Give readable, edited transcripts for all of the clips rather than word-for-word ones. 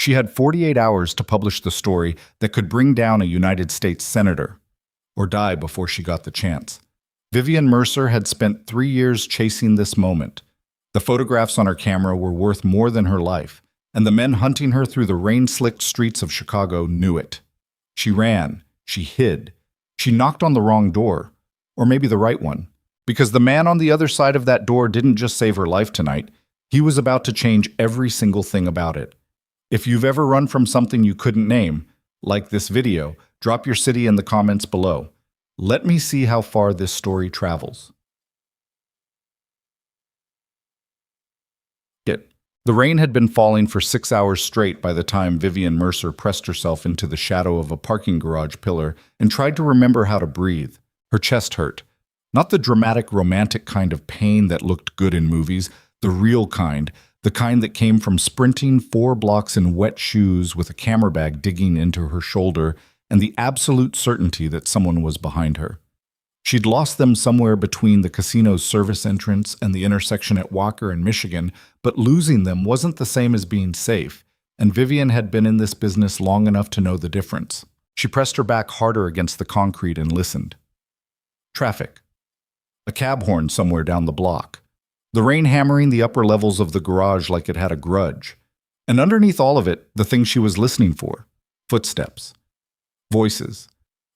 She had 48 hours to publish the story that could bring down a United States senator, or die before she got the chance. Vivian Mercer had spent 3 years chasing this moment. The photographs on her camera were worth more than her life, and the men hunting her through the rain-slicked streets of Chicago knew it. She ran, she hid, she knocked on the wrong door, or maybe the right one, because the man on the other side of that door didn't just save her life tonight, he was about to change every single thing about it. If you've ever run from something you couldn't name, like this video, drop your city in the comments below. Let me see how far this story travels. The rain had been falling for 6 hours straight by the time Vivian Mercer pressed herself into the shadow of a parking garage pillar and tried to remember how to breathe. Her chest hurt. Not the dramatic, romantic kind of pain that looked good in movies, the real kind, the kind that came from sprinting 4 blocks in wet shoes with a camera bag digging into her shoulder and the absolute certainty that someone was behind her. She'd lost them somewhere between the casino's service entrance and the intersection at Walker and Michigan, but losing them wasn't the same as being safe, and Vivian had been in this business long enough to know the difference. She pressed her back harder against the concrete and listened. Traffic. A cab horn somewhere down the block. The rain hammering the upper levels of the garage like it had a grudge. And underneath all of it, the thing she was listening for. Footsteps. Voices.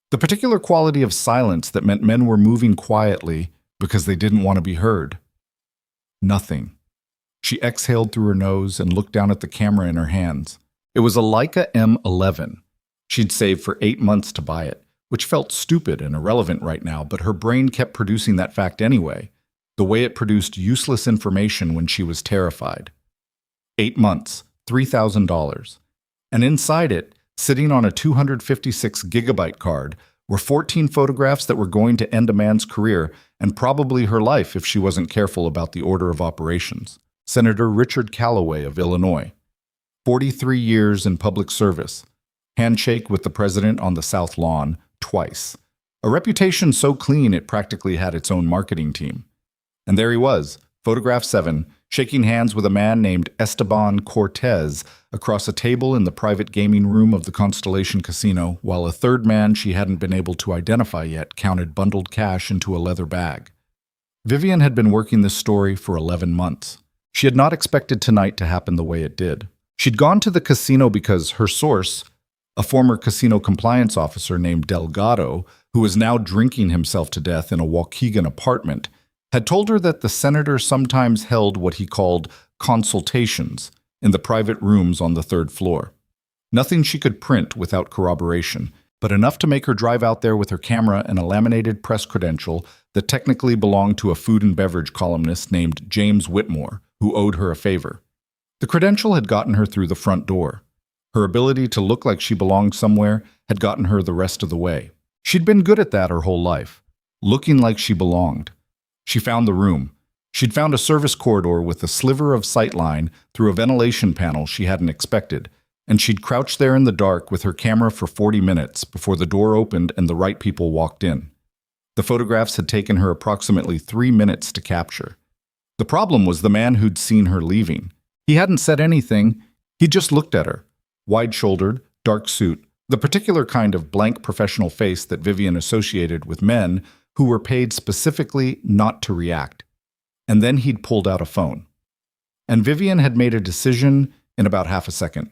The particular quality of silence that meant men were moving quietly because they didn't want to be heard. Nothing. She exhaled through her nose and looked down at the camera in her hands. It was a Leica M11. She'd saved for 8 months to buy it, which felt stupid and irrelevant right now, but her brain kept producing that fact anyway, the way it produced useless information when she was terrified. 8 months, $3,000. And inside it, sitting on a 256-gigabyte card, were 14 photographs that were going to end a man's career and probably her life if she wasn't careful about the order of operations. Senator Richard Callaway of Illinois. 43 years in public service. Handshake with the president on the South Lawn, twice. A reputation so clean it practically had its own marketing team. And there he was, photograph 7, shaking hands with a man named Esteban Cortez across a table in the private gaming room of the Constellation Casino, while a third man she hadn't been able to identify yet counted bundled cash into a leather bag. Vivian had been working this story for 11 months. She had not expected tonight to happen the way it did. She'd gone to the casino because her source, a former casino compliance officer named Delgado, who was now drinking himself to death in a Waukegan apartment, had told her that the senator sometimes held what he called consultations in the private rooms on the 3rd floor. Nothing she could print without corroboration, but enough to make her drive out there with her camera and a laminated press credential that technically belonged to a food and beverage columnist named James Whitmore, who owed her a favor. The credential had gotten her through the front door. Her ability to look like she belonged somewhere had gotten her the rest of the way. She'd been good at that her whole life, looking like she belonged. She found the room. She'd found a service corridor with a sliver of sightline through a ventilation panel she hadn't expected, and she'd crouched there in the dark with her camera for 40 minutes before the door opened and the right people walked in. The photographs had taken her approximately 3 minutes to capture. The problem was the man who'd seen her leaving. He hadn't said anything, he just looked at her. Wide-shouldered, dark suit, the particular kind of blank professional face that Vivian associated with men who were paid specifically not to react. And then he'd pulled out a phone. And Vivian had made a decision in about half a second.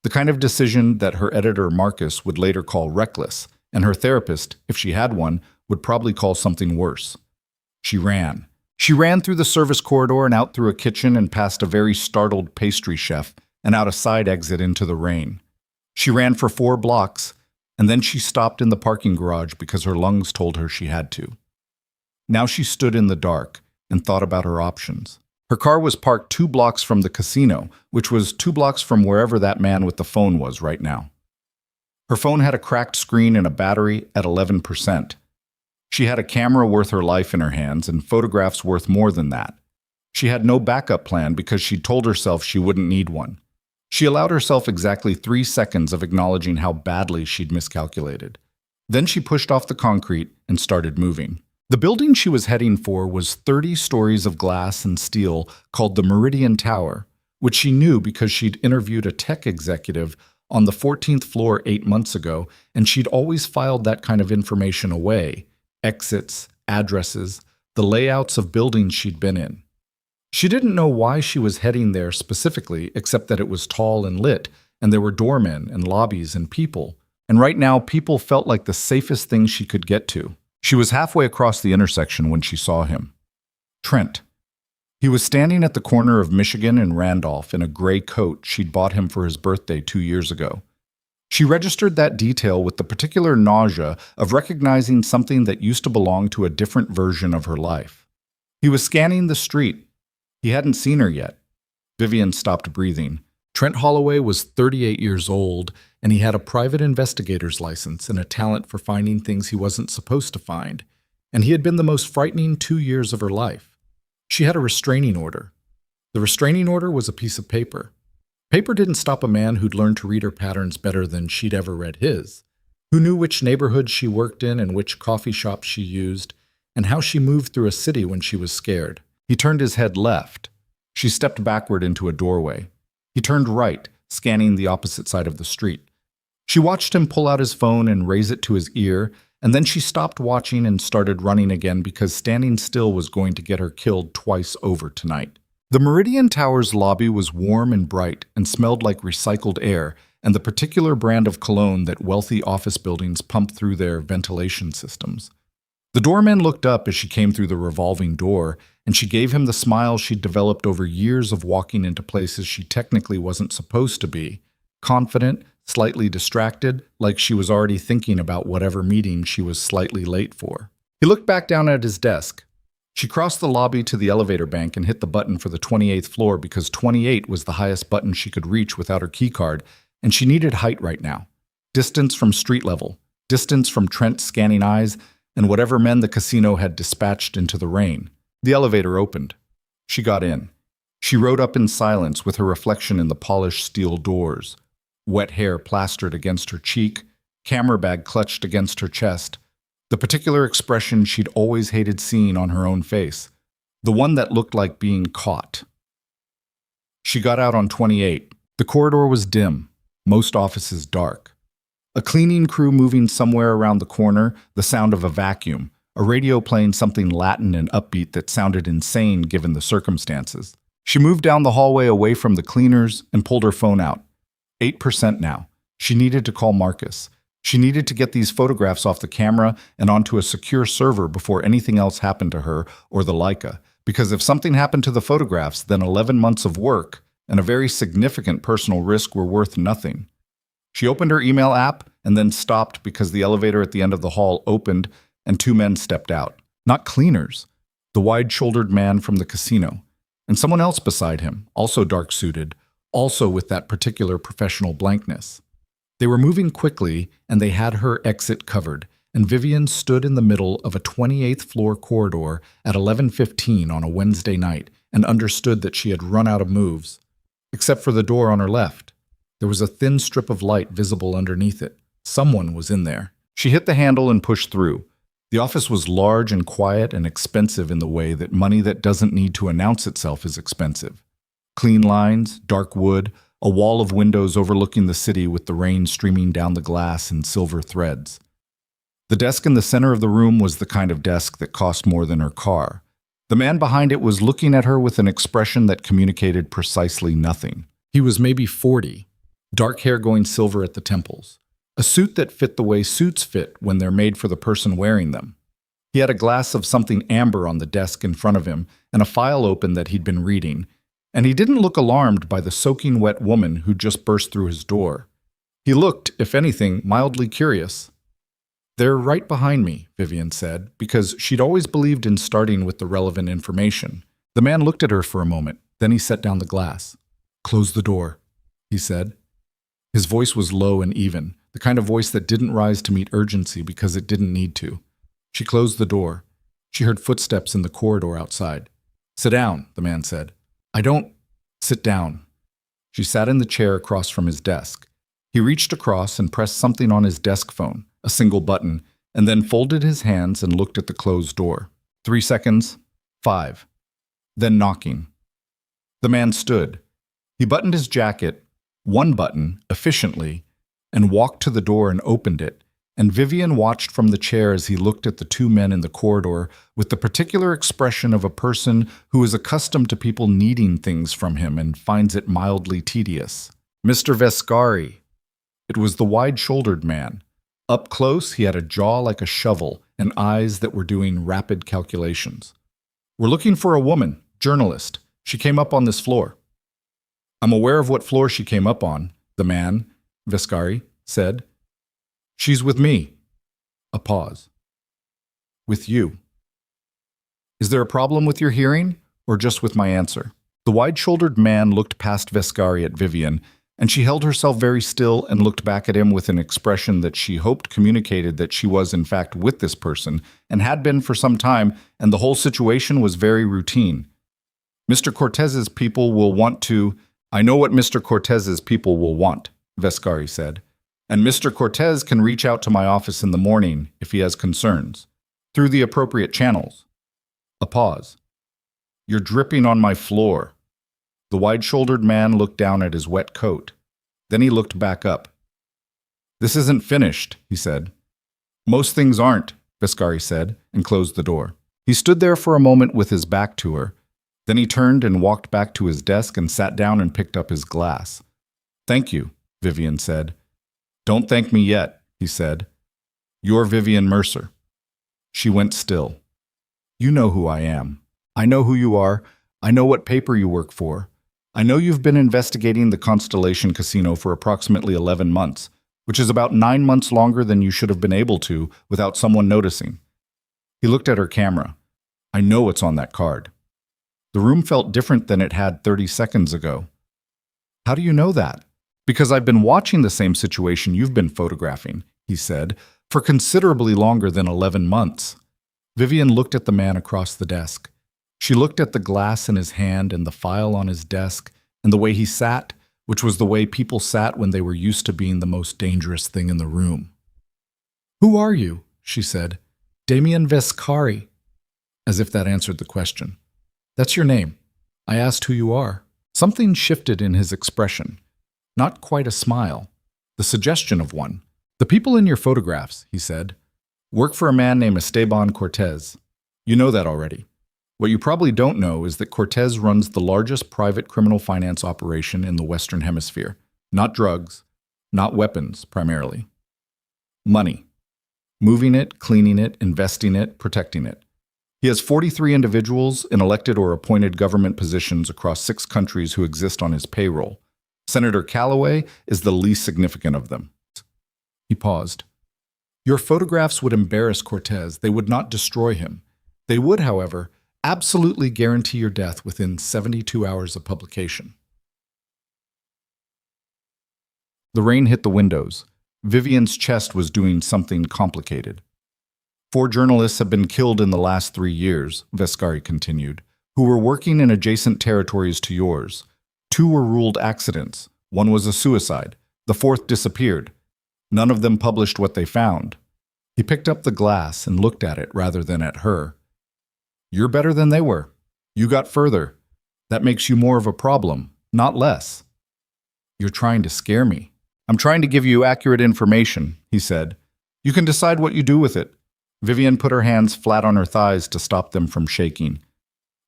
The kind of decision that her editor Marcus would later call reckless, and her therapist, if she had one, would probably call something worse. She ran. She ran through the service corridor and out through a kitchen and past a very startled pastry chef and out a side exit into the rain. She ran for 4 blocks, and then she stopped in the parking garage because her lungs told her she had to. Now she stood in the dark and thought about her options. Her car was parked 2 blocks from the casino, which was 2 blocks from wherever that man with the phone was right now. Her phone had a cracked screen and a battery at 11%. She had a camera worth her life in her hands and photographs worth more than that. She had no backup plan because she'd told herself she wouldn't need one. She allowed herself exactly 3 seconds of acknowledging how badly she'd miscalculated. Then she pushed off the concrete and started moving. The building she was heading for was 30 stories of glass and steel called the Meridian Tower, which she knew because she'd interviewed a tech executive on the 14th floor 8 months ago, and she'd always filed that kind of information away: exits, addresses, the layouts of buildings she'd been in. She didn't know why she was heading there specifically, except that it was tall and lit, and there were doormen and lobbies and people. And right now, people felt like the safest thing she could get to. She was halfway across the intersection when she saw him. Trent. He was standing at the corner of Michigan and Randolph in a gray coat she'd bought him for his birthday 2 years ago. She registered that detail with the particular nausea of recognizing something that used to belong to a different version of her life. He was scanning the street. He hadn't seen her yet. Vivian stopped breathing. Trent Holloway was 38 years old, and he had a private investigator's license and a talent for finding things he wasn't supposed to find. And he had been the most frightening 2 years of her life. She had a restraining order. The restraining order was a piece of paper. Paper didn't stop a man who'd learned to read her patterns better than she'd ever read his, who knew which neighborhoods she worked in and which coffee shops she used, and how she moved through a city when she was scared. He turned his head left. She stepped backward into a doorway. He turned right, scanning the opposite side of the street. She watched him pull out his phone and raise it to his ear, and then she stopped watching and started running again because standing still was going to get her killed twice over tonight. The Meridian Towers lobby was warm and bright and smelled like recycled air and the particular brand of cologne that wealthy office buildings pump through their ventilation systems. The doorman looked up as she came through the revolving door, and she gave him the smile she'd developed over years of walking into places she technically wasn't supposed to be, confident, slightly distracted, like she was already thinking about whatever meeting she was slightly late for. He looked back down at his desk. She crossed the lobby to the elevator bank and hit the button for the 28th floor because 28 was the highest button she could reach without her keycard, and she needed height right now. Distance from street level, distance from Trent's scanning eyes, and whatever men the casino had dispatched into the rain. The elevator opened. She got in. She rode up in silence with her reflection in the polished steel doors. Wet hair plastered against her cheek, camera bag clutched against her chest. The particular expression she'd always hated seeing on her own face. The one that looked like being caught. She got out on 28. The corridor was dim, most offices dark. A cleaning crew moving somewhere around the corner, the sound of a vacuum, a radio playing something Latin and upbeat that sounded insane given the circumstances. She moved down the hallway away from the cleaners and pulled her phone out. 8% now. She needed to call Marcus. She needed to get these photographs off the camera and onto a secure server before anything else happened to her or the Leica, because if something happened to the photographs, then 11 months of work and a very significant personal risk were worth nothing. She opened her email app and then stopped because the elevator at the end of the hall opened and 2 men stepped out. Not cleaners. The wide-shouldered man from the casino. And someone else beside him, also dark-suited, also with that particular professional blankness. They were moving quickly, and they had her exit covered, and Vivian stood in the middle of a 28th floor corridor at 11:15 on a Wednesday night and understood that she had run out of moves. Except for the door on her left. There was a thin strip of light visible underneath it. Someone was in there. She hit the handle and pushed through. The office was large and quiet and expensive in the way that money that doesn't need to announce itself is expensive. Clean lines, dark wood, a wall of windows overlooking the city with the rain streaming down the glass in silver threads. The desk in the center of the room was the kind of desk that cost more than her car. The man behind it was looking at her with an expression that communicated precisely nothing. He was maybe 40, dark hair going silver at the temples. A suit that fit the way suits fit when they're made for the person wearing them. He had a glass of something amber on the desk in front of him and a file open that he'd been reading, and he didn't look alarmed by the soaking wet woman who just burst through his door. He looked, if anything, mildly curious. "They're right behind me," Vivian said, because she'd always believed in starting with the relevant information. The man looked at her for a moment, then he set down the glass. "Close the door," he said. His voice was low and even, the kind of voice that didn't rise to meet urgency because it didn't need to. She closed the door. She heard footsteps in the corridor outside. "Sit down," the man said. "I don't—" "Sit down." She sat in the chair across from his desk. He reached across and pressed something on his desk phone, a single button, and then folded his hands and looked at the closed door. 3 seconds. 5. Then knocking. The man stood. He buttoned his jacket, one button, efficiently, and walked to the door and opened it, and Vivian watched from the chair as he looked at the two men in the corridor with the particular expression of a person who is accustomed to people needing things from him and finds it mildly tedious. Mr. Vescari. It was the wide-shouldered man. Up close, he had a jaw like a shovel and eyes that were doing rapid calculations. "We're looking for a woman, journalist. She came up on this floor." "I'm aware of what floor she came up on," the man, Vescari, said. "She's with me." A pause. "With you. Is there a problem with your hearing, or just with my answer?" The wide-shouldered man looked past Vescari at Vivian, and she held herself very still and looked back at him with an expression that she hoped communicated that she was in fact with this person, and had been for some time, and the whole situation was very routine. "Mr. Cortez's people will want to—" "I know what Mr. Cortez's people will want," Vescari said. "And Mr. Cortez can reach out to my office in the morning if he has concerns, through the appropriate channels." A pause. "You're dripping on my floor." The wide-shouldered man looked down at his wet coat. Then he looked back up. "This isn't finished," he said. "Most things aren't," Vescari said, and closed the door. He stood there for a moment with his back to her. Then he turned and walked back to his desk and sat down and picked up his glass. "Thank you," Vivian said. "Don't thank me yet," he said. "You're Vivian Mercer." She went still. "You know who I am. I know who you are. I know what paper you work for. I know you've been investigating the Constellation Casino for approximately 11 months, which is about 9 months longer than you should have been able to without someone noticing." He looked at her camera. "I know what's on that card." The room felt different than it had 30 seconds ago. "How do you know that?" "Because I've been watching the same situation you've been photographing," he said, "for considerably longer than 11 months. Vivian looked at the man across the desk. She looked at the glass in his hand and the file on his desk and the way he sat, which was the way people sat when they were used to being the most dangerous thing in the room. "Who are you?" she said. "Damien Vescari." As if that answered the question. "That's your name." I asked who you are. Something shifted in his expression. Not quite a smile. The suggestion of one. "The people in your photographs," he said, "work for a man named Esteban Cortez. You know that already. What you probably don't know is that Cortez runs the largest private criminal finance operation in the Western Hemisphere. Not drugs, not weapons, primarily. Money. Moving it, cleaning it, investing it, protecting it. He has 43 individuals in elected or appointed government positions across 6 countries who exist on his payroll. Senator Callaway is the least significant of them." He paused. "Your photographs would embarrass Cortez. They would not destroy him. They would, however, absolutely guarantee your death within 72 hours of publication." The rain hit the windows. Vivian's chest was doing something complicated. 4 journalists have been killed in the last 3 years, Vescari continued, who were working in adjacent territories to yours. 2 were ruled accidents. 1 was a suicide. The 4th disappeared. None of them published what they found. He picked up the glass and looked at it rather than at her. "You're better than they were. You got further. That makes you more of a problem, not less." "You're trying to scare me." "I'm trying to give you accurate information," he said. "You can decide what you do with it." Vivian put her hands flat on her thighs to stop them from shaking.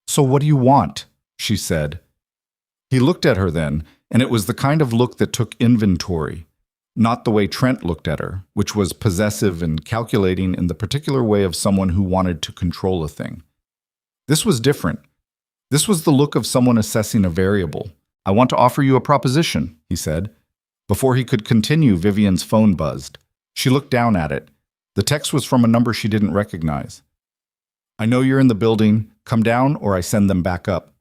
"So what do you want?" she said. He looked at her then, and it was the kind of look that took inventory. Not the way Trent looked at her, which was possessive and calculating in the particular way of someone who wanted to control a thing. This was different. This was the look of someone assessing a variable. "I want to offer you a proposition," he said. Before he could continue, Vivian's phone buzzed. She looked down at it. The text was from a number she didn't recognize. "I know you're in the building. Come down or I send them back up."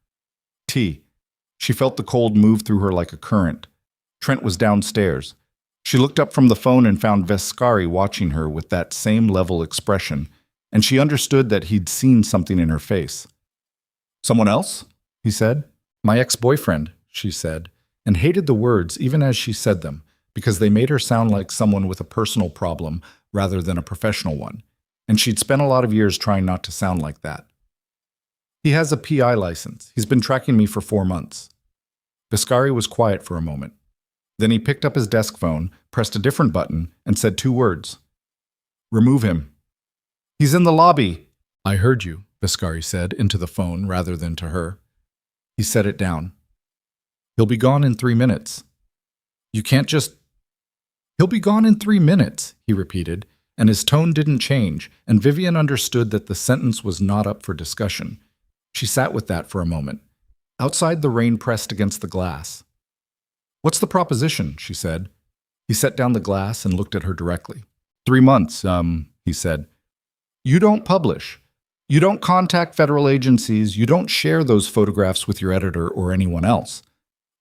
T. She felt the cold move through her like a current. Trent was downstairs. She looked up from the phone and found Vescari watching her with that same level expression, and she understood that he'd seen something in her face. "Someone else?" he said. "My ex-boyfriend," she said, and hated the words even as she said them, because they made her sound like someone with a personal problem rather than a professional one, and she'd spent a lot of years trying not to sound like that. "He has a PI license. He's been tracking me for 4 months." Viscari was quiet for a moment. Then he picked up his desk phone, pressed a different button, and said 2 words. Remove him. He's in the lobby. I heard you, Viscari said into the phone rather than to her. He set it down. He'll be gone in 3 minutes. You can't just... He'll be gone in 3 minutes, he repeated, and his tone didn't change, and Vivian understood that the sentence was not up for discussion. She sat with that for a moment. Outside, the rain pressed against the glass. What's the proposition? She said. He set down the glass and looked at her directly. 3 months, he said. You don't publish. You don't contact federal agencies. You don't share those photographs with your editor or anyone else.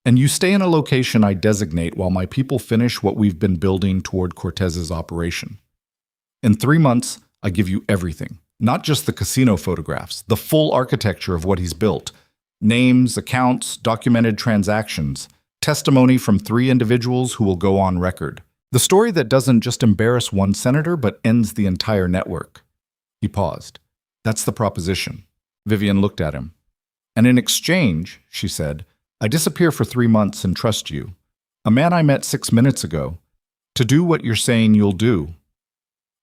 And you stay in a location I designate while my people finish what we've been building toward Cortez's operation. In 3 months, I give you everything. Not just the casino photographs, the full architecture of what he's built. Names, accounts, documented transactions, testimony from 3 individuals who will go on record. The story that doesn't just embarrass one senator, but ends the entire network. He paused. That's the proposition. Vivian looked at him. And in exchange, she said, I disappear for 3 months and trust you, a man I met 6 minutes ago, to do what you're saying you'll do.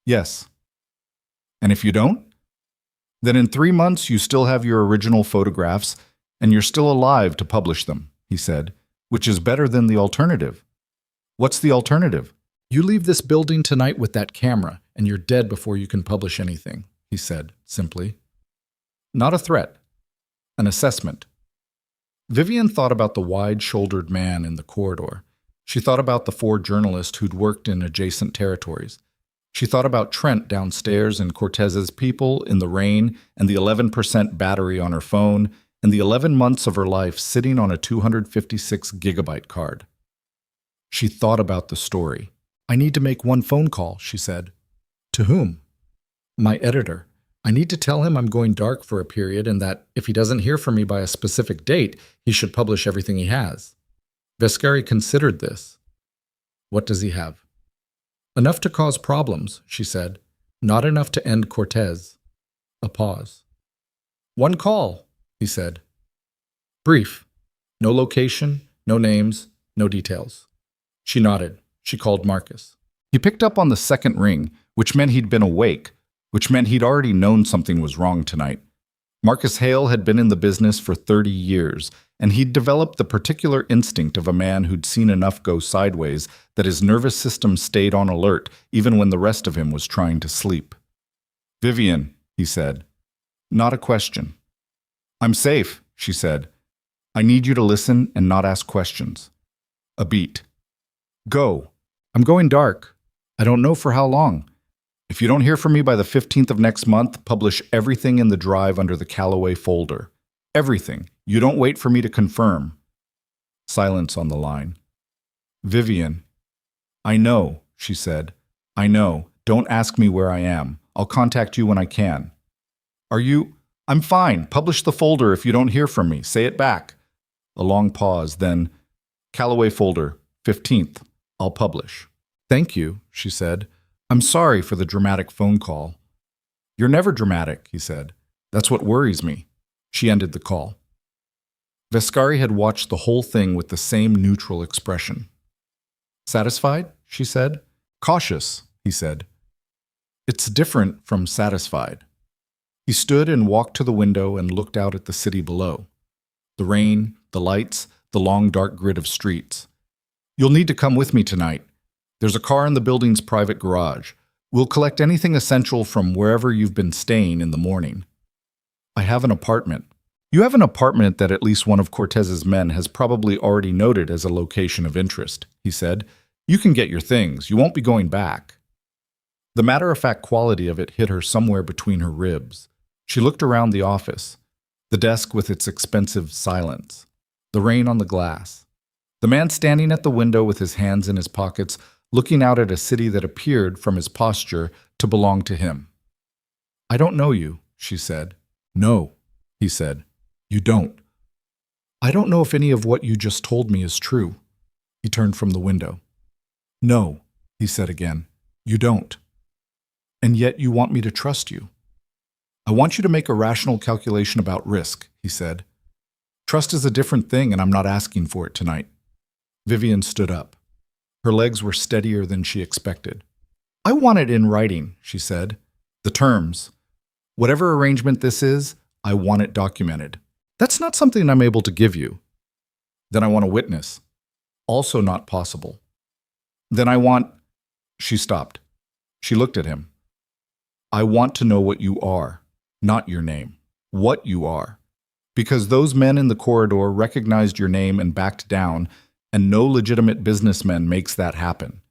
Yes. And if you don't? Then in 3 months you still have your original photographs and you're still alive to publish them, he said, which is better than the alternative. What's the alternative? You leave this building tonight with that camera and you're dead before you can publish anything, he said, simply. Not a threat. An assessment. Vivian thought about the wide-shouldered man in the corridor. She thought about the 4 journalists who'd worked in adjacent territories. She thought about Trent downstairs and Cortez's people in the rain and the 11% battery on her phone and the 11 months of her life sitting on a 256-gigabyte card. She thought about the story. I need to make 1 phone call, she said. To whom? My editor. I need to tell him I'm going dark for a period and that if he doesn't hear from me by a specific date, he should publish everything he has. Viscari considered this. What does he have? Enough to cause problems, she said. Not enough to end Cortez. A pause. 1 call, he said. Brief. No location, no names, no details. She nodded. She called Marcus. He picked up on the second ring, which meant he'd been awake, which meant he'd already known something was wrong tonight. Marcus Hale had been in the business for 30 years, and he'd developed the particular instinct of a man who'd seen enough go sideways that his nervous system stayed on alert even when the rest of him was trying to sleep. Vivian, he said. Not a question. I'm safe, she said. I need you to listen and not ask questions. A beat. Go. I'm going dark. I don't know for how long. If you don't hear from me by the 15th of next month, publish everything in the drive under the Callaway folder. Everything. You don't wait for me to confirm. Silence on the line. Vivian. I know, she said. I know. Don't ask me where I am. I'll contact you when I can. Are you? I'm fine. Publish the folder if you don't hear from me. Say it back. A long pause, then, Callaway folder, 15th. I'll publish. Thank you, she said. I'm sorry for the dramatic phone call. You're never dramatic, he said. That's what worries me. She ended the call. Viscari had watched the whole thing with the same neutral expression. Satisfied? She said. Cautious, he said. It's different from satisfied. He stood and walked to the window and looked out at the city below. The rain, the lights, the long dark grid of streets. You'll need to come with me tonight. There's a car in the building's private garage. We'll collect anything essential from wherever you've been staying in the morning. I have an apartment. You have an apartment that at least one of Cortez's men has probably already noted as a location of interest, he said. You can get your things. You won't be going back. The matter-of-fact quality of it hit her somewhere between her ribs. She looked around the office, the desk with its expensive silence, the rain on the glass, the man standing at the window with his hands in his pockets, looking out at a city that appeared, from his posture, to belong to him. I don't know you, she said. No, he said. You don't. I don't know if any of what you just told me is true. He turned from the window. No, he said again. You don't. And yet you want me to trust you. I want you to make a rational calculation about risk, he said. Trust is a different thing, and I'm not asking for it tonight. Vivian stood up. Her legs were steadier than she expected. I want it in writing, she said. The terms. Whatever arrangement this is, I want it documented. That's not something I'm able to give you. Then I want a witness. Also not possible. Then I want... She stopped. She looked at him. I want to know what you are, not your name. What you are. Because those men in the corridor recognized your name and backed down, and no legitimate businessman makes that happen.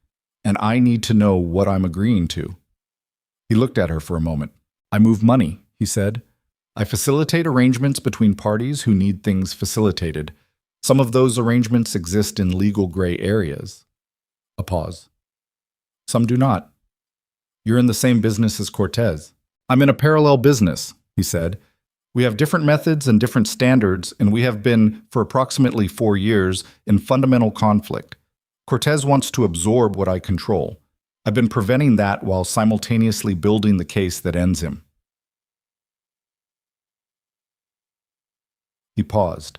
And I need to know what I'm agreeing to. He looked at her for a moment. I move money, he said. I facilitate arrangements between parties who need things facilitated. Some of those arrangements exist in legal gray areas. A pause. Some do not. You're in the same business as Cortez. I'm in a parallel business, he said. We have different methods and different standards, and we have been, for approximately 4 years, in fundamental conflict. Cortez wants to absorb what I control. I've been preventing that while simultaneously building the case that ends him. He paused.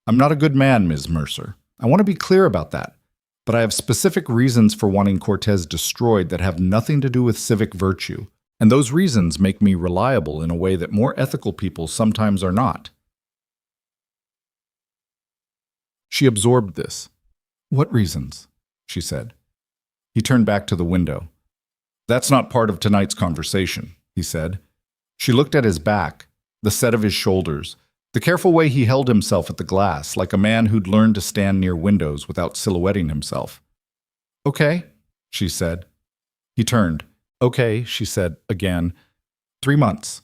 I'm not a good man, Ms. Mercer. I want to be clear about that. But I have specific reasons for wanting Cortez destroyed that have nothing to do with civic virtue. And those reasons make me reliable in a way that more ethical people sometimes are not. She absorbed this. What reasons? She said. He turned back to the window. That's not part of tonight's conversation, he said. She looked at his back, the set of his shoulders, the careful way he held himself at the glass, like a man who'd learned to stand near windows without silhouetting himself. Okay, she said. He turned. Okay, she said again. 3 months.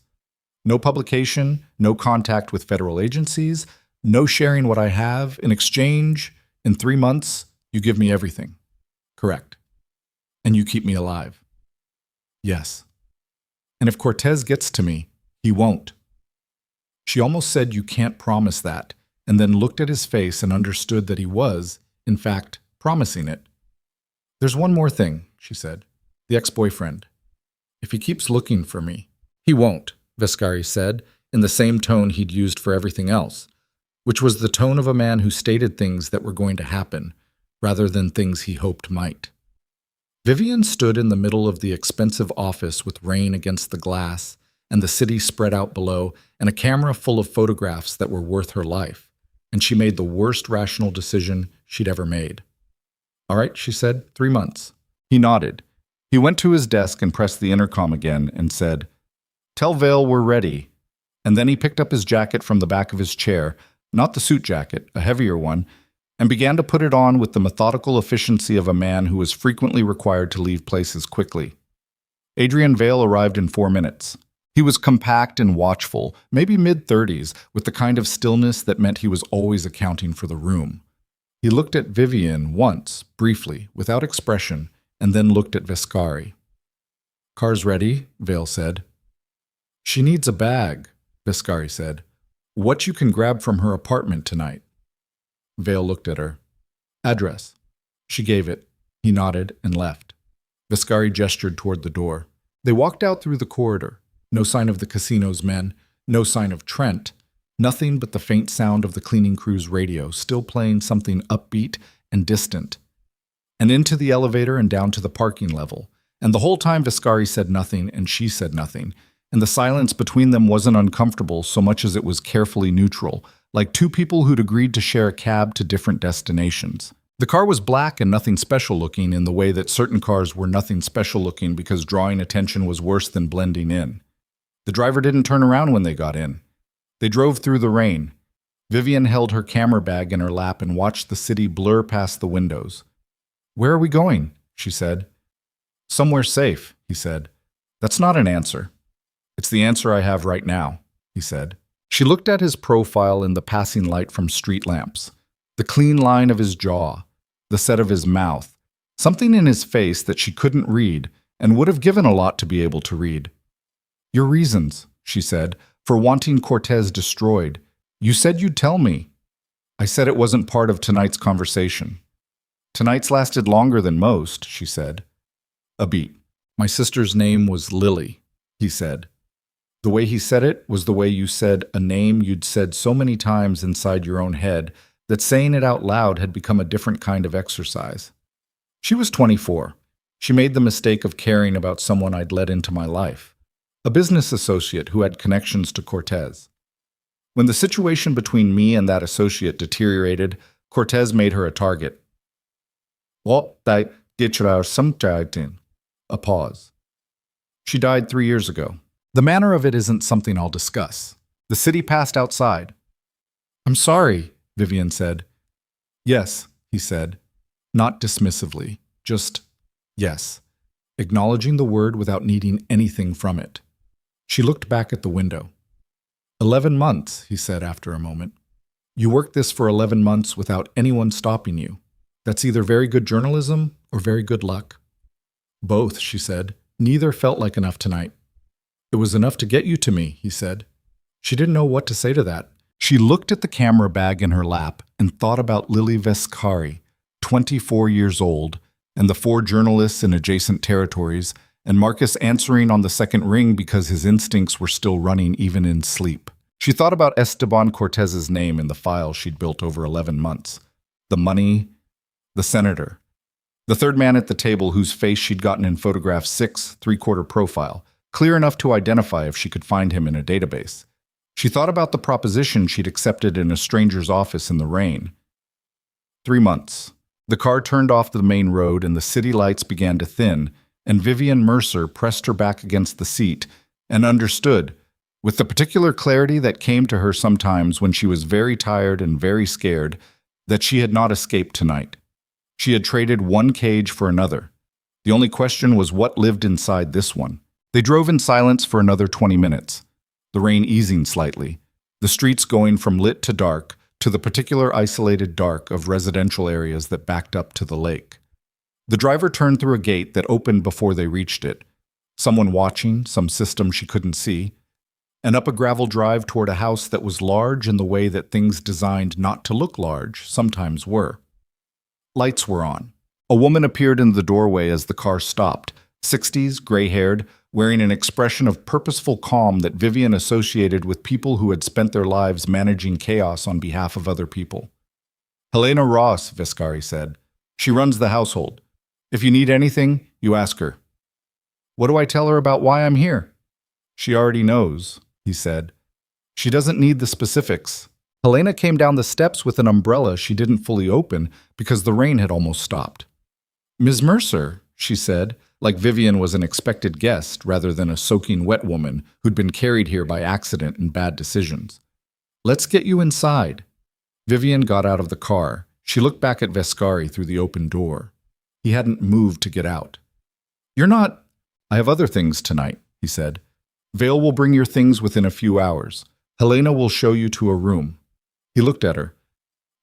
No publication, no contact with federal agencies, no sharing what I have. In exchange, in 3 months, you give me everything. Correct. And you keep me alive. Yes. And if Cortez gets to me, he won't. She almost said you can't promise that, and then looked at his face and understood that he was, in fact, promising it. There's one more thing, she said. The ex-boyfriend. If he keeps looking for me. He won't, Vescari said, in the same tone he'd used for everything else, which was the tone of a man who stated things that were going to happen, rather than things he hoped might. Vivian stood in the middle of the expensive office with rain against the glass, and the city spread out below, and a camera full of photographs that were worth her life, and she made the worst rational decision she'd ever made. All right, she said, 3 months. He nodded. He went to his desk and pressed the intercom again and said, Tell Vale we're ready. And then he picked up his jacket from the back of his chair, not the suit jacket, a heavier one, and began to put it on with the methodical efficiency of a man who was frequently required to leave places quickly. Adrian Vale arrived in 4 minutes. He was compact and watchful, maybe mid-30s, with the kind of stillness that meant he was always accounting for the room. He looked at Vivian once, briefly, without expression, and then looked at Vescari. Car's ready, Vale said. She needs a bag, Vescari said. What you can grab from her apartment tonight. Vale looked at her. Address. She gave it. He nodded and left. Vescari gestured toward the door. They walked out through the corridor. No sign of the casino's men, no sign of Trent, nothing but the faint sound of the cleaning crew's radio, still playing something upbeat and distant. And into the elevator and down to the parking level. And the whole time Vescari said nothing and she said nothing, and the silence between them wasn't uncomfortable so much as it was carefully neutral, like two people who'd agreed to share a cab to different destinations. The car was black and nothing special looking in the way that certain cars were nothing special looking because drawing attention was worse than blending in. The driver didn't turn around when they got in. They drove through the rain. Vivian held her camera bag in her lap and watched the city blur past the windows. Where are we going? She said. Somewhere safe, he said. That's not an answer. It's the answer I have right now, he said. She looked at his profile in the passing light from street lamps. The clean line of his jaw, the set of his mouth, something in his face that she couldn't read and would have given a lot to be able to read. Your reasons, she said, for wanting Cortez destroyed. You said you'd tell me. I said it wasn't part of tonight's conversation. Tonight's lasted longer than most, she said. A beat. My sister's name was Lily, he said. The way he said it was the way you said a name you'd said so many times inside your own head that saying it out loud had become a different kind of exercise. She was 24. She made the mistake of caring about someone I'd let into my life, a business associate who had connections to Cortez. When the situation between me and that associate deteriorated, Cortez made her a target. What they get you something? A pause. She died 3 years ago. The manner of it isn't something I'll discuss. The city passed outside. I'm sorry, Vivian said. Yes, he said, not dismissively, just yes, acknowledging the word without needing anything from it. She looked back at the window. 11 months, he said after a moment. You worked this for 11 months without anyone stopping you. That's either very good journalism or very good luck. Both, she said. Neither felt like enough tonight. It was enough to get you to me, he said. She didn't know what to say to that. She looked at the camera bag in her lap and thought about Lily Vescari, 24 years old, and the 4 journalists in adjacent territories, and Marcus answering on the second ring because his instincts were still running even in sleep. She thought about Esteban Cortez's name in the file she'd built over 11 months. The money, the senator. The third man at the table whose face she'd gotten in photograph 6, 3/4 profile, clear enough to identify if she could find him in a database. She thought about the proposition she'd accepted in a stranger's office in the rain. 3 months. The car turned off the main road and the city lights began to thin, and Vivian Mercer pressed her back against the seat and understood, with the particular clarity that came to her sometimes when she was very tired and very scared, that she had not escaped tonight. She had traded one cage for another. The only question was what lived inside this one. They drove in silence for another 20 minutes, the rain easing slightly, the streets going from lit to dark to the particular isolated dark of residential areas that backed up to the lake. The driver turned through a gate that opened before they reached it, someone watching, some system she couldn't see, and up a gravel drive toward a house that was large in the way that things designed not to look large sometimes were. Lights were on. A woman appeared in the doorway as the car stopped, 60s, gray-haired, wearing an expression of purposeful calm that Vivian associated with people who had spent their lives managing chaos on behalf of other people. Helena Ross, Vescari said. She runs the household. If you need anything, you ask her. What do I tell her about why I'm here? She already knows, he said. She doesn't need the specifics. Helena came down the steps with an umbrella she didn't fully open because the rain had almost stopped. Ms. Mercer, she said, like Vivian was an expected guest rather than a soaking wet woman who'd been carried here by accident and bad decisions. Let's get you inside. Vivian got out of the car. She looked back at Vescari through the open door. He hadn't moved to get out. You're not... I have other things tonight, he said. Vale will bring your things within a few hours. Helena will show you to a room. He looked at her.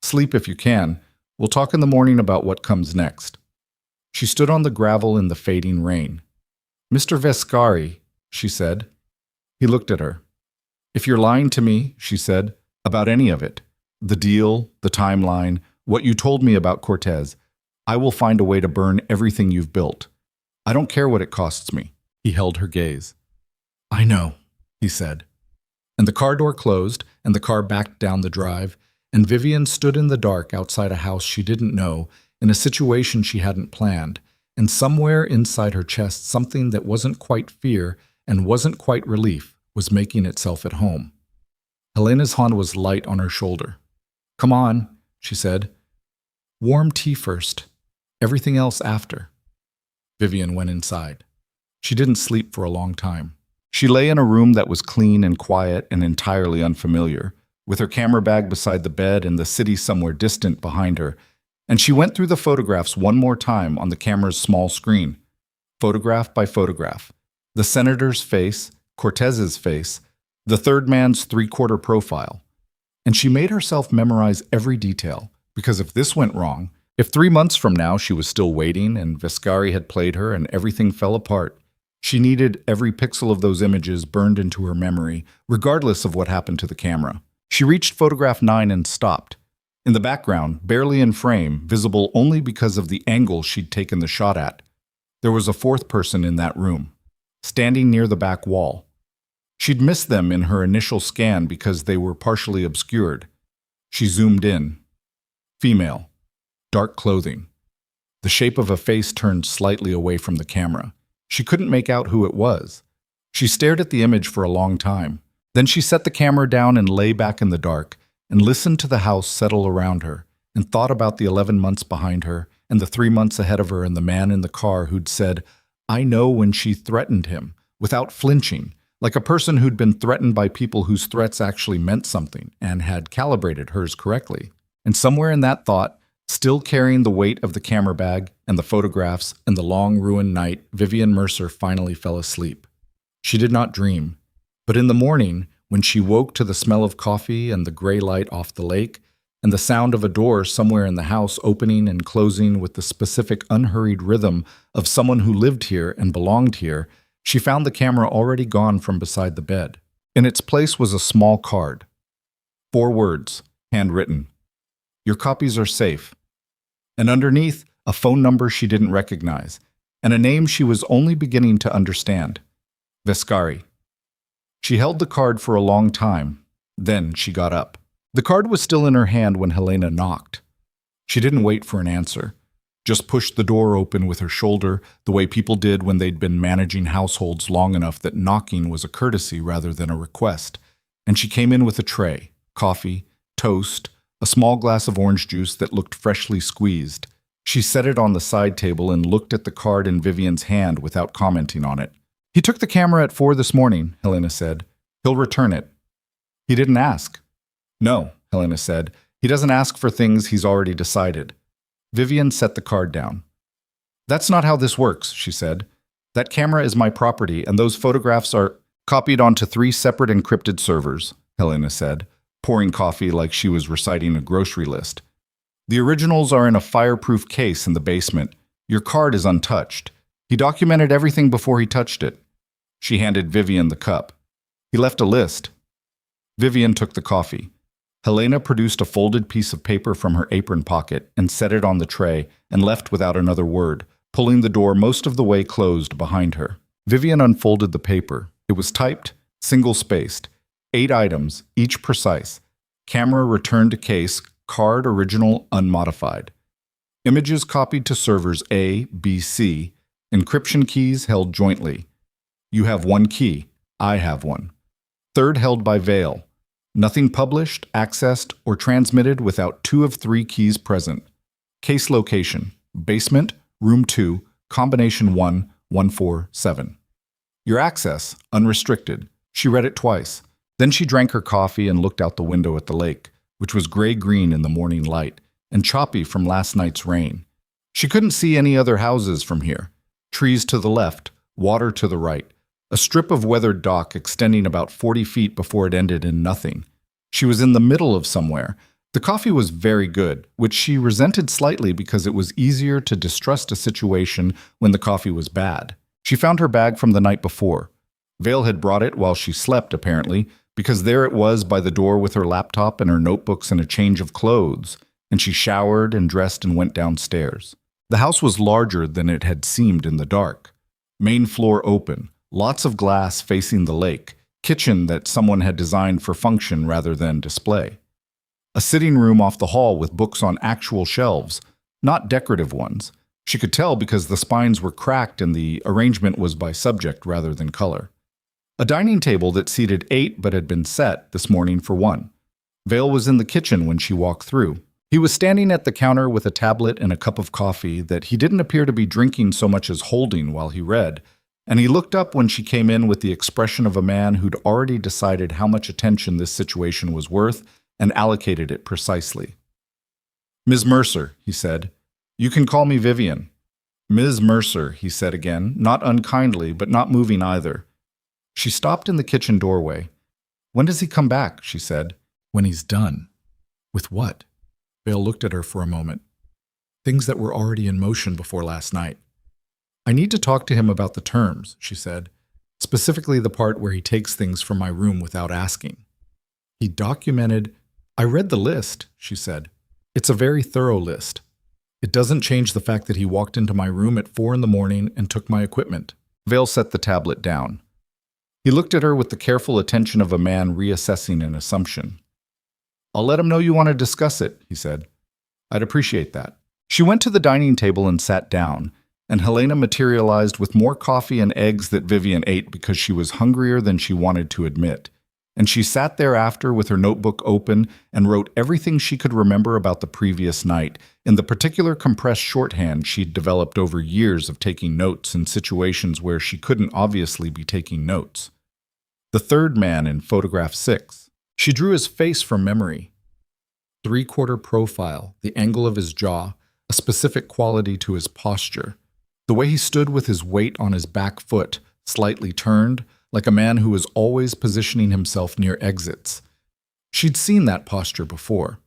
Sleep if you can. We'll talk in the morning about what comes next. She stood on the gravel in the fading rain. Mr. Vescari, she said. He looked at her. If you're lying to me, she said, about any of it, the deal, the timeline, what you told me about Cortez, I will find a way to burn everything you've built. I don't care what it costs me. He held her gaze. I know, he said. And the car door closed, and the car backed down the drive, and Vivian stood in the dark outside a house she didn't know, in a situation she hadn't planned, and somewhere inside her chest something that wasn't quite fear and wasn't quite relief was making itself at home. Helena's hand was light on her shoulder. Come on, she said. Warm tea first. Everything else after. Vivian went inside. She didn't sleep for a long time. She lay in a room that was clean and quiet and entirely unfamiliar, with her camera bag beside the bed and the city somewhere distant behind her, and she went through the photographs one more time on the camera's small screen, photograph by photograph. The senator's face, Cortez's face, the third man's 3/4 profile. And she made herself memorize every detail, because if this went wrong, if 3 months from now she was still waiting and Vescari had played her and everything fell apart, she needed every pixel of those images burned into her memory, regardless of what happened to the camera. She reached photograph 9 and stopped. In the background, barely in frame, visible only because of the angle she'd taken the shot at, there was a fourth person in that room, standing near the back wall. She'd missed them in her initial scan because they were partially obscured. She zoomed in. Female. Dark clothing. The shape of a face turned slightly away from the camera. She couldn't make out who it was. She stared at the image for a long time. Then she set the camera down and lay back in the dark and listened to the house settle around her and thought about the 11 months behind her and the 3 months ahead of her and the man in the car who'd said, "I know," when she threatened him, without flinching, like a person who'd been threatened by people whose threats actually meant something and had calibrated hers correctly. And somewhere in that thought, still carrying the weight of the camera bag and the photographs and the long ruined night, Vivian Mercer finally fell asleep. She did not dream. But in the morning, when she woke to the smell of coffee and the gray light off the lake, and the sound of a door somewhere in the house opening and closing with the specific unhurried rhythm of someone who lived here and belonged here, she found the camera already gone from beside the bed. In its place was a small card. 4 words, handwritten. "Your copies are safe." And underneath, a phone number she didn't recognize, and a name she was only beginning to understand. Vescari. She held the card for a long time. Then she got up. The card was still in her hand when Helena knocked. She didn't wait for an answer. Just pushed the door open with her shoulder, the way people did when they'd been managing households long enough that knocking was a courtesy rather than a request. And she came in with a tray, coffee, toast, a small glass of orange juice that looked freshly squeezed. She set it on the side table and looked at the card in Vivian's hand without commenting on it. "He took the camera at 4 this morning," Helena said. "He'll return it." "He didn't ask." "No," Helena said. "He doesn't ask for things he's already decided." Vivian set the card down. "That's not how this works," she said. "That camera is my property, and those photographs are copied onto 3 separate encrypted servers," Helena said, pouring coffee like she was reciting a grocery list. "The originals are in a fireproof case in the basement. Your card is untouched. He documented everything before he touched it." She handed Vivian the cup. "He left a list." Vivian took the coffee. Helena produced a folded piece of paper from her apron pocket and set it on the tray and left without another word, pulling the door most of the way closed behind her. Vivian unfolded the paper. It was typed, single-spaced, 8 items, each precise. Camera returned to case, card original unmodified. Images copied to servers A, B, C. Encryption keys held jointly. You have 1 key. I have 1. Third held by Vale. Nothing published, accessed, or transmitted without 2 of 3 keys present. Case location: basement, room 2, combination 1147. Your access: unrestricted. She read it twice. Then she drank her coffee and looked out the window at the lake, which was gray-green in the morning light and choppy from last night's rain. She couldn't see any other houses from here. Trees to the left, water to the right. A strip of weathered dock extending about 40 feet before it ended in nothing. She was in the middle of somewhere. The coffee was very good, which she resented slightly because it was easier to distrust a situation when the coffee was bad. She found her bag from the night before. Vale had brought it while she slept, apparently, because there it was by the door with her laptop and her notebooks and a change of clothes, and she showered and dressed and went downstairs. The house was larger than it had seemed in the dark. Main floor open. Lots of glass facing the lake, kitchen that someone had designed for function rather than display. A sitting room off the hall with books on actual shelves, not decorative ones. She could tell because the spines were cracked and the arrangement was by subject rather than color. A dining table that seated 8 but had been set this morning for 1. Vale was in the kitchen when she walked through. He was standing at the counter with a tablet and a cup of coffee that he didn't appear to be drinking so much as holding while he read, and he looked up when she came in with the expression of a man who'd already decided how much attention this situation was worth and allocated it precisely. "Ms. Mercer," he said. "You can call me Vivian." "Ms. Mercer," he said again, not unkindly, but not moving either. She stopped in the kitchen doorway. "When does he come back?" she said. "When he's done." "With what?" Vale looked at her for a moment. "Things that were already in motion before last night." "I need to talk to him about the terms," she said, "specifically the part where he takes things from my room without asking." "He documented—" "I read the list," she said. "It's a very thorough list. It doesn't change the fact that he walked into my room at 4 in the morning and took my equipment." Vale set the tablet down. He looked at her with the careful attention of a man reassessing an assumption. "I'll let him know you want to discuss it," he said. "I'd appreciate that." She went to the dining table and sat down, and Helena materialized with more coffee and eggs that Vivian ate because she was hungrier than she wanted to admit. And she sat there after with her notebook open and wrote everything she could remember about the previous night in the particular compressed shorthand she'd developed over years of taking notes in situations where she couldn't obviously be taking notes. The third man in photograph 6. She drew his face from memory. Three-quarter profile, the angle of his jaw, a specific quality to his posture. The way he stood with his weight on his back foot, slightly turned, like a man who was always positioning himself near exits. She'd seen that posture before.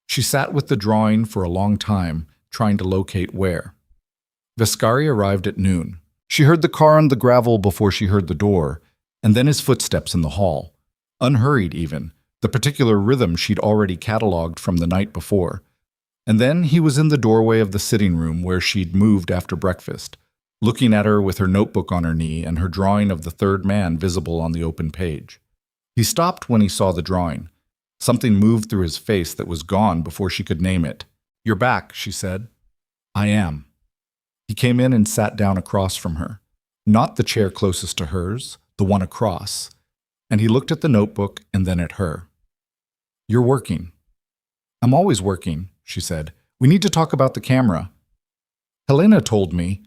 She sat with the drawing for a long time, trying to locate where. Vescari arrived at noon. She heard the car on the gravel before she heard the door, and then his footsteps in the hall. Unhurried even, the particular rhythm she'd already catalogued from the night before. And then he was in the doorway of the sitting room where she'd moved after breakfast, looking at her with her notebook on her knee and her drawing of the third man visible on the open page. He stopped when he saw the drawing. Something moved through his face that was gone before she could name it. "You're back," she said. "I am." He came in and sat down across from her. Not the chair closest to hers, the one across. And he looked at the notebook and then at her. "You're working." "I'm always working," she said. "We need to talk about the camera." "Helena told me."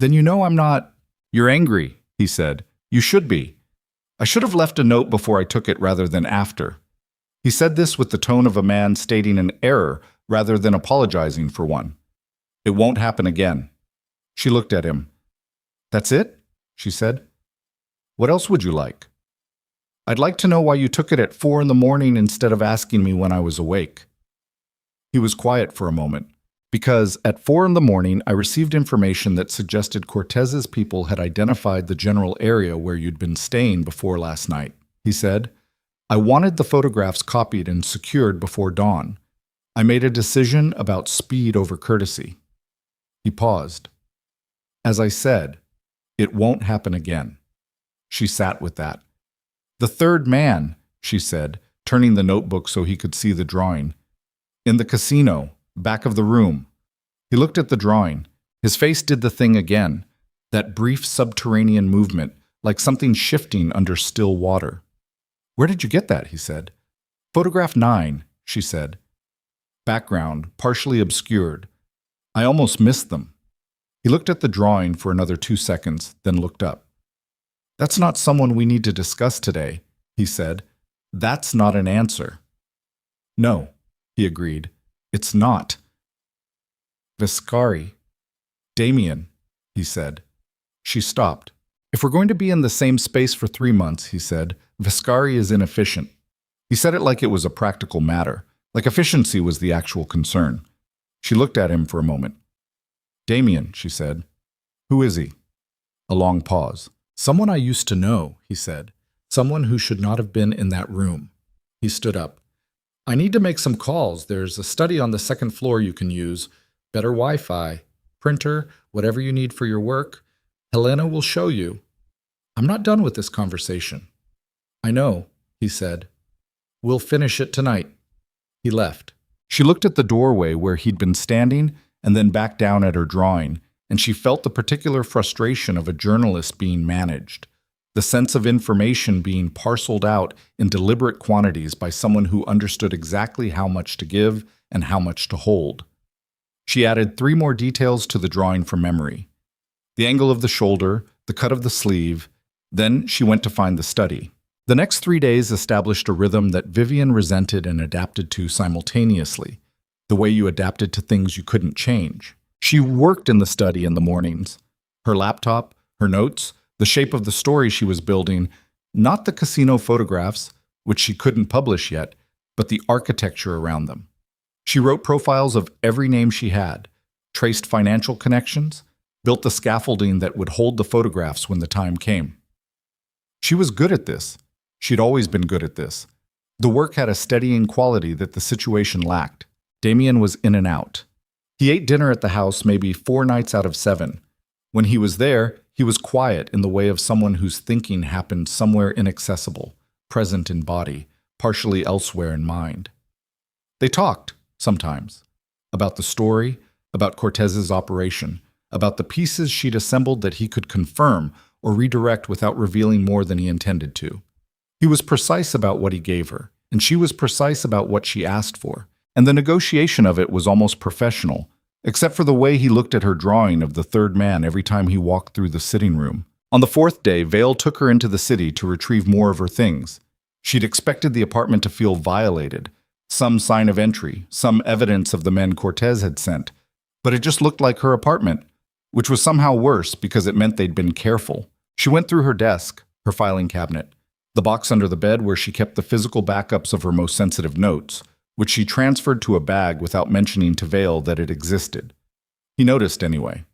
"Then you know I'm not—" "You're angry," he said. "You should be. I should have left a note before I took it rather than after." He said this with the tone of a man stating an error rather than apologizing for one. "It won't happen again." She looked at him. "That's it?" she said. "What else would you like?" "I'd like to know why you took it at 4 in the morning instead of asking me when I was awake." He was quiet for a moment. "Because at 4 in the morning, I received information that suggested Cortez's people had identified the general area where you'd been staying before last night," he said. "I wanted the photographs copied and secured before dawn. I made a decision about speed over courtesy." He paused. "As I said, it won't happen again." She sat with that. "The third man," she said, turning the notebook so he could see the drawing. "In the casino. Back of the room." He looked at the drawing. His face did the thing again, that brief subterranean movement, like something shifting under still water. "Where did you get that?" he said. "Photograph 9, she said. Background, partially obscured. I almost missed them." He looked at the drawing for another 2 seconds, then looked up. "That's not someone we need to discuss today," he said. "That's not an answer." "No," he agreed. "It's not." "Vescari. Damien," he said. She stopped. "If we're going to be in the same space for 3 months," he said, "Vescari is inefficient." He said it like it was a practical matter, like efficiency was the actual concern. She looked at him for a moment. "Damien," she said. "Who is he?" A long pause. "Someone I used to know," he said. "Someone who should not have been in that room." He stood up. "I need to make some calls. There's a study on the second floor you can use. Better Wi-Fi, printer, whatever you need for your work. Helena will show you." "I'm not done with this conversation." "I know," he said. "We'll finish it tonight." He left. She looked at the doorway where he'd been standing and then back down at her drawing, and she felt the particular frustration of a journalist being managed. The sense of information being parceled out in deliberate quantities by someone who understood exactly how much to give and how much to hold. She added 3 more details to the drawing from memory. The angle of the shoulder, the cut of the sleeve. Then she went to find the study. The next 3 days established a rhythm that Vivian resented and adapted to simultaneously, the way you adapted to things you couldn't change. She worked in the study in the mornings. Her laptop, her notes, the shape of the story she was building, not the casino photographs, which she couldn't publish yet, but the architecture around them. She wrote profiles of every name she had, traced financial connections, built the scaffolding that would hold the photographs when the time came. She was good at this. She'd always been good at this. The work had a steadying quality that the situation lacked. Damien was in and out. He ate dinner at the house maybe 4 nights out of 7. When he was there, he was quiet in the way of someone whose thinking happened somewhere inaccessible, present in body, partially elsewhere in mind. They talked, sometimes, about the story, about Cortez's operation, about the pieces she'd assembled that he could confirm or redirect without revealing more than he intended to. He was precise about what he gave her, and she was precise about what she asked for, and the negotiation of it was almost professional, except for the way he looked at her drawing of the third man every time he walked through the sitting room. On the fourth day, Vale took her into the city to retrieve more of her things. She'd expected the apartment to feel violated, some sign of entry, some evidence of the men Cortez had sent, but it just looked like her apartment, which was somehow worse because it meant they'd been careful. She went through her desk, her filing cabinet, the box under the bed where she kept the physical backups of her most sensitive notes, which she transferred to a bag without mentioning to Vale that it existed. He noticed anyway.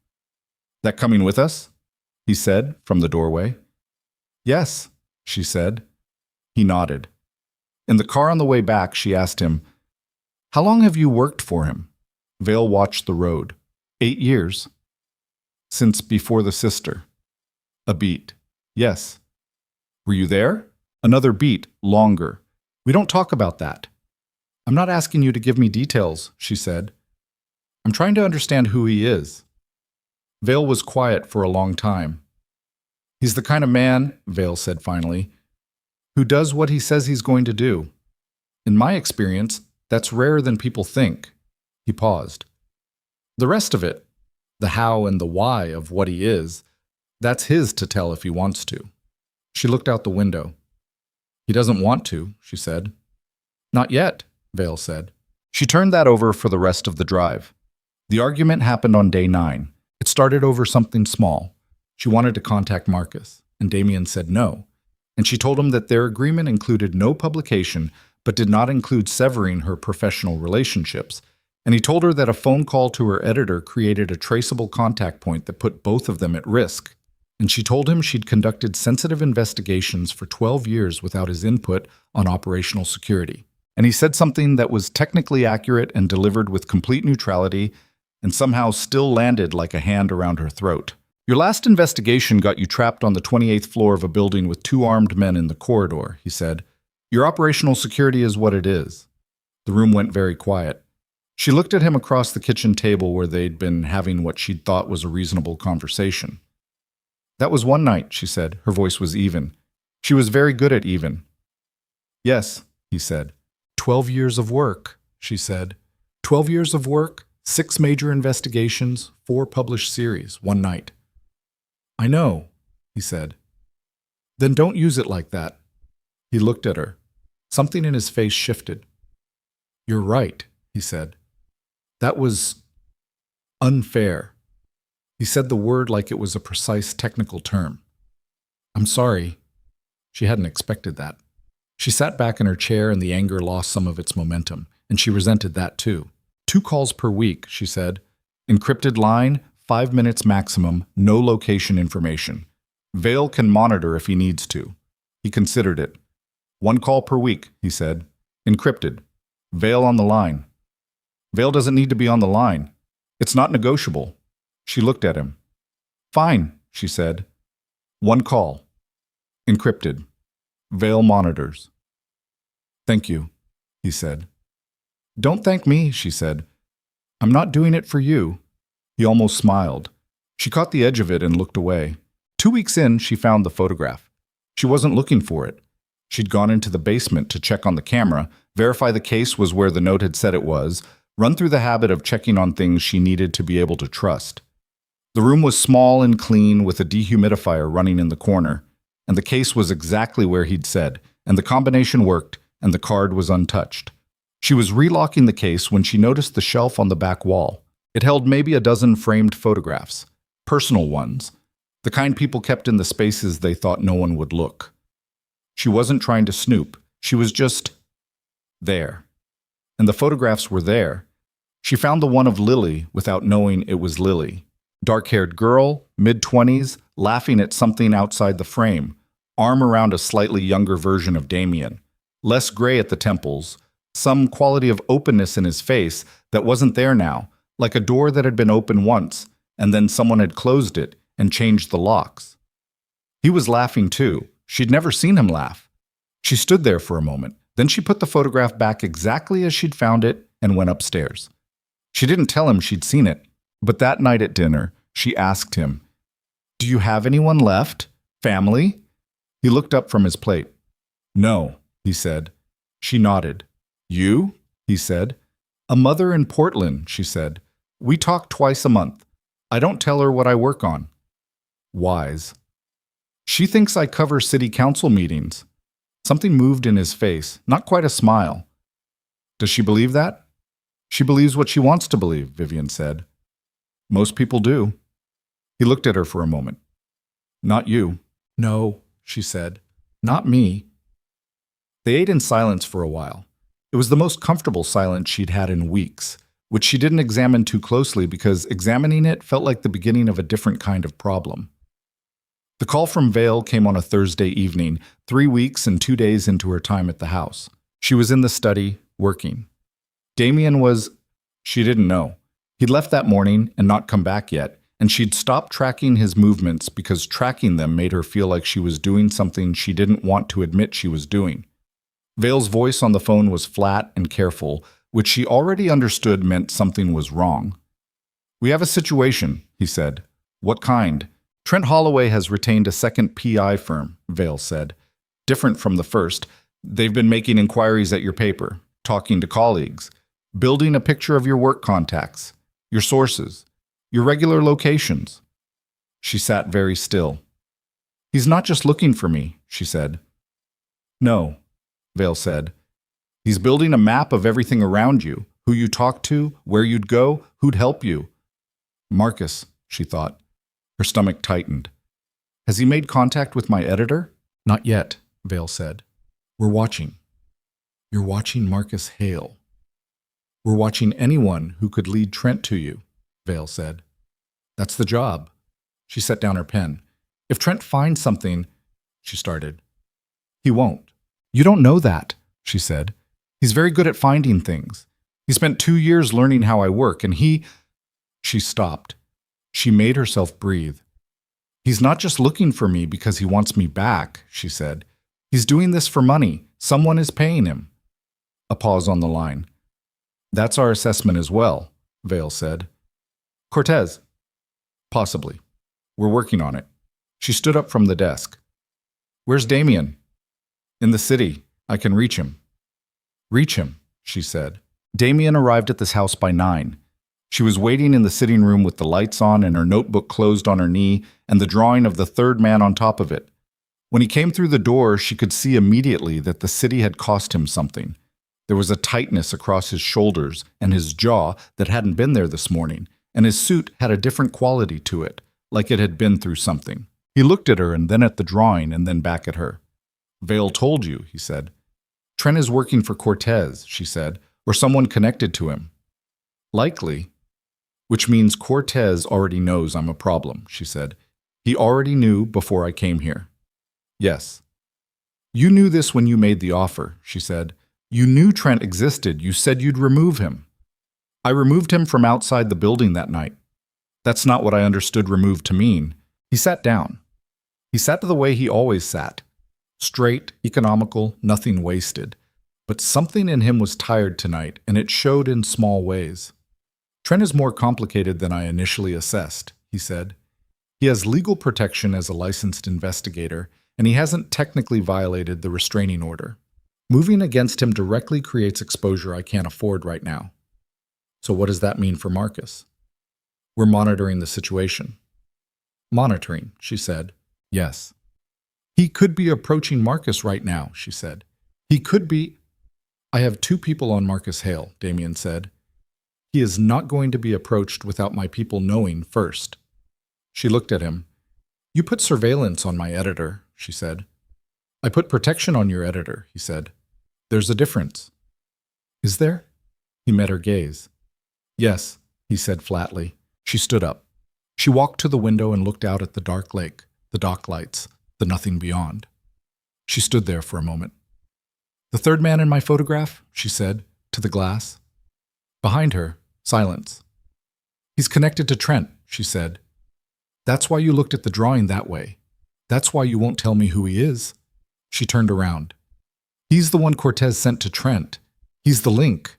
"That coming with us?" he said from the doorway. "Yes," she said. He nodded. In the car on the way back, she asked him, "How long have you worked for him?" Vale watched the road. 8 years. "Since before the sister." A beat. "Yes." "Were you there?" Another beat, longer. "We don't talk about that." "I'm not asking you to give me details," she said. "I'm trying to understand who he is." Vale was quiet for a long time. "He's the kind of man," Vale said finally, "who does what he says he's going to do. In my experience, that's rarer than people think." He paused. "The rest of it, the how and the why of what he is, that's his to tell if he wants to." She looked out the window. "He doesn't want to," she said. "Not yet," Vale said. She turned that over for the rest of the drive. The argument happened on day 9. It started over something small. She wanted to contact Marcus, and Damien said no. And she told him that their agreement included no publication, but did not include severing her professional relationships. And he told her that a phone call to her editor created a traceable contact point that put both of them at risk. And she told him she'd conducted sensitive investigations for 12 years without his input on operational security. And he said something that was technically accurate and delivered with complete neutrality, and somehow still landed like a hand around her throat. "Your last investigation got you trapped on the 28th floor of a building with 2 armed men in the corridor," he said. "Your operational security is what it is." The room went very quiet. She looked at him across the kitchen table where they'd been having what she'd thought was a reasonable conversation. "That was one night," she said. Her voice was even. She was very good at even. "Yes," he said. 12 years of work," she said. 12 years of work, 6 major investigations, 4 published series, one night. "I know," he said. "Then don't use it like that." He looked at her. Something in his face shifted. "You're right," he said. "That was unfair." He said the word like it was a precise technical term. "I'm sorry." She hadn't expected that. She sat back in her chair and the anger lost some of its momentum, and she resented that too. 2 calls per week, she said. Encrypted line, 5 minutes maximum, no location information. Vale can monitor if he needs to. He considered it. 1 call per week, he said. Encrypted. Vale on the line. Vale doesn't need to be on the line. It's not negotiable. She looked at him. "Fine," she said. 1 call. Encrypted. Vale monitors. "Thank you," he said. "Don't thank me," she said. "I'm not doing it for you." He almost smiled. She caught the edge of it and looked away. 2 weeks in, she found the photograph. She wasn't looking for it. She'd gone into the basement to check on the camera, verify the case was where the note had said it was, run through the habit of checking on things she needed to be able to trust. The room was small and clean with a dehumidifier running in the corner, and the case was exactly where he'd said, and the combination worked, and the card was untouched. She was relocking the case when she noticed the shelf on the back wall. It held maybe a dozen framed photographs, personal ones, the kind people kept in the spaces they thought no one would look. She wasn't trying to snoop, she was just there. And the photographs were there. She found the one of Lily without knowing it was Lily. Dark-haired girl, mid-20s, laughing at something outside the frame, arm around a slightly younger version of Damien. Less gray at the temples, some quality of openness in his face that wasn't there now, like a door that had been open once, and then someone had closed it, and changed the locks. He was laughing too. She'd never seen him laugh. She stood there for a moment. Then she put the photograph back exactly as she'd found it and went upstairs. She didn't tell him she'd seen it, but that night at dinner, she asked him, "Do you have anyone left? Family?" He looked up from his plate. "No," he said. She nodded. "You?" he said. "A mother in Portland," she said. "We talk twice a month. I don't tell her what I work on." Wise. "She thinks I cover city council meetings." Something moved in his face, not quite a smile. "Does she believe that?" "She believes what she wants to believe," Vivian said. "Most people do." He looked at her for a moment. "Not you." "No," she said. "Not me." They ate in silence for a while. It was the most comfortable silence she'd had in weeks, which she didn't examine too closely because examining it felt like the beginning of a different kind of problem. The call from Vale came on a Thursday evening, 3 weeks and 2 days into her time at the house. She was in the study, working. Damien was... She didn't know. He'd left that morning and not come back yet, and she'd stopped tracking his movements because tracking them made her feel like she was doing something she didn't want to admit she was doing. Vale's voice on the phone was flat and careful, which she already understood meant something was wrong. "We have a situation," he said. "What kind?" "Trent Holloway has retained a second PI firm," Vale said. "Different from the first. They've been making inquiries at your paper, talking to colleagues, building a picture of your work contacts, your sources, your regular locations." She sat very still. "He's not just looking for me," she said. "No," Vale said. "He's building a map of everything around you, who you talk to, where you'd go, who'd help you." Marcus, she thought. Her stomach tightened. "Has he made contact with my editor?" "Not yet," Vale said. "We're watching." "You're watching Marcus Hale." "We're watching anyone who could lead Trent to you," Vale said. "That's the job." She set down her pen. "If Trent finds something," she started. "He won't." "You don't know that," she said. "He's very good at finding things. He spent 2 years learning how I work, and he—" She stopped. She made herself breathe. "He's not just looking for me because he wants me back," she said. "He's doing this for money. Someone is paying him." A pause on the line. "That's our assessment as well," Vale said. "Cortez?" "Possibly. We're working on it." She stood up from the desk. "Where's Damien?" "In the city. I can reach him." "Reach him," she said. Damien arrived at this house by 9. She was waiting in the sitting room with the lights on and her notebook closed on her knee and the drawing of the third man on top of it. When he came through the door, she could see immediately that the city had cost him something. There was a tightness across his shoulders and his jaw that hadn't been there this morning, and his suit had a different quality to it, like it had been through something. He looked at her and then at the drawing and then back at her. "Vale told you," he said. "Trent is working for Cortez," she said, "or someone connected to him." "Likely." "Which means Cortez already knows I'm a problem," she said. "He already knew before I came here." "Yes." "You knew this when you made the offer," she said. "You knew Trent existed. You said you'd remove him." "I removed him from outside the building that night." "That's not what I understood remove to mean." He sat down. He sat the way he always sat. Straight, economical, nothing wasted. But something in him was tired tonight, and it showed in small ways. "Trent is more complicated than I initially assessed," he said. "He has legal protection as a licensed investigator, and he hasn't technically violated the restraining order. Moving against him directly creates exposure I can't afford right now." "So what does that mean for Marcus?" "We're monitoring the situation." "Monitoring," she said. "Yes." "He could be approaching Marcus right now," she said. "He could be—" "I have 2 people on Marcus Hale," Damien said. "He is not going to be approached without my people knowing first." She looked at him. "You put surveillance on my editor," she said. "I put protection on your editor," he said. "There's a difference." "Is there?" He met her gaze. "Yes," he said flatly. She stood up. She walked to the window and looked out at the dark lake, the dock lights, the nothing beyond. She stood there for a moment. "The third man in my photograph," she said, to the glass. Behind her, silence. "He's connected to Trent," she said. That's why you looked at the drawing that way. That's why you won't tell me who he is. She turned around. He's the one Cortez sent to Trent. He's the link.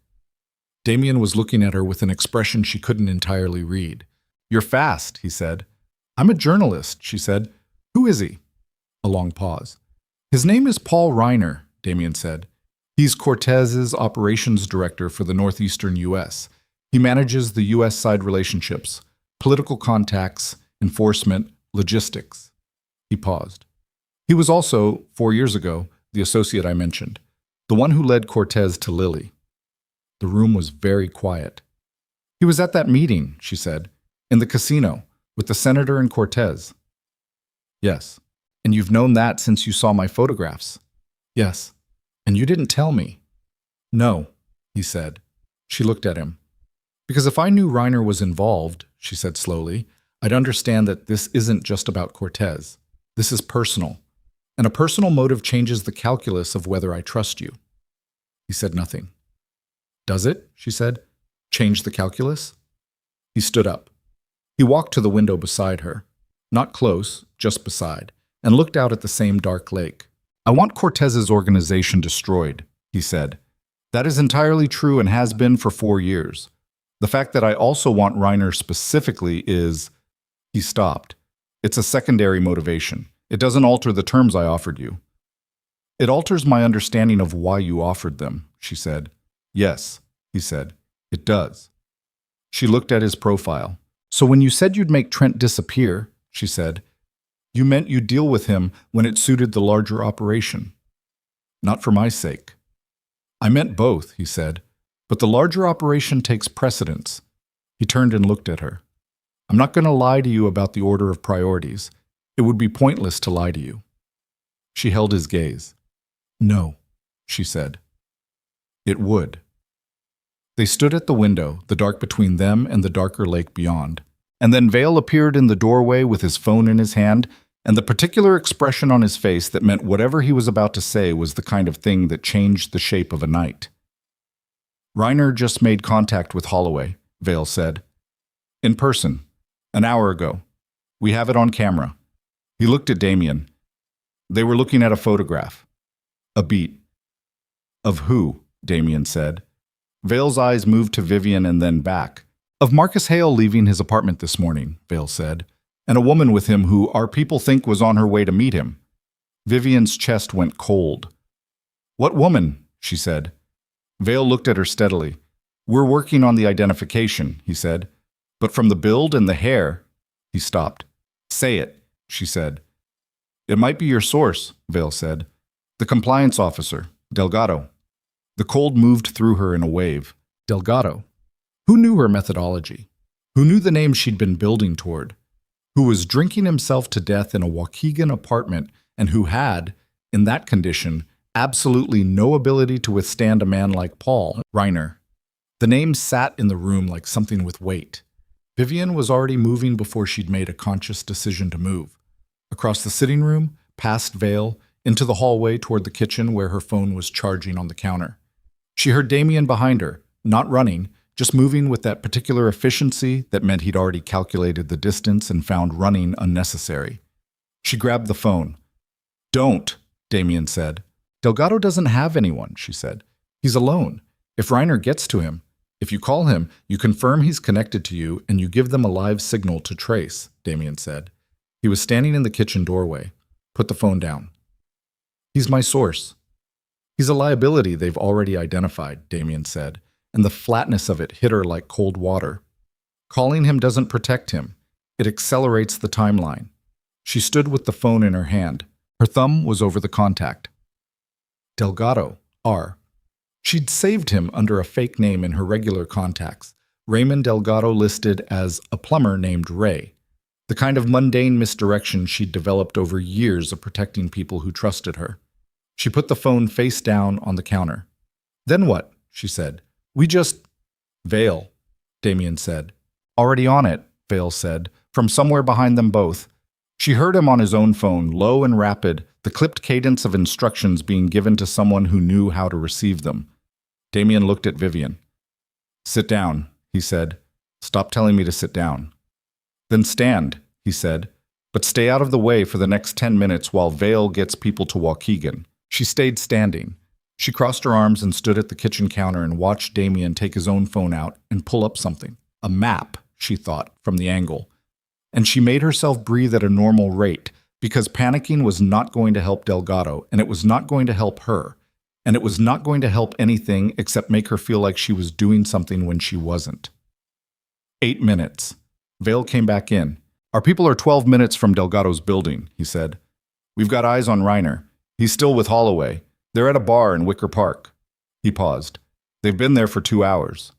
Damien was looking at her with an expression she couldn't entirely read. You're fast, he said. I'm a journalist, she said. Who is he? A long pause. His name is Paul Reiner, Damien said. He's Cortez's operations director for the northeastern U.S. He manages the U.S. side relationships, political contacts, enforcement, logistics. He paused. He was also, 4 years ago, the associate I mentioned, the one who led Cortez to Lily. The room was very quiet. He was at that meeting, she said, in the casino, with the senator and Cortez. Yes. And you've known that since you saw my photographs? Yes. And you didn't tell me? No, he said. She looked at him. Because if I knew Reiner was involved, she said slowly, I'd understand that this isn't just about Cortez. This is personal. And a personal motive changes the calculus of whether I trust you. He said nothing. Does it? She said. Change the calculus? He stood up. He walked to the window beside her. Not close, just beside, and looked out at the same dark lake. I want Cortez's organization destroyed, he said. That is entirely true and has been for 4 years. The fact that I also want Reiner specifically is... He stopped. It's a secondary motivation. It doesn't alter the terms I offered you. It alters my understanding of why you offered them, she said. Yes, he said. It does. She looked at his profile. So when you said you'd make Trent disappear, she said, you meant you'd deal with him when it suited the larger operation. Not for my sake. I meant both, he said, but the larger operation takes precedence. He turned and looked at her. I'm not going to lie to you about the order of priorities. It would be pointless to lie to you. She held his gaze. No, she said. It would. They stood at the window, the dark between them and the darker lake beyond. And then Vale appeared in the doorway with his phone in his hand, and the particular expression on his face that meant whatever he was about to say was the kind of thing that changed the shape of a night. Reiner just made contact with Holloway, Vale said. In person, an hour ago. We have it on camera. He looked at Damien. They were looking at a photograph. A beat. Of who? Damien said. Vale's eyes moved to Vivian and then back. Of Marcus Hale leaving his apartment this morning, Vale said, and a woman with him who our people think was on her way to meet him. Vivian's chest went cold. What woman? She said. Vale looked at her steadily. We're working on the identification, he said. But from the build and the hair... He stopped. Say it, she said. It might be your source, Vale said. The compliance officer, Delgado. The cold moved through her in a wave. Delgado. Who knew her methodology? Who knew the name she'd been building toward? Who was drinking himself to death in a Waukegan apartment and who had, in that condition, absolutely no ability to withstand a man like Paul Reiner. The name sat in the room like something with weight. Vivian was already moving before she'd made a conscious decision to move. Across the sitting room, past Vale, into the hallway toward the kitchen where her phone was charging on the counter. She heard Damien behind her, not running, just moving with that particular efficiency that meant he'd already calculated the distance and found running unnecessary. She grabbed the phone. Don't, Damien said. Delgado doesn't have anyone, she said. He's alone. If Reiner gets to him, if you call him, you confirm he's connected to you and you give them a live signal to trace, Damien said. He was standing in the kitchen doorway. Put the phone down. He's my source. He's a liability they've already identified, Damien said, and the flatness of it hit her like cold water. Calling him doesn't protect him. It accelerates the timeline. She stood with the phone in her hand. Her thumb was over the contact. Delgado, R. She'd saved him under a fake name in her regular contacts. Raymond Delgado listed as a plumber named Ray. The kind of mundane misdirection she'd developed over years of protecting people who trusted her. She put the phone face down on the counter. Then what? She said. We just... Vale, Damien said. Already on it, Vale said, from somewhere behind them both. She heard him on his own phone, low and rapid, the clipped cadence of instructions being given to someone who knew how to receive them. Damien looked at Vivian. Sit down, he said. Stop telling me to sit down. Then stand, he said, but stay out of the way for the next 10 minutes while Vale gets people to Waukegan. She stayed standing. She crossed her arms and stood at the kitchen counter and watched Damien take his own phone out and pull up something. A map, she thought, from the angle. And she made herself breathe at a normal rate, because panicking was not going to help Delgado, and it was not going to help her, and it was not going to help anything except make her feel like she was doing something when she wasn't. 8 minutes. Vale came back in. Our people are 12 minutes from Delgado's building, he said. We've got eyes on Reiner. He's still with Holloway. They're at a bar in Wicker Park. He paused. They've been there for 2 hours.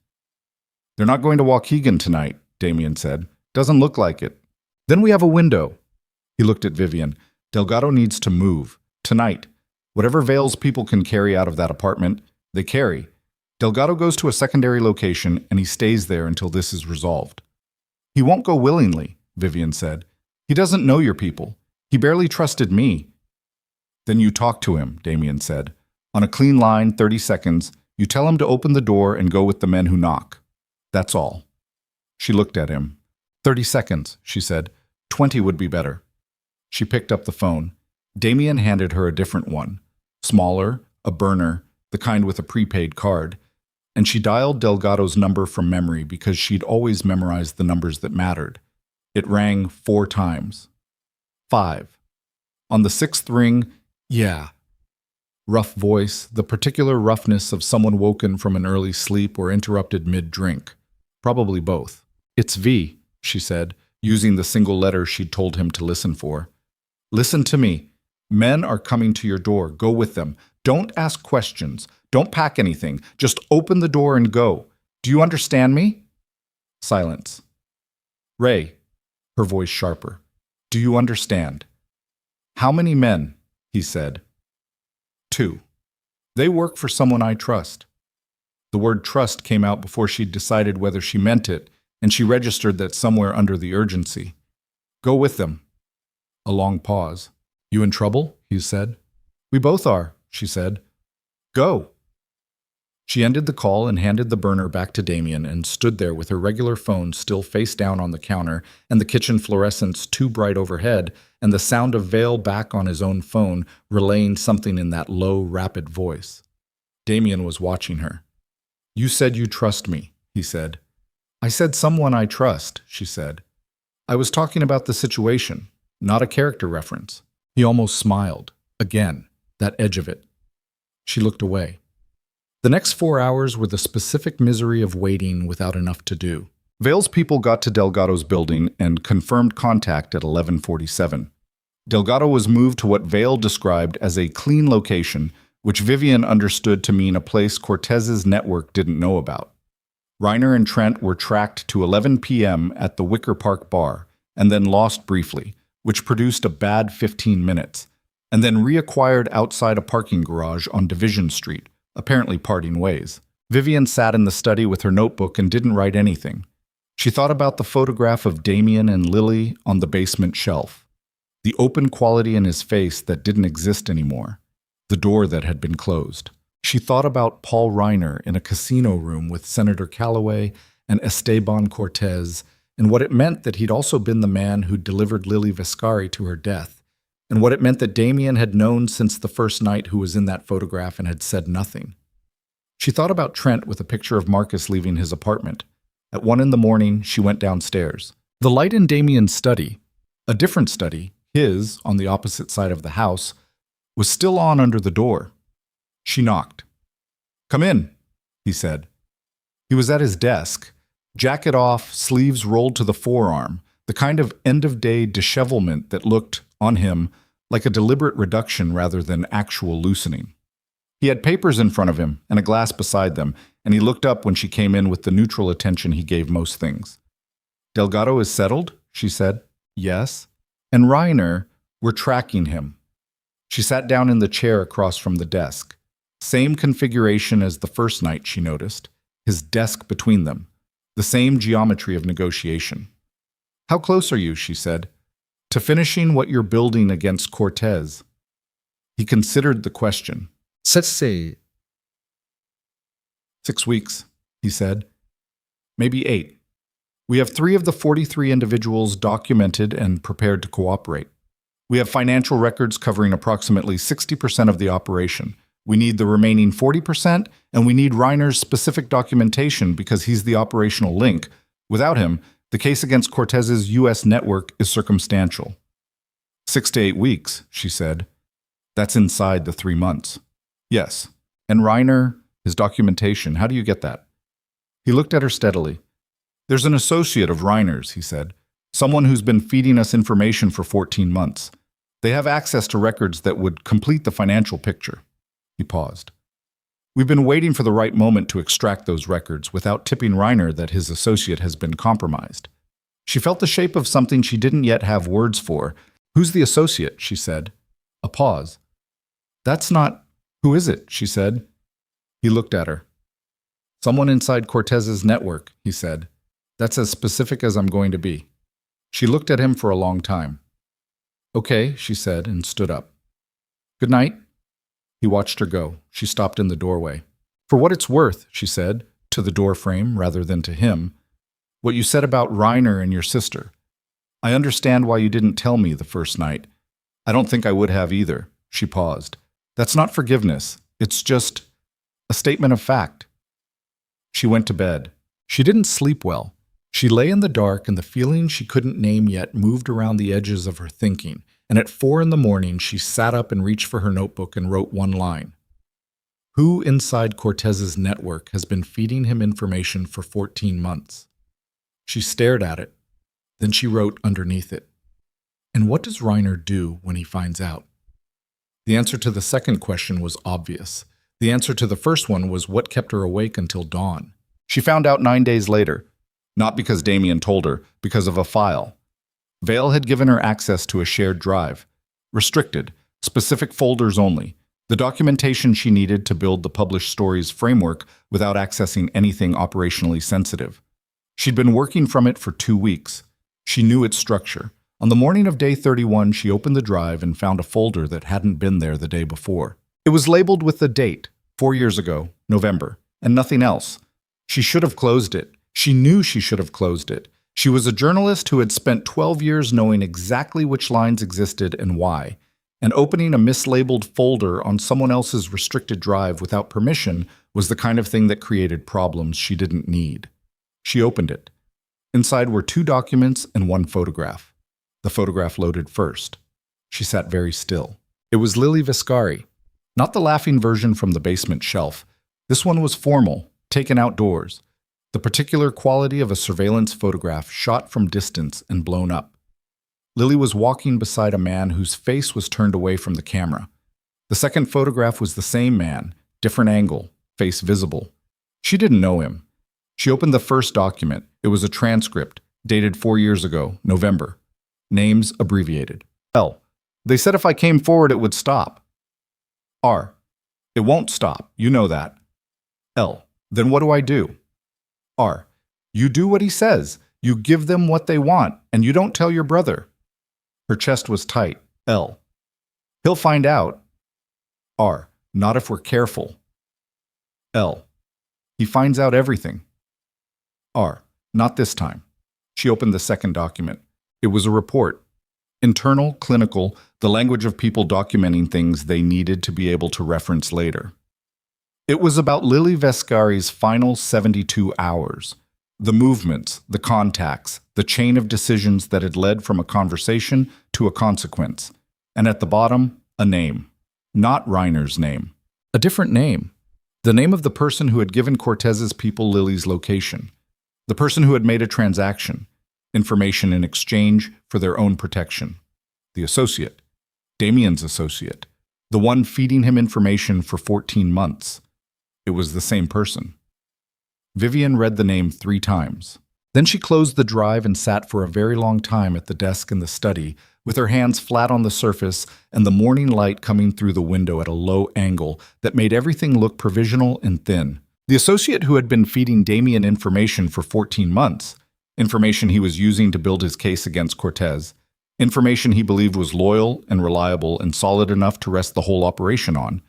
They're not going to Waukegan tonight, Damien said. Doesn't look like it. Then we have a window. He looked at Vivian. Delgado needs to move. Tonight. Whatever Vale's people can carry out of that apartment, they carry. Delgado goes to a secondary location and he stays there until this is resolved. He won't go willingly, Vivian said. He doesn't know your people. He barely trusted me. Then you talk to him, Damien said. On a clean line, 30 seconds, you tell him to open the door and go with the men who knock. That's all. She looked at him. 30 seconds, she said. 20 would be better. She picked up the phone. Damien handed her a different one. Smaller, a burner, the kind with a prepaid card. And she dialed Delgado's number from memory because she'd always memorized the numbers that mattered. It rang 4 times. 5. On the 6th ring, yeah. Rough voice, the particular roughness of someone woken from an early sleep or interrupted mid-drink. Probably both. It's V, she said, using the single letter she'd told him to listen for. Listen to me. Men are coming to your door. Go with them. Don't ask questions. Don't pack anything. Just open the door and go. Do you understand me? Silence. Ray, her voice sharper. Do you understand? How many men? He said. 2. They work for someone I trust. The word trust came out before she'd decided whether she meant it, and she registered that somewhere under the urgency. Go with them. A long pause. You in trouble? He said. We both are, she said. Go. She ended the call and handed the burner back to Damien and stood there with her regular phone still face down on the counter and the kitchen fluorescents too bright overhead and the sound of Vale back on his own phone relaying something in that low, rapid voice. Damien was watching her. You said you trust me, he said. I said someone I trust, she said. I was talking about the situation, not a character reference. He almost smiled. Again, that edge of it. She looked away. The next 4 hours were the specific misery of waiting without enough to do. Vale's people got to Delgado's building and confirmed contact at 11:47. Delgado was moved to what Vale described as a clean location, which Vivian understood to mean a place Cortez's network didn't know about. Reiner and Trent were tracked to 11 p.m. at the Wicker Park bar, and then lost briefly, which produced a bad 15 minutes, and then reacquired outside a parking garage on Division Street, apparently parting ways. Vivian sat in the study with her notebook and didn't write anything. She thought about the photograph of Damien and Lily on the basement shelf, the open quality in his face that didn't exist anymore, the door that had been closed. She thought about Paul Reiner in a casino room with Senator Calloway and Esteban Cortez, and what it meant that he'd also been the man who delivered Lily Viscari to her death, and what it meant that Damien had known since the first night who was in that photograph and had said nothing. She thought about Trent with a picture of Marcus leaving his apartment. At 1 a.m, she went downstairs. The light in Damien's study, a different study, his, on the opposite side of the house, was still on under the door. She knocked. Come in, he said. He was at his desk, jacket off, sleeves rolled to the forearm, the kind of end-of-day dishevelment that looked, on him, like a deliberate reduction rather than actual loosening. He had papers in front of him and a glass beside them, and he looked up when she came in with the neutral attention he gave most things. Delgado is settled, she said. Yes. And Reiner, we're tracking him. She sat down in the chair across from the desk. Same configuration as the first night, she noticed. His desk between them. The same geometry of negotiation. How close are you, she said, to finishing what you're building against Cortez? He considered the question. Let's say 6 weeks, he said. Maybe 8. We have 3 of the 43 individuals documented and prepared to cooperate. We have financial records covering approximately 60% of the operation. We need the remaining 40%, and we need Reiner's specific documentation because he's the operational link. Without him, the case against Cortez's U.S. network is circumstantial. 6 to 8 weeks, she said. That's inside the 3 months. Yes. And Reiner, his documentation, how do you get that? He looked at her steadily. There's an associate of Reiner's, he said. Someone who's been feeding us information for 14 months. They have access to records that would complete the financial picture. He paused. We've been waiting for the right moment to extract those records without tipping Reiner that his associate has been compromised. She felt the shape of something she didn't yet have words for. Who's the associate? She said. A pause. That's not... Who is it? She said. He looked at her. Someone inside Cortez's network, he said. That's as specific as I'm going to be. She looked at him for a long time. Okay, she said, and stood up. Good night. He watched her go. She stopped in the doorway. For what it's worth, she said, to the door frame rather than to him, what you said about Reiner and your sister. I understand why you didn't tell me the first night. I don't think I would have either. She paused. That's not forgiveness. It's just a statement of fact. She went to bed. She didn't sleep well. She lay in the dark, and the feeling she couldn't name yet moved around the edges of her thinking, and at 4 a.m, she sat up and reached for her notebook and wrote one line. Who inside Cortez's network has been feeding him information for 14 months? She stared at it. Then she wrote underneath it. And what does Reiner do when he finds out? The answer to the second question was obvious. The answer to the first one was what kept her awake until dawn. She found out 9 days later. Not because Damien told her, because of a file. Vale had given her access to a shared drive. Restricted, specific folders only. The documentation she needed to build the published stories framework without accessing anything operationally sensitive. She'd been working from it for 2 weeks. She knew its structure. On the morning of day 31, she opened the drive and found a folder that hadn't been there the day before. It was labeled with the date, 4 years ago, November, and nothing else. She should have closed it. She knew she should have closed it. She was a journalist who had spent 12 years knowing exactly which lines existed and why, and opening a mislabeled folder on someone else's restricted drive without permission was the kind of thing that created problems she didn't need. She opened it. Inside were 2 documents and 1 photograph. The photograph loaded first. She sat very still. It was Lily Viscari, not the laughing version from the basement shelf. This one was formal, taken outdoors. The particular quality of a surveillance photograph shot from distance and blown up. Lily was walking beside a man whose face was turned away from the camera. The second photograph was the same man, different angle, face visible. She didn't know him. She opened the first document. It was a transcript, dated 4 years ago, November. Names abbreviated. L. They said if I came forward it would stop. R. It won't stop, you know that. L. Then what do I do? R. You do what he says. You give them what they want, and you don't tell your brother. Her chest was tight. L. He'll find out. R. Not if we're careful. L. He finds out everything. R. Not this time. She opened the second document. It was a report. Internal, clinical, the language of people documenting things they needed to be able to reference later. It was about Lily Vescari's final 72 hours. The movements, the contacts, the chain of decisions that had led from a conversation to a consequence. And at the bottom, a name. Not Reiner's name. A different name. The name of the person who had given Cortez's people Lily's location. The person who had made a transaction. Information in exchange for their own protection. The associate. Damien's associate. The one feeding him information for 14 months. It was the same person. Vivian read the name 3 times. Then she closed the drive and sat for a very long time at the desk in the study, with her hands flat on the surface and the morning light coming through the window at a low angle that made everything look provisional and thin. The associate who had been feeding Damien information for 14 months, information he was using to build his case against Cortez, information he believed was loyal and reliable and solid enough to rest the whole operation on,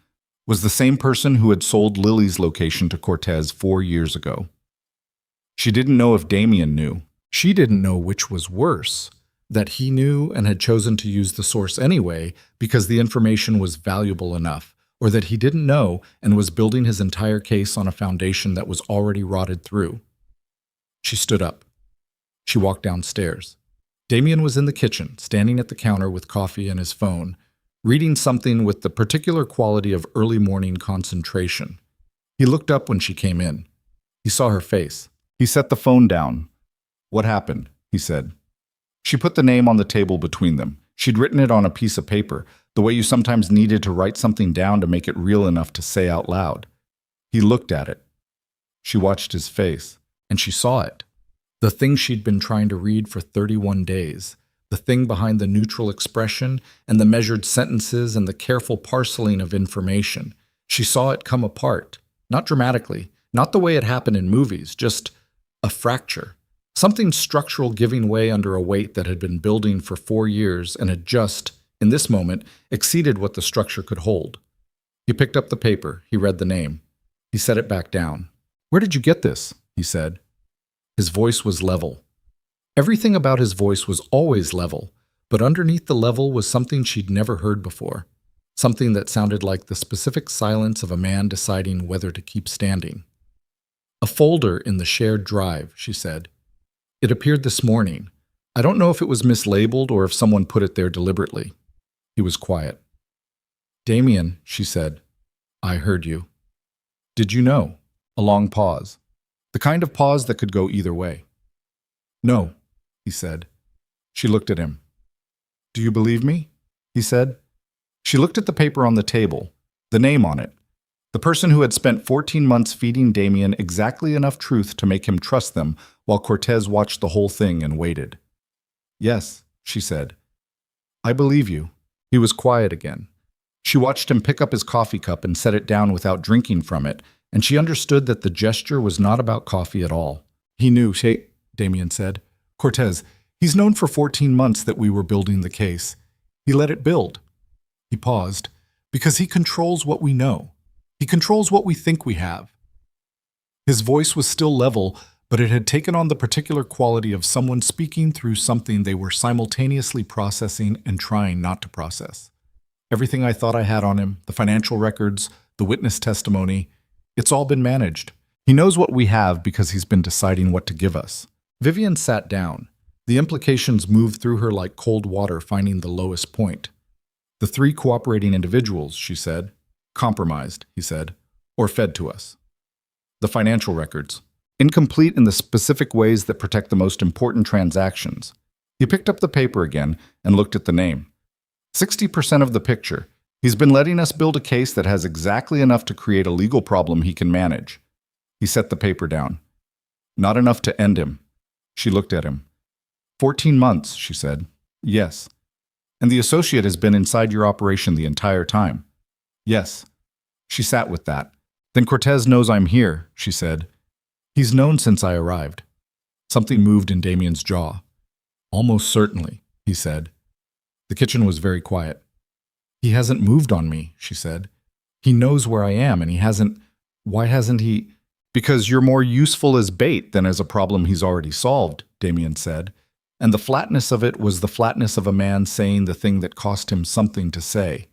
was the same person who had sold Lily's location to Cortez 4 years ago. She didn't know if Damien knew. She didn't know which was worse, that he knew and had chosen to use the source anyway because the information was valuable enough, or that he didn't know and was building his entire case on a foundation that was already rotted through. She stood up. She walked downstairs. Damien was in the kitchen, standing at the counter with coffee and his phone, reading something with the particular quality of early morning concentration. He looked up when she came in. He saw her face. He set the phone down. "What happened?" he said. She put the name on the table between them. She'd written it on a piece of paper, the way you sometimes needed to write something down to make it real enough to say out loud. He looked at it. She watched his face, and she saw it. The thing she'd been trying to read for 31 days. The thing behind the neutral expression and the measured sentences and the careful parceling of information. She saw it come apart, not dramatically, not the way it happened in movies, just a fracture. Something structural giving way under a weight that had been building for 4 years and had just, in this moment, exceeded what the structure could hold. He picked up the paper. He read the name. He set it back down. "Where did you get this?" he said. His voice was level. Everything about his voice was always level, but underneath the level was something she'd never heard before. Something that sounded like the specific silence of a man deciding whether to keep standing. "A folder in the shared drive," she said. "It appeared this morning. I don't know if it was mislabeled or if someone put it there deliberately." He was quiet. "Damien," she said, "I heard you." "Did you know?" A long pause. The kind of pause that could go either way. "No," he said. She looked at him. "Do you believe me?" he said. She looked at the paper on the table, the name on it. The person who had spent 14 months feeding Damien exactly enough truth to make him trust them while Cortez watched the whole thing and waited. "Yes," she said. "I believe you." He was quiet again. She watched him pick up his coffee cup and set it down without drinking from it, and she understood that the gesture was not about coffee at all. "He knew," Damien said. "Cortez, he's known for 14 months that we were building the case. He let it build." He paused. "Because he controls what we know. He controls what we think we have." His voice was still level, but it had taken on the particular quality of someone speaking through something they were simultaneously processing and trying not to process. "Everything I thought I had on him, the financial records, the witness testimony, it's all been managed. He knows what we have because he's been deciding what to give us." Vivian sat down. The implications moved through her like cold water finding the lowest point. "The 3 cooperating individuals," she said. "Compromised," he said, "or fed to us. The financial records. Incomplete in the specific ways that protect the most important transactions." He picked up the paper again and looked at the name. 60% of the picture. He's been letting us build a case that has exactly enough to create a legal problem he can manage. He set the paper down. "Not enough to end him." She looked at him. 14 months, she said. "Yes." "And the associate has been inside your operation the entire time." "Yes." She sat with that. "Then Cortez knows I'm here," she said. "He's known since I arrived." Something moved in Damien's jaw. "Almost certainly," he said. The kitchen was very quiet. "He hasn't moved on me," she said. "He knows where I am, and he hasn't... Why hasn't he..." "Because you're more useful as bait than as a problem he's already solved," Damien said. And the flatness of it was the flatness of a man saying the thing that cost him something to say.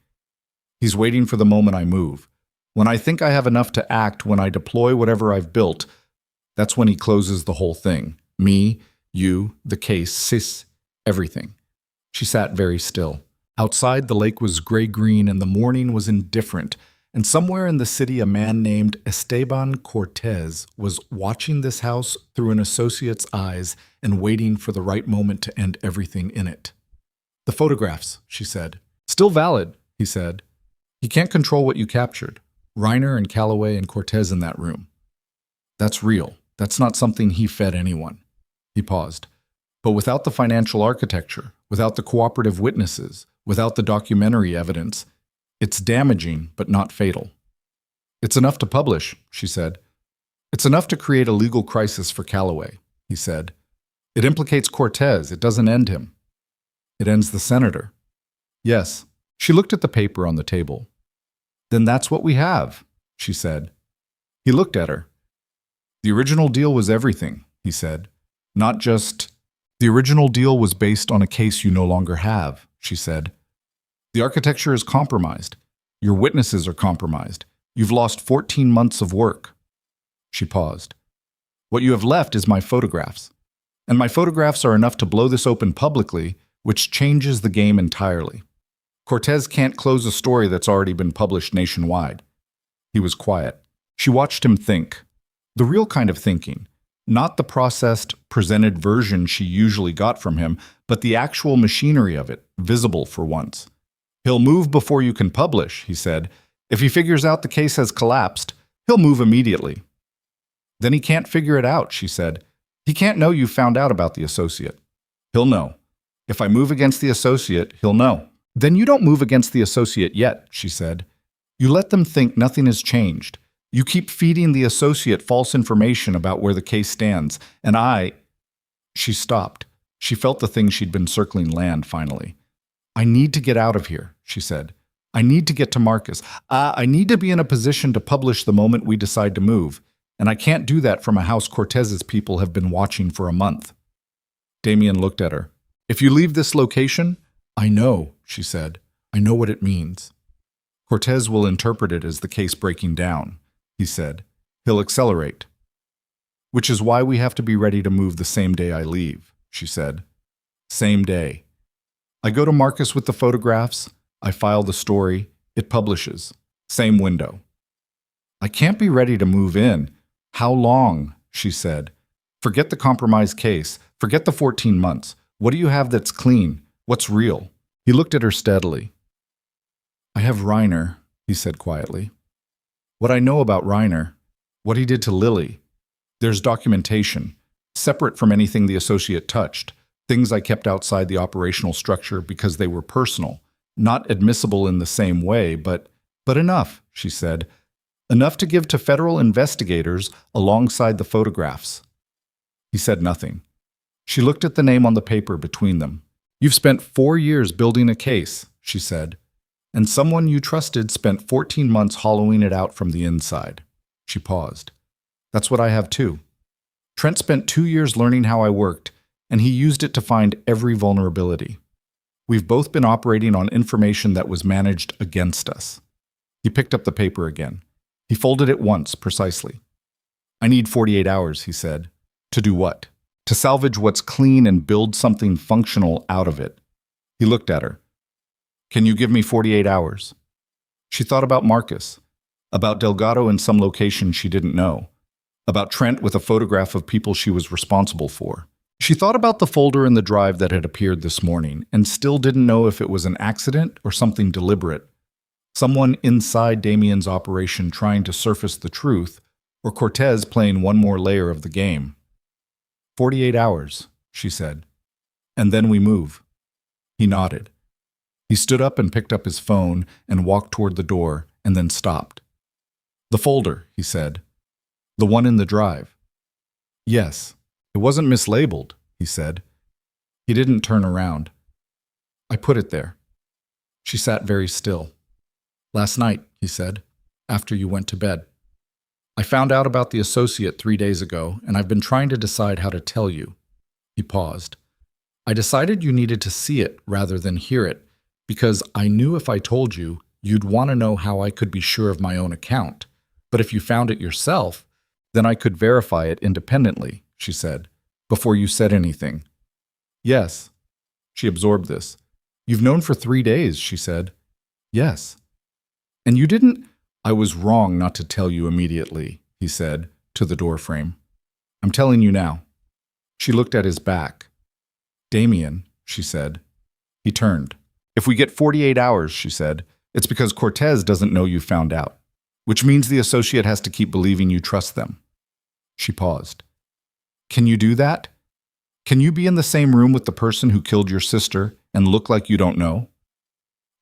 "He's waiting for the moment I move. When I think I have enough to act, when I deploy whatever I've built, that's when he closes the whole thing. Me, you, the case, sis, everything." She sat very still. Outside, the lake was gray-green and the morning was indifferent, and somewhere in the city a man named Esteban Cortez was watching this house through an associate's eyes and waiting for the right moment to end everything in it. "The photographs," she said. "Still valid," he said. "He can't control what you captured. Reiner and Calloway and Cortez in that room. That's real. That's not something he fed anyone." He paused. "But without the financial architecture, without the cooperative witnesses, without the documentary evidence, it's damaging but not fatal." "It's enough to publish," she said. "It's enough to create a legal crisis for Calloway," he said. "It implicates Cortez. It doesn't end him. It ends the senator." "Yes." She looked at the paper on the table. "Then that's what we have," she said. He looked at her. "The original deal was everything," he said. Not just, the original deal was based on a case you no longer have, she said. The architecture is compromised. Your witnesses are compromised. You've lost 14 months of work. She paused. What you have left is my photographs. And my photographs are enough to blow this open publicly, which changes the game entirely. Cortez can't close a story that's already been published nationwide. He was quiet. She watched him think. The real kind of thinking. Not the processed, presented version she usually got from him, but the actual machinery of it, visible for once. He'll move before you can publish, he said. If he figures out the case has collapsed, he'll move immediately. Then he can't figure it out, she said. He can't know you found out about the associate. He'll know. If I move against the associate, he'll know. Then you don't move against the associate yet, she said. You let them think nothing has changed. You keep feeding the associate false information about where the case stands, and She stopped. She felt the thing she'd been circling land, finally. I need to get out of here, she said. I need to get to Marcus. I need to be in a position to publish the moment we decide to move, and I can't do that from a house Cortez's people have been watching for a month. Damien looked at her. If you leave this location, I know, she said. I know what it means. Cortez will interpret it as the case breaking down, he said. He'll accelerate. Which is why we have to be ready to move the same day I leave, she said. Same day. I go to Marcus with the photographs, I file the story, it publishes. Same window. I can't be ready to move in. How long? She said. Forget the compromised case. Forget the 14 months. What do you have that's clean? What's real? He looked at her steadily. I have Reiner, he said quietly. What I know about Reiner, what he did to Lily. There's documentation, separate from anything the associate touched, things I kept outside the operational structure because they were personal, not admissible in the same way, but enough, she said. Enough to give to federal investigators alongside the photographs. He said nothing. She looked at the name on the paper between them. You've spent 4 years building a case, she said, and someone you trusted spent 14 months hollowing it out from the inside. She paused. That's what I have too. Trent spent 2 years learning how I worked, and he used it to find every vulnerability. We've both been operating on information that was managed against us. He picked up the paper again. He folded it once, precisely. I need 48 hours, he said. To do what? To salvage what's clean and build something functional out of it. He looked at her. Can you give me 48 hours? She thought about Marcus, about Delgado in some location she didn't know, about Trent with a photograph of people she was responsible for. She thought about the folder in the drive that had appeared this morning and still didn't know if it was an accident or something deliberate. Someone inside Damien's operation trying to surface the truth, or Cortez playing one more layer of the game. 48 hours, she said. And then we move. He nodded. He stood up and picked up his phone and walked toward the door and then stopped. The folder, he said. The one in the drive. Yes, it wasn't mislabeled, he said. He didn't turn around. I put it there. She sat very still. Last night, he said, after you went to bed. I found out about the associate 3 days ago, and I've been trying to decide how to tell you. He paused. I decided you needed to see it rather than hear it, because I knew if I told you, you'd want to know how I could be sure of my own account. But if you found it yourself, then I could verify it independently, she said, before you said anything. Yes. She absorbed this. You've known for 3 days, she said. Yes. And you didn't... I was wrong not to tell you immediately, he said, to the doorframe. I'm telling you now. She looked at his back. Damien, she said. He turned. If we get 48 hours, she said, it's because Cortez doesn't know you found out, which means the associate has to keep believing you trust them. She paused. Can you do that? Can you be in the same room with the person who killed your sister and look like you don't know?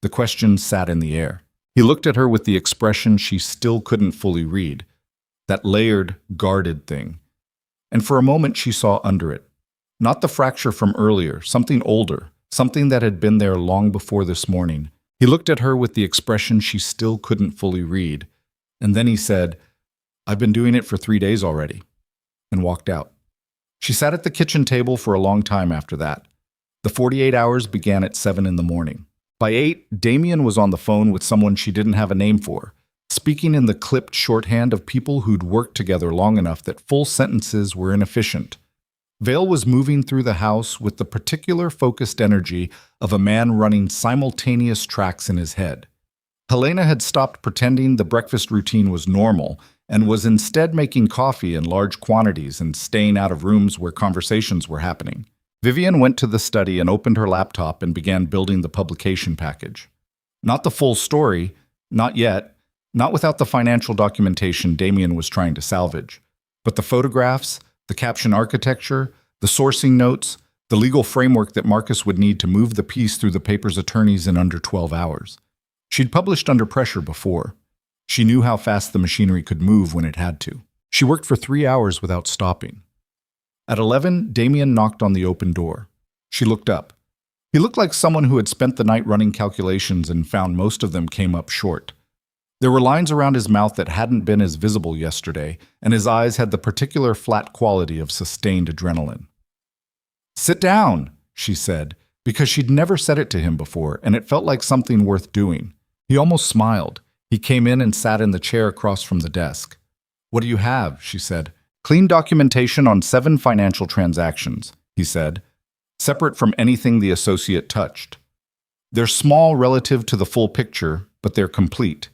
The question sat in the air. He looked at her with the expression she still couldn't fully read, that layered, guarded thing. And for a moment she saw under it. Not the fracture from earlier, something older, something that had been there long before this morning. He looked at her with the expression she still couldn't fully read. And then he said, I've been doing it for 3 days already, and walked out. She sat at the kitchen table for a long time after that. The 48 hours began at 7 in the morning. By 8, Damien was on the phone with someone she didn't have a name for, speaking in the clipped shorthand of people who'd worked together long enough that full sentences were inefficient. Vale was moving through the house with the particular focused energy of a man running simultaneous tracks in his head. Helena had stopped pretending the breakfast routine was normal and was instead making coffee in large quantities and staying out of rooms where conversations were happening. Vivian went to the study and opened her laptop and began building the publication package. Not the full story, not yet, not without the financial documentation Damien was trying to salvage, but the photographs, the caption architecture, the sourcing notes, the legal framework that Marcus would need to move the piece through the paper's attorneys in under 12 hours. She'd published under pressure before. She knew how fast the machinery could move when it had to. She worked for 3 hours without stopping. At 11, Damien knocked on the open door. She looked up. He looked like someone who had spent the night running calculations and found most of them came up short. There were lines around his mouth that hadn't been as visible yesterday, and his eyes had the particular flat quality of sustained adrenaline. "Sit down," she said, because she'd never said it to him before, and it felt like something worth doing. He almost smiled. He came in and sat in the chair across from the desk. "What do you have?" she said. "Clean documentation on 7 financial transactions," he said, separate from anything the associate touched. "They're small relative to the full picture, but they're complete.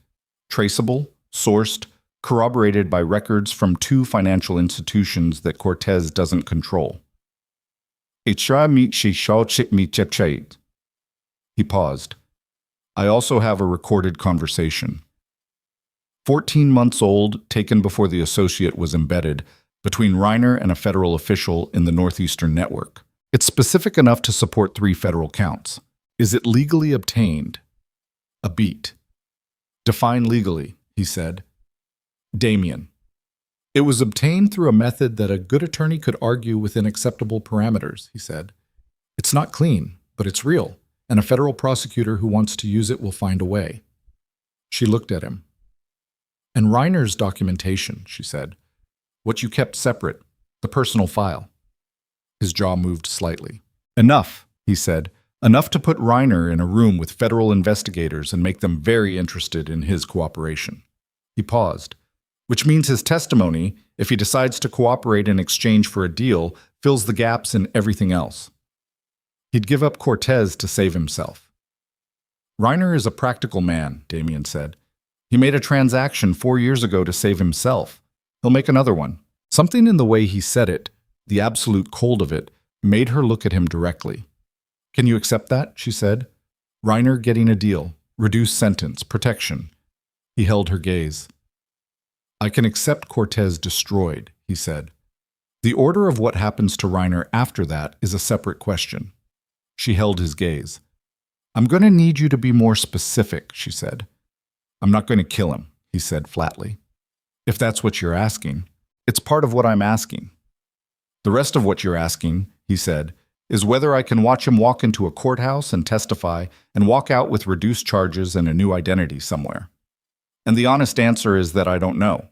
Traceable, sourced, corroborated by records from 2 financial institutions that Cortez doesn't control." He paused. "I also have a recorded conversation. 14 months old, taken before the associate was embedded, between Reiner and a federal official in the Northeastern Network. It's specific enough to support 3 federal counts. Is it legally obtained?" A beat. "Define legally," he said. "Damien. It was obtained through a method that a good attorney could argue within acceptable parameters," he said. "It's not clean, but it's real, and a federal prosecutor who wants to use it will find a way." She looked at him. "And Reiner's documentation," she said. "What you kept separate, the personal file." His jaw moved slightly. "Enough," he said. "Enough to put Reiner in a room with federal investigators and make them very interested in his cooperation." He paused. "Which means his testimony, if he decides to cooperate in exchange for a deal, fills the gaps in everything else. He'd give up Cortez to save himself." "Reiner is a practical man," Damien said. "He made a transaction 4 years ago to save himself. He'll make another one." Something in the way he said it, the absolute cold of it, made her look at him directly. "Can you accept that?" she said. "Reiner getting a deal, reduced sentence, protection." He held her gaze. "I can accept Cortez destroyed," he said. "The order of what happens to Reiner after that is a separate question." She held his gaze. "I'm going to need you to be more specific," she said. "I'm not going to kill him," he said flatly. "If that's what you're asking, it's part of what I'm asking." "The rest of what you're asking," he said, "is whether I can watch him walk into a courthouse and testify and walk out with reduced charges and a new identity somewhere. And the honest answer is that I don't know.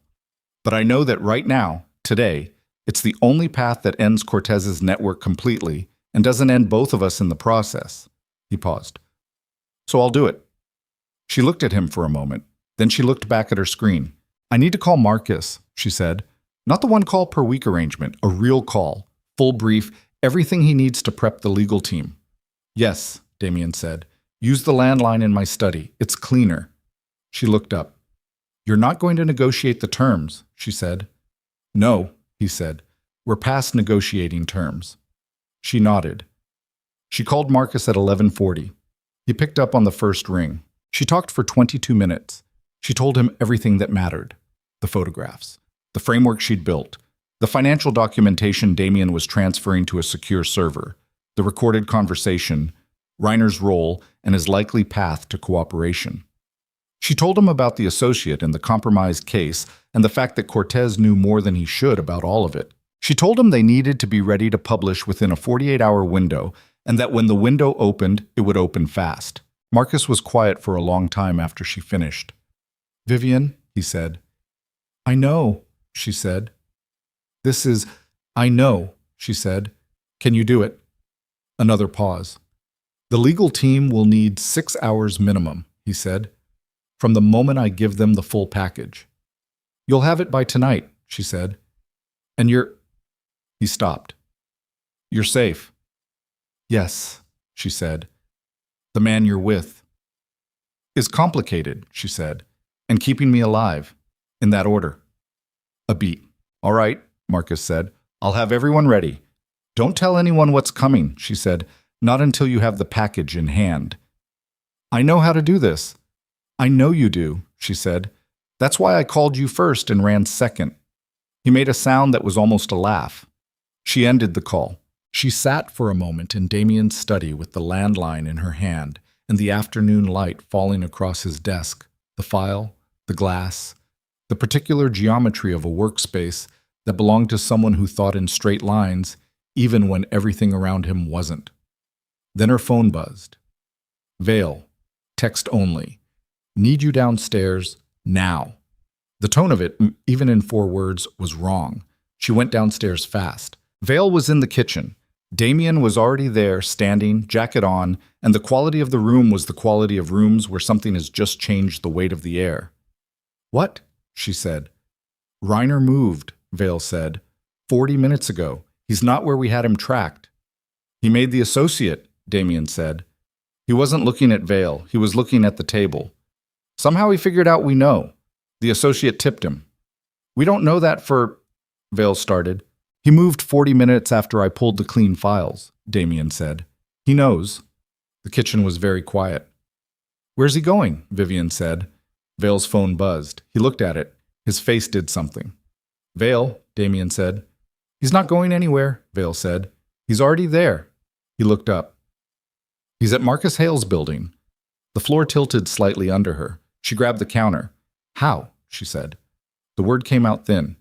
But I know that right now, today, it's the only path that ends Cortez's network completely and doesn't end both of us in the process." He paused. "So I'll do it." She looked at him for a moment. Then she looked back at her screen. "I need to call Marcus," she said. "Not the 1 call per week arrangement, a real call, full brief, everything he needs to prep the legal team." "Yes," Damien said. "Use the landline in my study. It's cleaner." She looked up. "You're not going to negotiate the terms," she said. "No," he said. "We're past negotiating terms." She nodded. She called Marcus at 11:40. He picked up on the first ring. She talked for 22 minutes. She told him everything that mattered. The photographs, the framework she'd built, the financial documentation Damien was transferring to a secure server, the recorded conversation, Reiner's role, and his likely path to cooperation. She told him about the associate and the compromised case and the fact that Cortez knew more than he should about all of it. She told him they needed to be ready to publish within a 48-hour window and that when the window opened, it would open fast. Marcus was quiet for a long time after she finished. "Vivian," he said. "I know," she said. "I know," she said. Can you do it? Another pause. The legal team will need 6 hours minimum, he said, from the moment I give them the full package. You'll have it by tonight, she said. And you're... He stopped. You're safe. Yes, she said. The man you're with is complicated, she said, and keeping me alive, in that order. A beat. All right, Marcus said. I'll have everyone ready. Don't tell anyone what's coming, she said, not until you have the package in hand. I know how to do this. I know you do, she said. That's why I called you first and ran second. He made a sound that was almost a laugh. She ended the call. She sat for a moment in Damien's study with the landline in her hand and the afternoon light falling across his desk, the file, the glass, the particular geometry of a workspace that belonged to someone who thought in straight lines even when everything around him wasn't. Then her phone buzzed. Vale, text only. Need you downstairs now. The tone of it, even in 4 words, was wrong. She went downstairs fast. Vale was in the kitchen. Damien was already there, standing, jacket on, and the quality of the room was the quality of rooms where something has just changed the weight of the air. What? She said. Reiner moved, Vale said. 40 minutes ago. He's not where we had him tracked. He made the associate, Damien said. He wasn't looking at Vale. He was looking at the table. Somehow he figured out we know. The associate tipped him. We don't know that for... Vale started. He moved 40 minutes after I pulled the clean files, Damien said. He knows. The kitchen was very quiet. Where's he going? Vivian said. Vale's phone buzzed. He looked at it. His face did something. Vale, Damien said. He's not going anywhere, Vale said. He's already there. He looked up. He's at Marcus Hale's building. The floor tilted slightly under her. She grabbed the counter. How? She said. The word came out thin.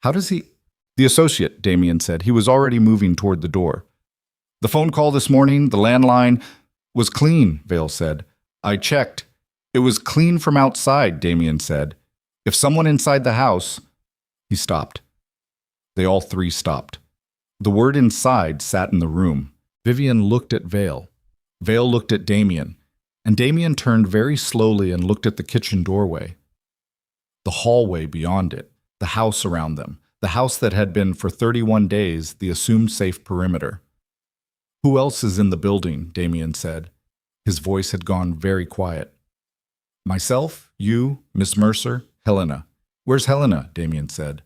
How does he... The associate, Damien said. He was already moving toward the door. The phone call this morning, the landline, was clean, Vale said. I checked. It was clean from outside, Damien said. If someone inside the house... He stopped. They all 3 stopped. The word inside sat in the room. Vivian looked at Vale. Vale looked at Damien. And Damien turned very slowly and looked at the kitchen doorway. The hallway beyond it. The house around them. The house that had been, for 31 days, the assumed safe perimeter. Who else is in the building? Damien said. His voice had gone very quiet. Myself, you, Miss Mercer, Helena. Where's Helena? Damien said.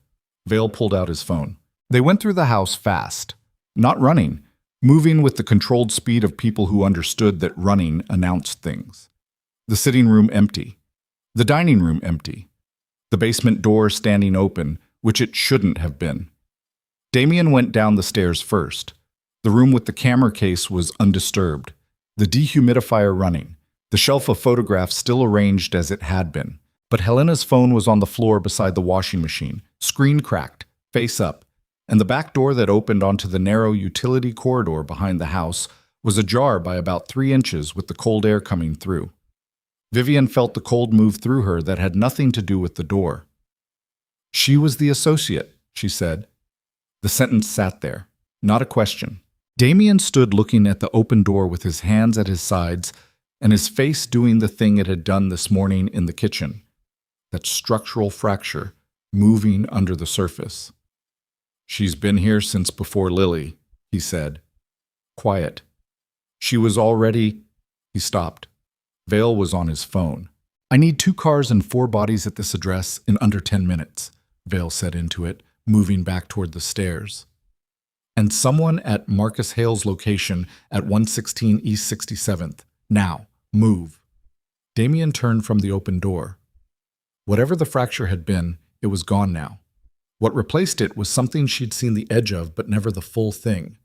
Vale pulled out his phone. They went through the house fast. Not running. Moving with the controlled speed of people who understood that running announced things. The sitting room empty. The dining room empty. The basement door standing open, which it shouldn't have been. Damien went down the stairs first. The room with the camera case was undisturbed. The dehumidifier running. The shelf of photographs still arranged as it had been. But Helena's phone was on the floor beside the washing machine, screen cracked, face up, and the back door that opened onto the narrow utility corridor behind the house was ajar by about 3 inches with the cold air coming through. Vivian felt the cold move through her that had nothing to do with the door. She was the associate, she said. The sentence sat there, not a question. Damien stood looking at the open door with his hands at his sides and his face doing the thing it had done this morning in the kitchen. That structural fracture, moving under the surface. She's been here since before Lily, he said. Quiet. She was already... He stopped. Vale was on his phone. I need 2 cars and 4 bodies at this address in under 10 minutes, Vale said into it, moving back toward the stairs. And someone at Marcus Hale's location at 116 East 67th. Now, move. Damien turned from the open door. Whatever the fracture had been, it was gone now. What replaced it was something she'd seen the edge of, but never the full thing.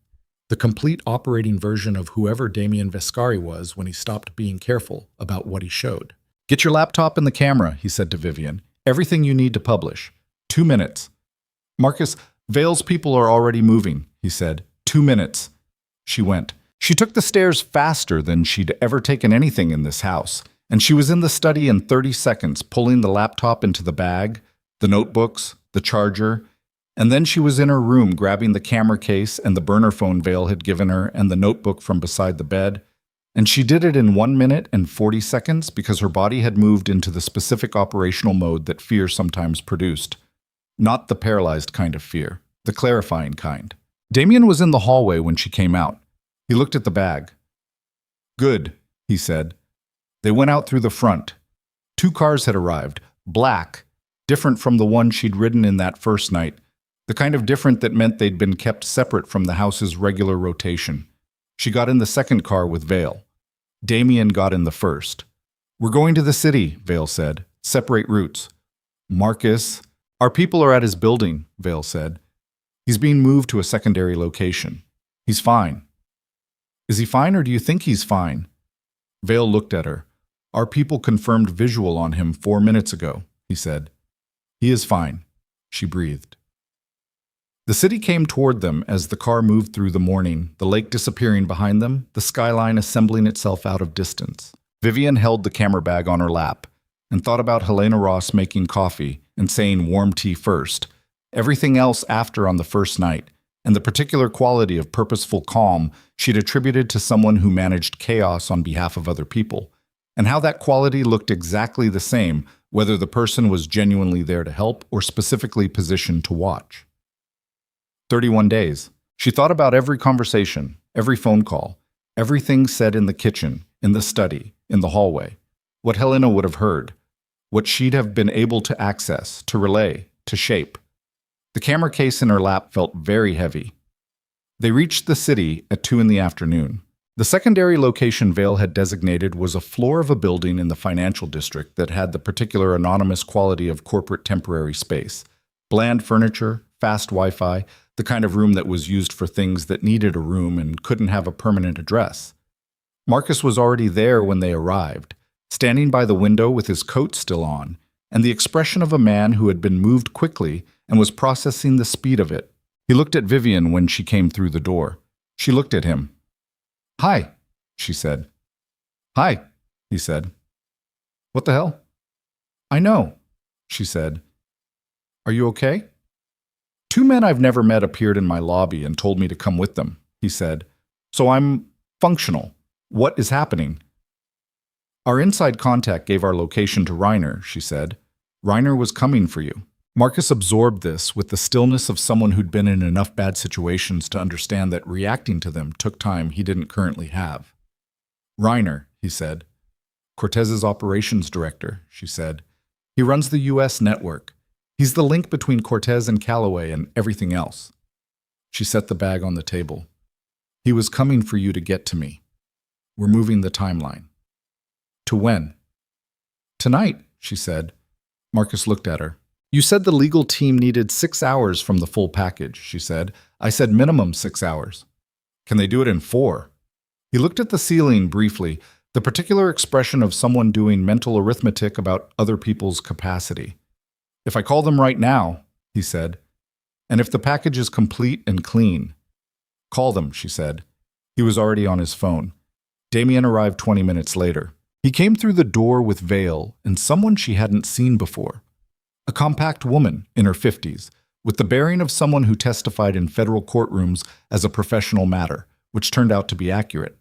The complete operating version of whoever Damien Vescari was when he stopped being careful about what he showed. Get your laptop and the camera, he said to Vivian. Everything you need to publish. 2 minutes. Marcus, Vale's people are already moving, he said. 2 minutes. She went. She took the stairs faster than she'd ever taken anything in this house, and she was in the study in 30 seconds, pulling the laptop into the bag, the notebooks, the charger, And then she was in her room grabbing the camera case and the burner phone Vale had given her and the notebook from beside the bed. And she did it in 1 minute and 40 seconds because her body had moved into the specific operational mode that fear sometimes produced. Not the paralyzed kind of fear, the clarifying kind. Damien was in the hallway when she came out. He looked at the bag. "Good," he said. They went out through the front. 2 cars had arrived, black, different from the one she'd ridden in that first night, the kind of different that meant they'd been kept separate from the house's regular rotation. She got in the second car with Vale. Damien got in the first. "We're going to the city," Vale said. "Separate routes." "Marcus, our people are at his building," Vale said. "He's being moved to a secondary location. He's fine." "Is he fine, or do you think he's fine?" Vale looked at her. "Our people confirmed visual on him 4 minutes ago," he said. "He is fine," she breathed. The city came toward them as the car moved through the morning, the lake disappearing behind them, the skyline assembling itself out of distance. Vivian held the camera bag on her lap and thought about Helena Ross making coffee and saying warm tea first, everything else after on the first night, and the particular quality of purposeful calm she'd attributed to someone who managed chaos on behalf of other people, and how that quality looked exactly the same whether the person was genuinely there to help or specifically positioned to watch. 31 days. She thought about every conversation, every phone call, everything said in the kitchen, in the study, in the hallway, what Helena would have heard, what she'd have been able to access, to relay, to shape. The camera case in her lap felt very heavy. They reached the city at 2 in the afternoon. The secondary location Vale had designated was a floor of a building in the financial district that had the particular anonymous quality of corporate temporary space. Bland furniture, fast Wi-Fi, the kind of room that was used for things that needed a room and couldn't have a permanent address. Marcus was already there when they arrived, standing by the window with his coat still on, and the expression of a man who had been moved quickly and was processing the speed of it. He looked at Vivian when she came through the door. She looked at him. "Hi," she said. "Hi," he said. "What the hell?" "I know," she said. "Are you okay?" "2 men I've never met appeared in my lobby and told me to come with them," he said. "So I'm functional. What is happening?" "Our inside contact gave our location to Reiner," she said. "Reiner was coming for you." Marcus absorbed this with the stillness of someone who'd been in enough bad situations to understand that reacting to them took time he didn't currently have. "Reiner," he said. "Cortez's operations director," she said. "He runs the U.S. network. He's the link between Cortez and Calloway and everything else." She set the bag on the table. "He was coming for you to get to me. We're moving the timeline." "To when?" "Tonight," she said. Marcus looked at her. "You said the legal team needed 6 hours from the full package," she said. "I said minimum 6 hours. Can they do it in 4? He looked at the ceiling briefly, the particular expression of someone doing mental arithmetic about other people's capacity. "If I call them right now," he said, "and if the package is complete and clean." "Call them," she said. He was already on his phone. Damien arrived 20 minutes later. He came through the door with Vale and someone she hadn't seen before. A compact woman in her 50s, with the bearing of someone who testified in federal courtrooms as a professional matter, which turned out to be accurate.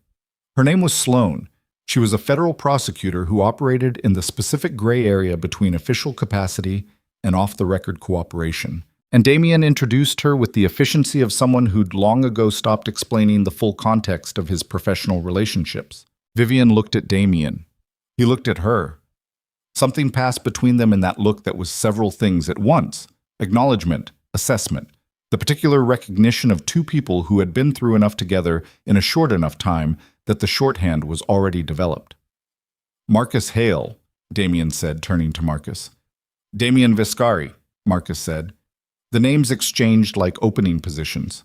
Her name was Sloan. She was a federal prosecutor who operated in the specific gray area between official capacity and off-the-record cooperation. And Damien introduced her with the efficiency of someone who'd long ago stopped explaining the full context of his professional relationships. Vivian looked at Damien. He looked at her. Something passed between them in that look that was several things at once: acknowledgement, assessment, the particular recognition of 2 people who had been through enough together in a short enough time that the shorthand was already developed. "Marcus Hale," Damien said, turning to Marcus. "Damien Viscari," Marcus said. The names exchanged like opening positions.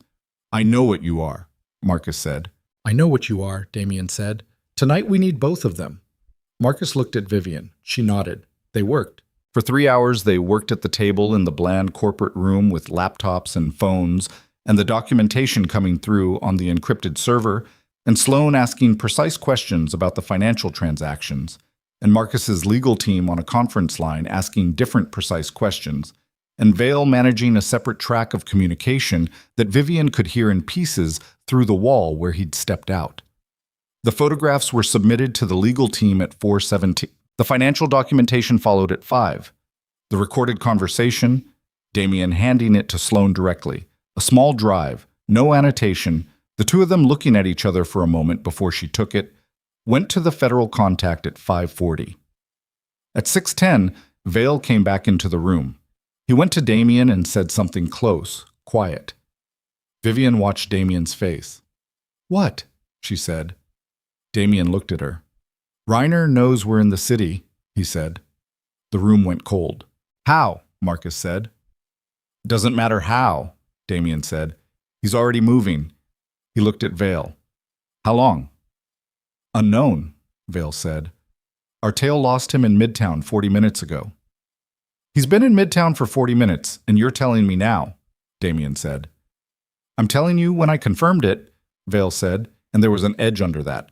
"I know what you are," Marcus said. "I know what you are," Damien said. "Tonight we need both of them." Marcus looked at Vivian. She nodded. They worked. For 3 hours they worked at the table in the bland corporate room with laptops and phones, and the documentation coming through on the encrypted server, and Sloan asking precise questions about the financial transactions, and Marcus's legal team on a conference line asking different precise questions, and Vale managing a separate track of communication that Vivian could hear in pieces through the wall where he'd stepped out. The photographs were submitted to the legal team at 4:17. The financial documentation followed at 5. The recorded conversation, Damien handing it to Sloane directly. A small drive, no annotation, the two of them looking at each other for a moment before she took it, went to the federal contact at 5:40. At 6:10, Vale came back into the room. He went to Damien and said something close, quiet. Vivian watched Damien's face. "What?" she said. Damien looked at her. "Reiner knows we're in the city," he said. The room went cold. "How?" Marcus said. "Doesn't matter how," Damien said. "He's already moving." He looked at Vale. "How long?" "Unknown," Vale said. "Our tail lost him in Midtown 40 minutes ago." "He's been in Midtown for 40 minutes, and you're telling me now," Damien said. "I'm telling you when I confirmed it," Vale said, and there was an edge under that.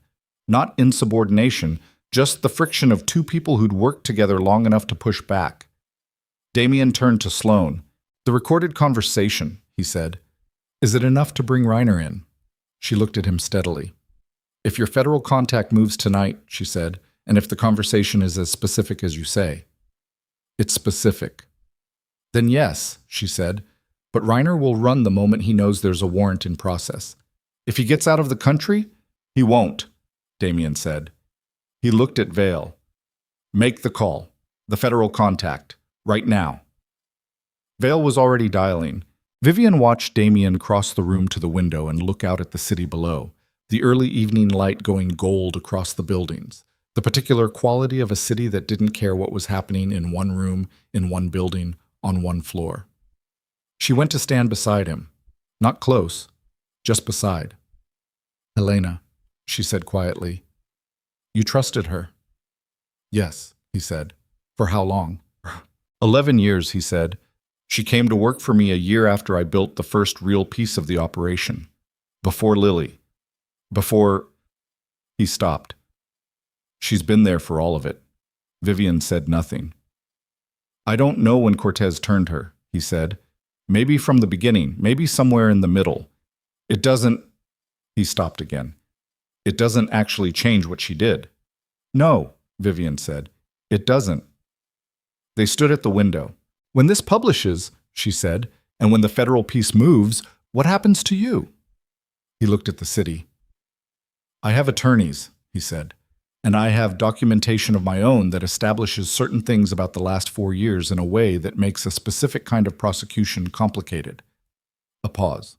Not insubordination, just the friction of two people who'd worked together long enough to push back. Damien turned to Sloane. "The recorded conversation," he said. "Is it enough to bring Reiner in?" She looked at him steadily. "If your federal contact moves tonight," she said, "and if the conversation is as specific as you say." "It's specific." "Then yes," she said, "but Reiner will run the moment he knows there's a warrant in process. If he gets out of the country, he won't," Damien said. He looked at Vale. "Make the call. The federal contact. Right now." Vale was already dialing. Vivian watched Damien cross the room to the window and look out at the city below, the early evening light going gold across the buildings, the particular quality of a city that didn't care what was happening in one room, in one building, on one floor. She went to stand beside him. Not close, just beside. "Elena," she said quietly. "You trusted her?" "Yes," he said. "For how long?" 11 years, he said. "She came to work for me a year after I built the first real piece of the operation. Before Lily. Before—" He stopped. "She's been there for all of it." Vivian said nothing. "I don't know when Cortez turned her," he said. "Maybe from the beginning, maybe somewhere in the middle. It doesn't—" He stopped again. "It doesn't actually change what she did." "No," Vivian said. "It doesn't." They stood at the window. "When this publishes," she said, "and when the federal piece moves, what happens to you?" He looked at the city. "I have attorneys," he said, "and I have documentation of my own that establishes certain things about the last 4 years in a way that makes a specific kind of prosecution complicated." A pause.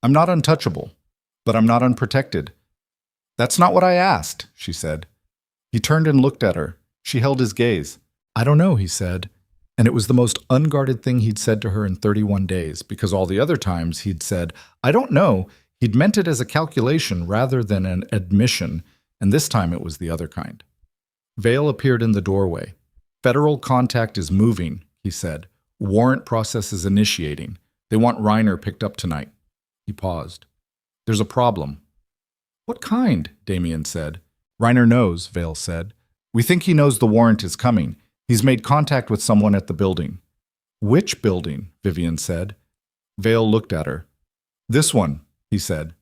"I'm not untouchable, but I'm not unprotected." "That's not what I asked," she said. He turned and looked at her. She held his gaze. "I don't know," he said. And it was the most unguarded thing he'd said to her in 31 days, because all the other times he'd said, "I don't know," he'd meant it as a calculation rather than an admission, and this time it was the other kind. Vale appeared in the doorway. "Federal contact is moving," he said. "Warrant process is initiating. They want Reiner picked up tonight." He paused. "There's a problem." "What kind?" Damien said. "Reiner knows," Vale said. "We think he knows the warrant is coming. He's made contact with someone at the building." "Which building?" Vivian said. Vale looked at her. "This one," he said.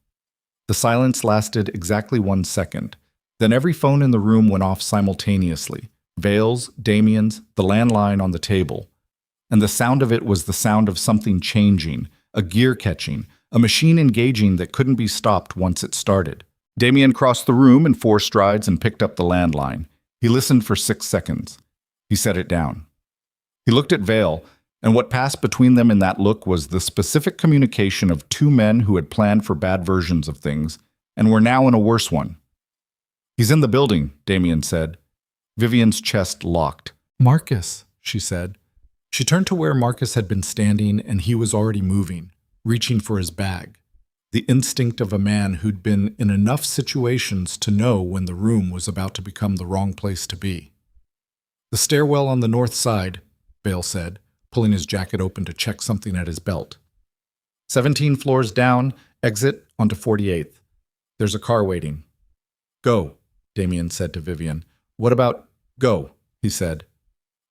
The silence lasted exactly 1 second. Then every phone in the room went off simultaneously. Vale's, Damien's, the landline on the table. And the sound of it was the sound of something changing, a gear catching, a machine engaging that couldn't be stopped once it started. Damien crossed the room in 4 strides and picked up the landline. He listened for 6 seconds. He set it down. He looked at Vale, and what passed between them in that look was the specific communication of 2 men who had planned for bad versions of things and were now in a worse one. "He's in the building," Damien said. Vivian's chest locked. "Marcus," she said. She turned to where Marcus had been standing, and he was already moving, reaching for his bag. The instinct of a man who'd been in enough situations to know when the room was about to become the wrong place to be. "The stairwell on the north side," Vale said, pulling his jacket open to check something at his belt. 17 floors down, exit onto 48th. There's a car waiting." "Go," Damien said to Vivian. "What about—" "Go," he said.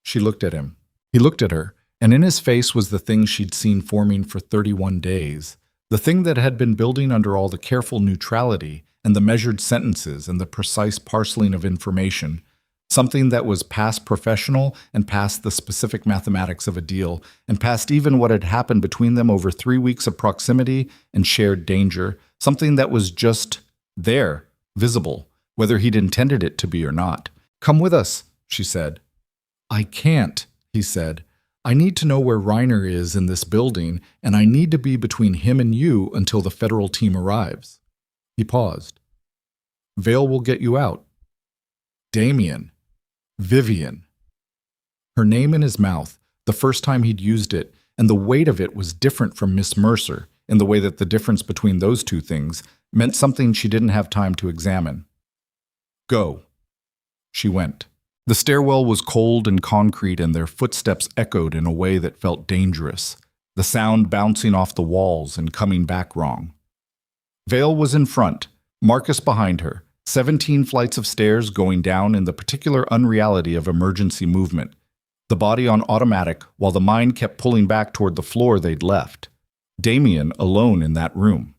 She looked at him. He looked at her, And in his face was the thing she'd seen forming for 31 days, the thing that had been building under all the careful neutrality and the measured sentences and the precise parceling of information, something that was past professional and past the specific mathematics of a deal and past even what had happened between them over 3 weeks of proximity and shared danger, something that was just there, visible, whether he'd intended it to be or not. "Come with us," she said. "I can't," he said. "I need to know where Reiner is in this building, and I need to be between him and you until the federal team arrives." He paused. "Vale will get you out." Damien. Vivian. Her name in his mouth, the first time he'd used it, and the weight of it was different from Miss Mercer, in the way that the difference between those two things meant something she didn't have time to examine. "Go." She went. The stairwell was cold and concrete, and their footsteps echoed in a way that felt dangerous, the sound bouncing off the walls and coming back wrong. Vale was in front, Marcus behind her, 17 flights of stairs going down in the particular unreality of emergency movement, the body on automatic while the mind kept pulling back toward the floor they'd left. Damien alone in that room.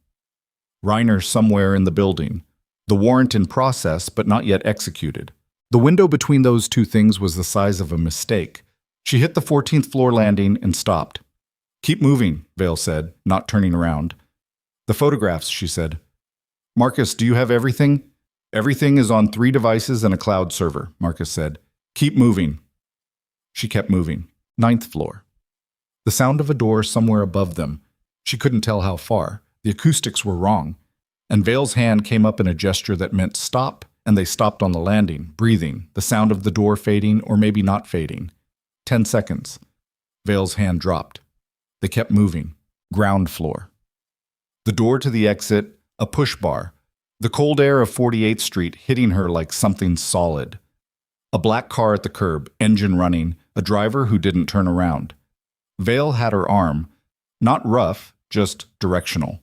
Reiner somewhere in the building, the warrant in process but not yet executed. The window between those two things was the size of a mistake. She hit the 14th floor landing and stopped. "Keep moving," Vale said, not turning around. "The photographs," she said. "Marcus, do you have everything?" "Everything is on 3 devices and a cloud server," Marcus said. "Keep moving." She kept moving. 9th floor. The sound of a door somewhere above them. She couldn't tell how far. The acoustics were wrong. And Vale's hand came up in a gesture that meant stop, and they stopped on the landing, breathing, the sound of the door fading or maybe not fading. 10 seconds. Vale's hand dropped. They kept moving. Ground floor. The door to the exit, a push bar. The cold air of 48th Street hitting her like something solid. A black car at the curb, engine running, a driver who didn't turn around. Vale had her arm. Not rough, just directional.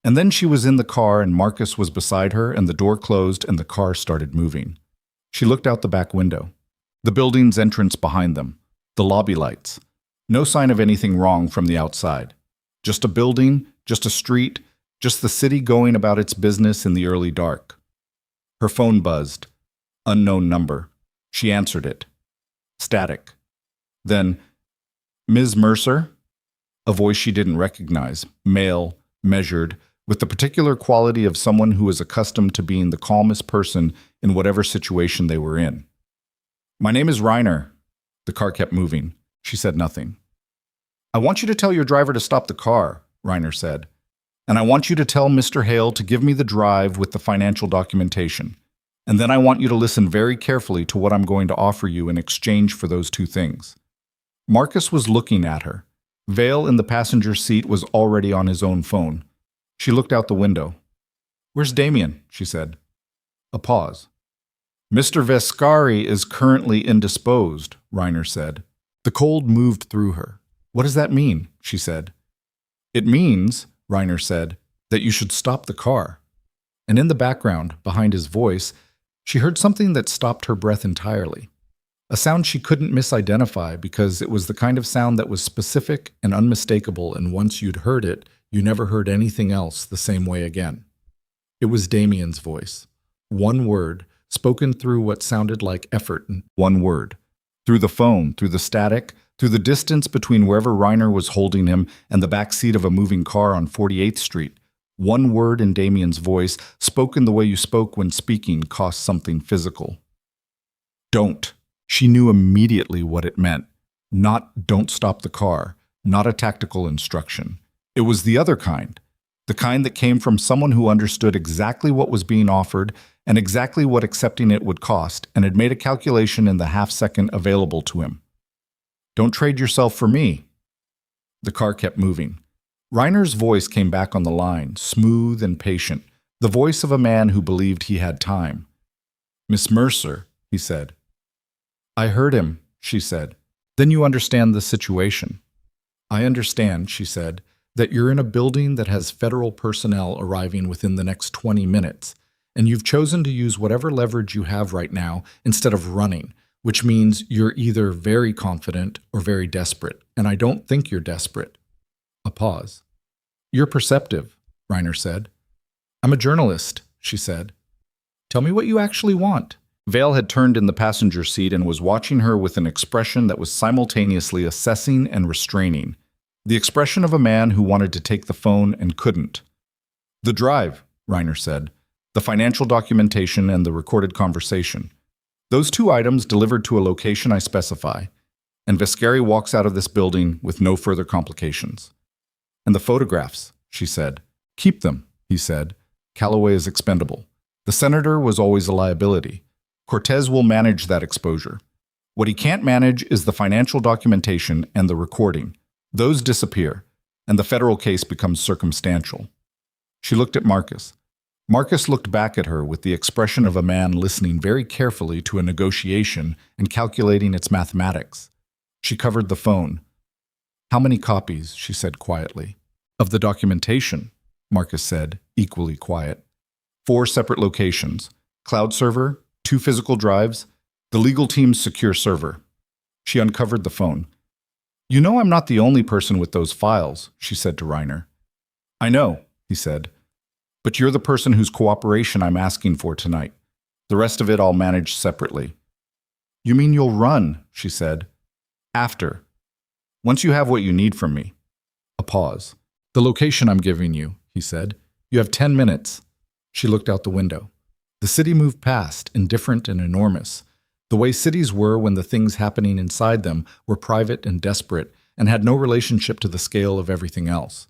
And then she was in the car and Marcus was beside her and the door closed and the car started moving. She looked out the back window. The building's entrance behind them. The lobby lights. No sign of anything wrong from the outside. Just a building, just a street, just the city going about its business in the early dark. Her phone buzzed. Unknown number. She answered it. Static. Then, "Ms. Mercer?" A voice she didn't recognize, male, measured, with the particular quality of someone who is accustomed to being the calmest person in whatever situation they were in. "My name is Reiner." The car kept moving. She said nothing. "I want you to tell your driver to stop the car," Reiner said. "And I want you to tell Mr. Hale to give me the drive with the financial documentation. And then I want you to listen very carefully to what I'm going to offer you in exchange for those 2 things." Marcus was looking at her. Vale in the passenger seat was already on his own phone. She looked out the window. "Where's Damien?" she said. A pause. "Mr. Vescari is currently indisposed," Reiner said. The cold moved through her. "What does that mean?" she said. "It means," Reiner said, "that you should stop the car." And in the background, behind his voice, she heard something that stopped her breath entirely. A sound she couldn't misidentify because it was the kind of sound that was specific and unmistakable, and once you'd heard it, you never heard anything else the same way again. It was Damien's voice. One word, spoken through what sounded like effort. One word. Through the phone, through the static, through the distance between wherever Reiner was holding him and the back seat of a moving car on 48th Street. One word in Damien's voice, spoken the way you spoke when speaking, cost something physical. Don't. She knew immediately what it meant. Not "don't stop the car," not a tactical instruction. It was the other kind. The kind that came from someone who understood exactly what was being offered and exactly what accepting it would cost and had made a calculation in the half-second available to him. "Don't trade yourself for me." The car kept moving. Reiner's voice came back on the line, smooth and patient, the voice of a man who believed he had time. "Miss Mercer," he said. "I heard him," she said. "Then you understand the situation." "I understand," she said, "that you're in a building that has federal personnel arriving within the next 20 minutes, and you've chosen to use whatever leverage you have right now instead of running, which means you're either very confident or very desperate, and I don't think you're desperate. A pause. You're perceptive, Reiner said. I'm a journalist, she said. Tell me what you actually want. Vale had turned in the passenger seat and was watching her with an expression that was simultaneously assessing and restraining. The expression of a man who wanted to take the phone and couldn't. The drive, Reiner said. The financial documentation and the recorded conversation. Those two items delivered to a location I specify. And Vescari walks out of this building with no further complications. And the photographs, she said. Keep them, he said. Calloway is expendable. The senator was always a liability. Cortez will manage that exposure. What he can't manage is the financial documentation and the recording. Those disappear, and the federal case becomes circumstantial. She looked at Marcus. Marcus looked back at her with the expression of a man listening very carefully to a negotiation and calculating its mathematics. She covered the phone. How many copies, she said quietly. Of the documentation, Marcus said, equally quiet. 4 separate locations. Cloud server, 2 physical drives, the legal team's secure server. She uncovered the phone. You know I'm not the only person with those files, she said to Reiner. I know, he said. But you're the person whose cooperation I'm asking for tonight. The rest of it I'll manage separately. You mean you'll run, she said. After. Once you have what you need from me. A pause. The location I'm giving you, he said. You have 10 minutes. She looked out the window. The city moved past, indifferent and enormous. The way cities were when the things happening inside them were private and desperate and had no relationship to the scale of everything else.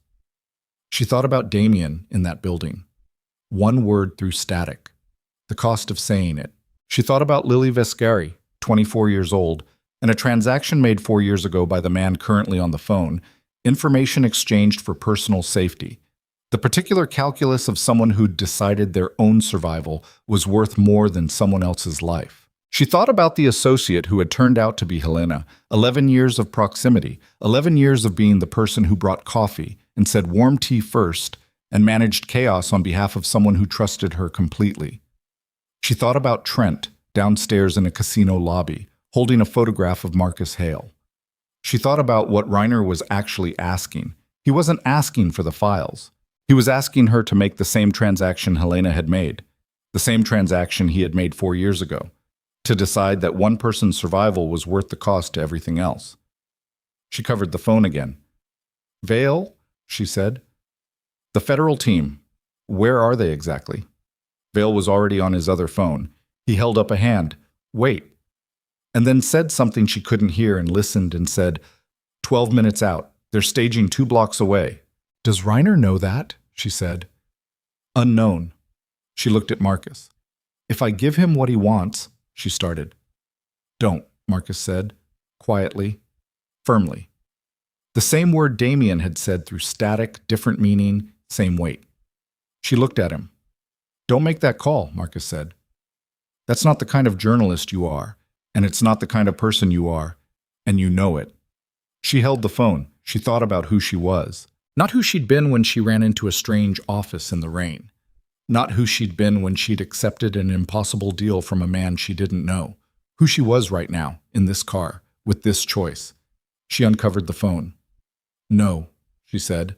She thought about Damien in that building. One word through static. The cost of saying it. She thought about Lily Vescari, 24 years old, and a transaction made 4 years ago by the man currently on the phone, information exchanged for personal safety. The particular calculus of someone who'd decided their own survival was worth more than someone else's life. She thought about the associate who had turned out to be Helena, 11 years of proximity, 11 years of being the person who brought coffee and said warm tea first and managed chaos on behalf of someone who trusted her completely. She thought about Trent, downstairs in a casino lobby, holding a photograph of Marcus Hale. She thought about what Reiner was actually asking. He wasn't asking for the files. He was asking her to make the same transaction Helena had made, the same transaction he had made 4 years ago, to decide that one person's survival was worth the cost to everything else. She covered the phone again. Vale, she said. The federal team. Where are they exactly? Vale was already on his other phone. He held up a hand. Wait. And then said something she couldn't hear and listened and said, 12 minutes out. They're staging 2 blocks away. Does Reiner know that? She said. Unknown. She looked at Marcus. If I give him what he wants, she started. Don't, Marcus said, quietly, firmly. The same word Damien had said through static, different meaning, same weight. She looked at him. Don't make that call, Marcus said. That's not the kind of journalist you are, and it's not the kind of person you are, and you know it. She held the phone. She thought about who she was. Not who she'd been when she ran into a strange office in the rain. Not who she'd been when she'd accepted an impossible deal from a man she didn't know. Who she was right now, in this car, with this choice. She uncovered the phone. No, she said.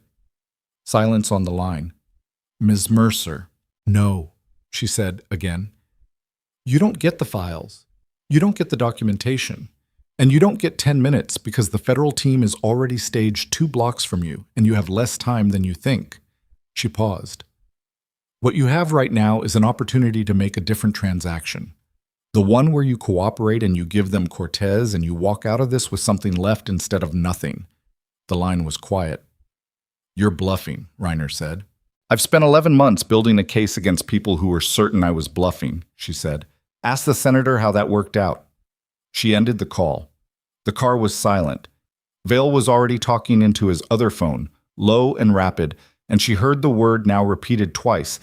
Silence on the line. Ms. Mercer. No, she said again. You don't get the files. You don't get the documentation. And you don't get 10 minutes because the federal team is already staged 2 blocks from you and you have less time than you think. She paused. What you have right now is an opportunity to make a different transaction. The one where you cooperate and you give them Cortez and you walk out of this with something left instead of nothing. The line was quiet. You're bluffing, Reiner said. I've spent 11 months building a case against people who were certain I was bluffing, she said. Ask the senator how that worked out. She ended the call. The car was silent. Vale was already talking into his other phone, low and rapid, and she heard the word now repeated twice,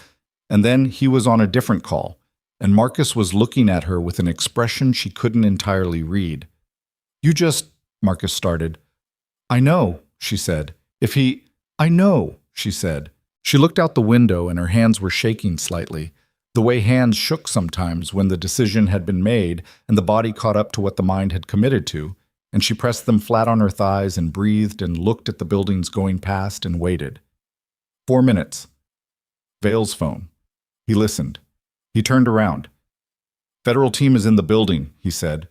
and then he was on a different call, and Marcus was looking at her with an expression she couldn't entirely read. You just, Marcus started. I know, she said. I know, she said. She looked out the window and her hands were shaking slightly. The way hands shook sometimes when the decision had been made and the body caught up to what the mind had committed to, and she pressed them flat on her thighs and breathed and looked at the buildings going past and waited. 4 minutes. Vale's phone. He listened. He turned around. "Federal team is in the building," he said.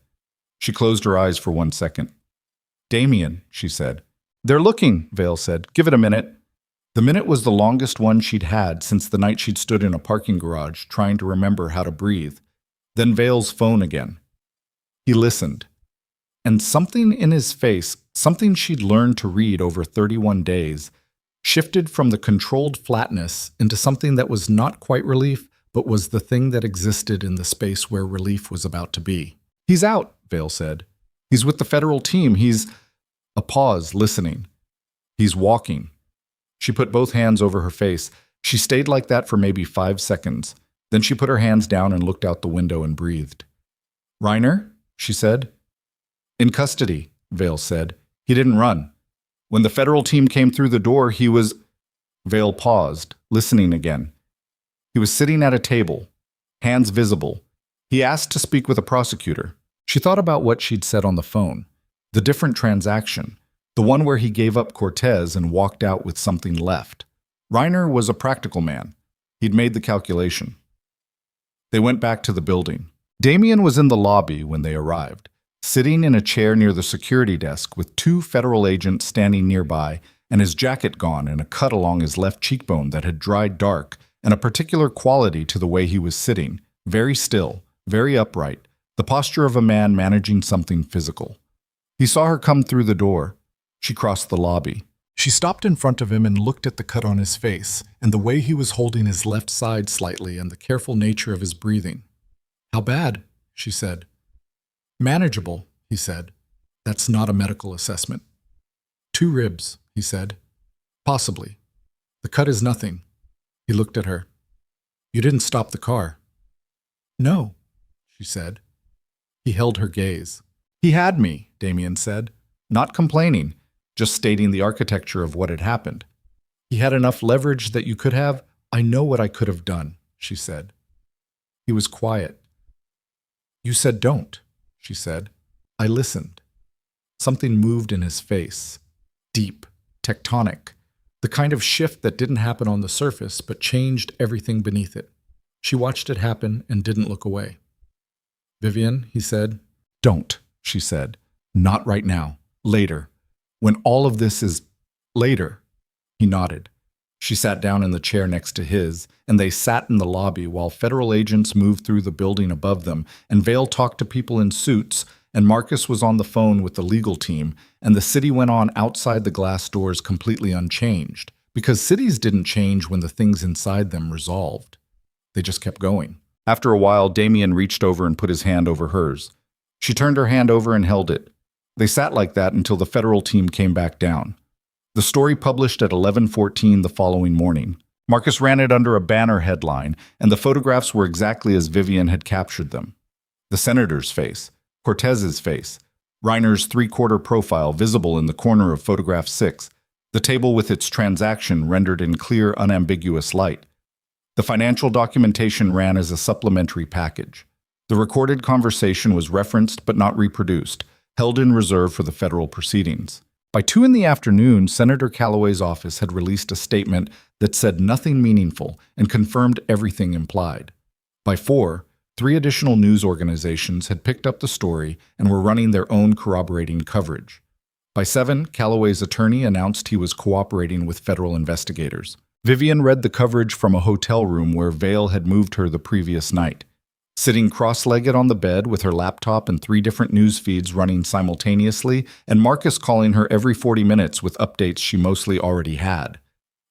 She closed her eyes for 1 second. "Damien," she said. "They're looking," Vale said. "Give it a minute." The minute was the longest one she'd had since the night she'd stood in a parking garage trying to remember how to breathe. Then Vale's phone again. He listened. And something in his face, something she'd learned to read over 31 days, shifted from the controlled flatness into something that was not quite relief, but was the thing that existed in the space where relief was about to be. "He's out," Vale said. "He's with the federal team. He's—" A pause, listening. "He's walking." She put both hands over her face. She stayed like that for maybe 5 seconds. Then she put her hands down and looked out the window and breathed. "Reiner?" she said. "In custody," Vale said. "He didn't run. When the federal team came through the door, he was—" Vale paused, listening again. He was sitting at a table, hands visible. He asked to speak with a prosecutor. She thought about what she'd said on the phone. The different transaction. The one where he gave up Cortez and walked out with something left. Reiner was a practical man. He'd made the calculation. They went back to the building. Damien was in the lobby when they arrived, sitting in a chair near the security desk with 2 federal agents standing nearby and his jacket gone and a cut along his left cheekbone that had dried dark and a particular quality to the way he was sitting, very still, very upright, the posture of a man managing something physical. He saw her come through the door. She crossed the lobby. She stopped in front of him and looked at the cut on his face and the way he was holding his left side slightly and the careful nature of his breathing. "How bad?" she said. "Manageable," he said. "That's not a medical assessment." "2 ribs," he said. "Possibly. The cut is nothing." He looked at her. "You didn't stop the car." "No," she said. He held her gaze. "He had me," Damien said, not complaining, just stating the architecture of what had happened. "He had enough leverage that you could have—" "I know what I could have done," she said. He was quiet. "You said don't," she said. I listened. Something moved in his face. Deep, tectonic. The kind of shift that didn't happen on the surface but changed everything beneath it. She watched it happen and didn't look away. "Vivian," he said. "Don't," she said. "Not right now. Later. When all of this is later." He nodded. She sat down in the chair next to his, and they sat in the lobby while federal agents moved through the building above them, and Vale talked to people in suits, and Marcus was on the phone with the legal team, and the city went on outside the glass doors completely unchanged, because cities didn't change when the things inside them resolved. They just kept going. After a while, Damien reached over and put his hand over hers. She turned her hand over and held it. They sat like that until the federal team came back down. The story published at 11:14 the following morning. Marcus ran it under a banner headline, and the photographs were exactly as Vivian had captured them. The senator's face, Cortez's face, Reiner's 3/4 profile visible in the corner of photograph 6, the table with its transaction rendered in clear, unambiguous light. The financial documentation ran as a supplementary package. The recorded conversation was referenced but not reproduced, held in reserve for the federal proceedings. By 2 in the afternoon, Senator Calloway's office had released a statement that said nothing meaningful and confirmed everything implied. By 4, 3 additional news organizations had picked up the story and were running their own corroborating coverage. By 7, Calloway's attorney announced he was cooperating with federal investigators. Vivian read the coverage from a hotel room where Vale had moved her the previous night. Sitting cross-legged on the bed with her laptop and 3 different news feeds running simultaneously, and Marcus calling her every 40 minutes with updates she mostly already had.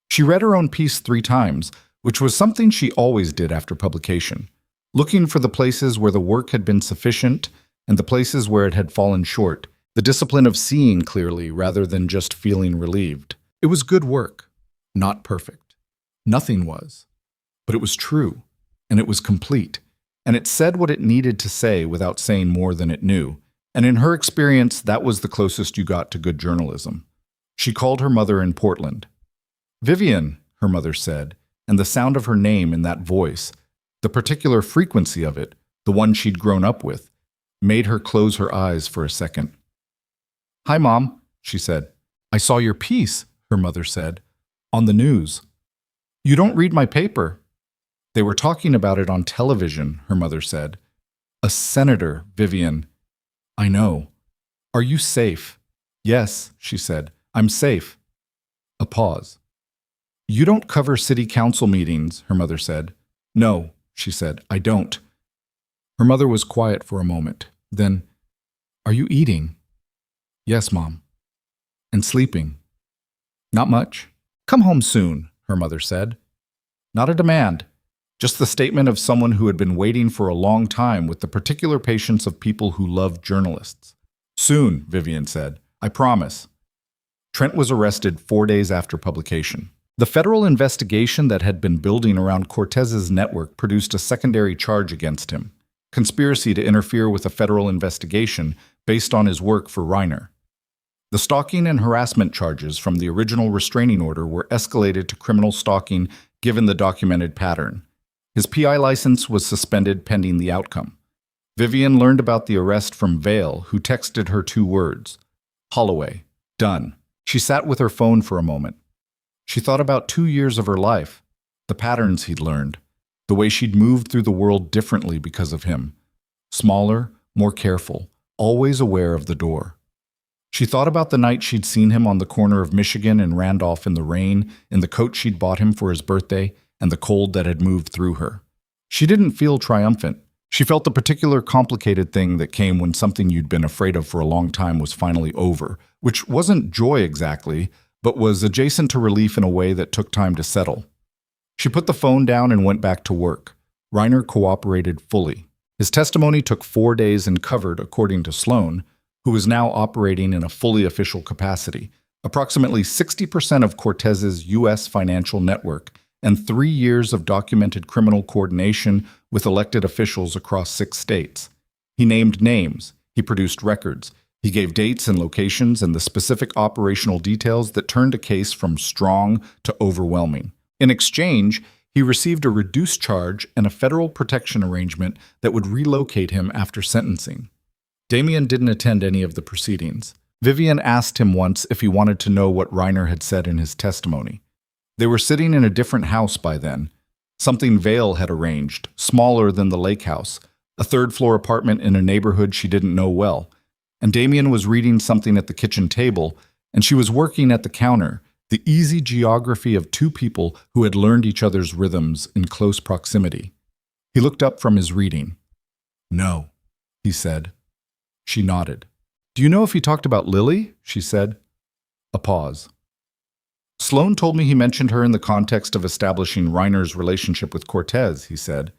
She read her own piece 3 times, which was something she always did after publication, looking for the places where the work had been sufficient and the places where it had fallen short, the discipline of seeing clearly rather than just feeling relieved. It was good work, not perfect. Nothing was. But it was true, and it was complete. And it said what it needed to say without saying more than it knew. And in her experience, that was the closest you got to good journalism. She called her mother in Portland. "Vivian," her mother said, and the sound of her name in that voice, The particular frequency of it, the one she'd grown up with, made her close her eyes for a second. "Hi, Mom," she said. "I saw your piece," her mother said, "on the news." "You don't read my paper." "They were talking about it on television," her mother said. "A senator, Vivian." "I know. Are you safe?" "Yes," she said. "I'm safe." A pause. "You don't cover city council meetings," her mother said. "No," she said, "I don't." Her mother was quiet for a moment. Then, "Are you eating?" "Yes, Mom." "And sleeping?" "Not much." "Come home soon," her mother said. Not a demand, just the statement of someone who had been waiting for a long time with the particular patience of people who love journalists. "Soon," Vivian said. "I promise." Trent was arrested 4 days after publication. The federal investigation that had been building around Cortez's network produced a secondary charge against him: conspiracy to interfere with a federal investigation based on his work for Reiner. The stalking and harassment charges from the original restraining order were escalated to criminal stalking given the documented pattern. His PI license was suspended pending the outcome. Vivian learned about the arrest from Vale, who texted her 2 words: "Holloway, done." She sat with her phone for a moment. She thought about 2 years of her life, the patterns he'd learned, the way she'd moved through the world differently because of him. Smaller, more careful, always aware of the door. She thought about the night she'd seen him on the corner of Michigan and Randolph in the rain, in the coat she'd bought him for his birthday, and the cold that had moved through her. She didn't feel triumphant. She felt the particular complicated thing that came when something you'd been afraid of for a long time was finally over, which wasn't joy exactly, but was adjacent to relief in a way that took time to settle. She put the phone down and went back to work. Reiner cooperated fully. His testimony took 4 days and covered, according to Sloan, who is now operating in a fully official capacity, approximately 60% of Cortez's U.S. financial network and 3 years of documented criminal coordination with elected officials across 6 states. He named names, he produced records, he gave dates and locations and the specific operational details that turned a case from strong to overwhelming. In exchange, he received a reduced charge and a federal protection arrangement that would relocate him after sentencing. Damien didn't attend any of the proceedings. Vivian asked him once if he wanted to know what Reiner had said in his testimony. They were sitting in a different house by then, something Vale had arranged, smaller than the lake house, a 3rd-floor apartment in a neighborhood she didn't know well. And Damien was reading something at the kitchen table, and she was working at the counter, the easy geography of 2 people who had learned each other's rhythms in close proximity. He looked up from his reading. "No," he said. She nodded. "Do you know if he talked about Lily?" she said. A pause. "Sloan told me he mentioned her in the context of establishing Reiner's relationship with Cortez," he said.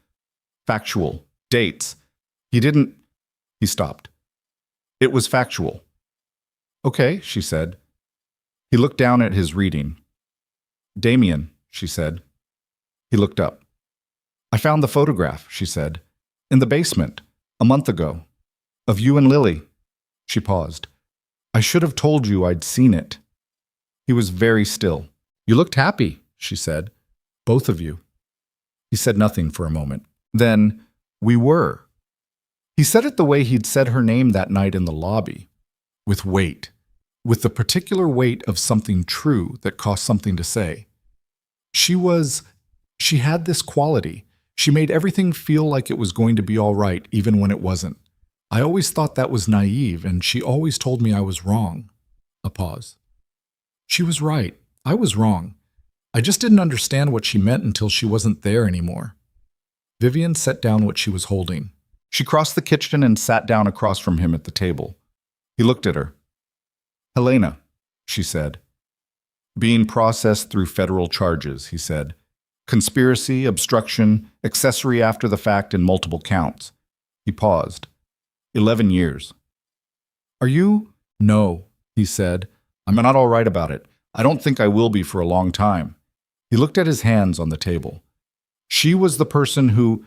"Factual. Dates. He didn't—" He stopped. "It was factual." "Okay," she said. He looked down at his reading. "Damien," she said. He looked up. "I found the photograph," she said, "in the basement, a month ago. Of you and Lily." She paused. "I should have told you I'd seen it." He was very still. "You looked happy," she said. "Both of you." He said nothing for a moment. Then, "We were." He said it the way he'd said her name that night in the lobby. With weight. With the particular weight of something true that cost something to say. She had this quality. She made everything feel like it was going to be all right, even when it wasn't. I always thought that was naive, and she always told me I was wrong. A pause. She was right. I was wrong. I just didn't understand what she meant until she wasn't there anymore. Vivian set down what she was holding. She crossed the kitchen and sat down across from him at the table. He looked at her. "Helena," she said. "Being processed through federal charges," he said. "Conspiracy, obstruction, accessory after the fact in multiple counts." He paused. 11 years. "Are you?" "No," he said. "I'm not all right about it. I don't think I will be for a long time." He looked at his hands on the table. "She was the person who,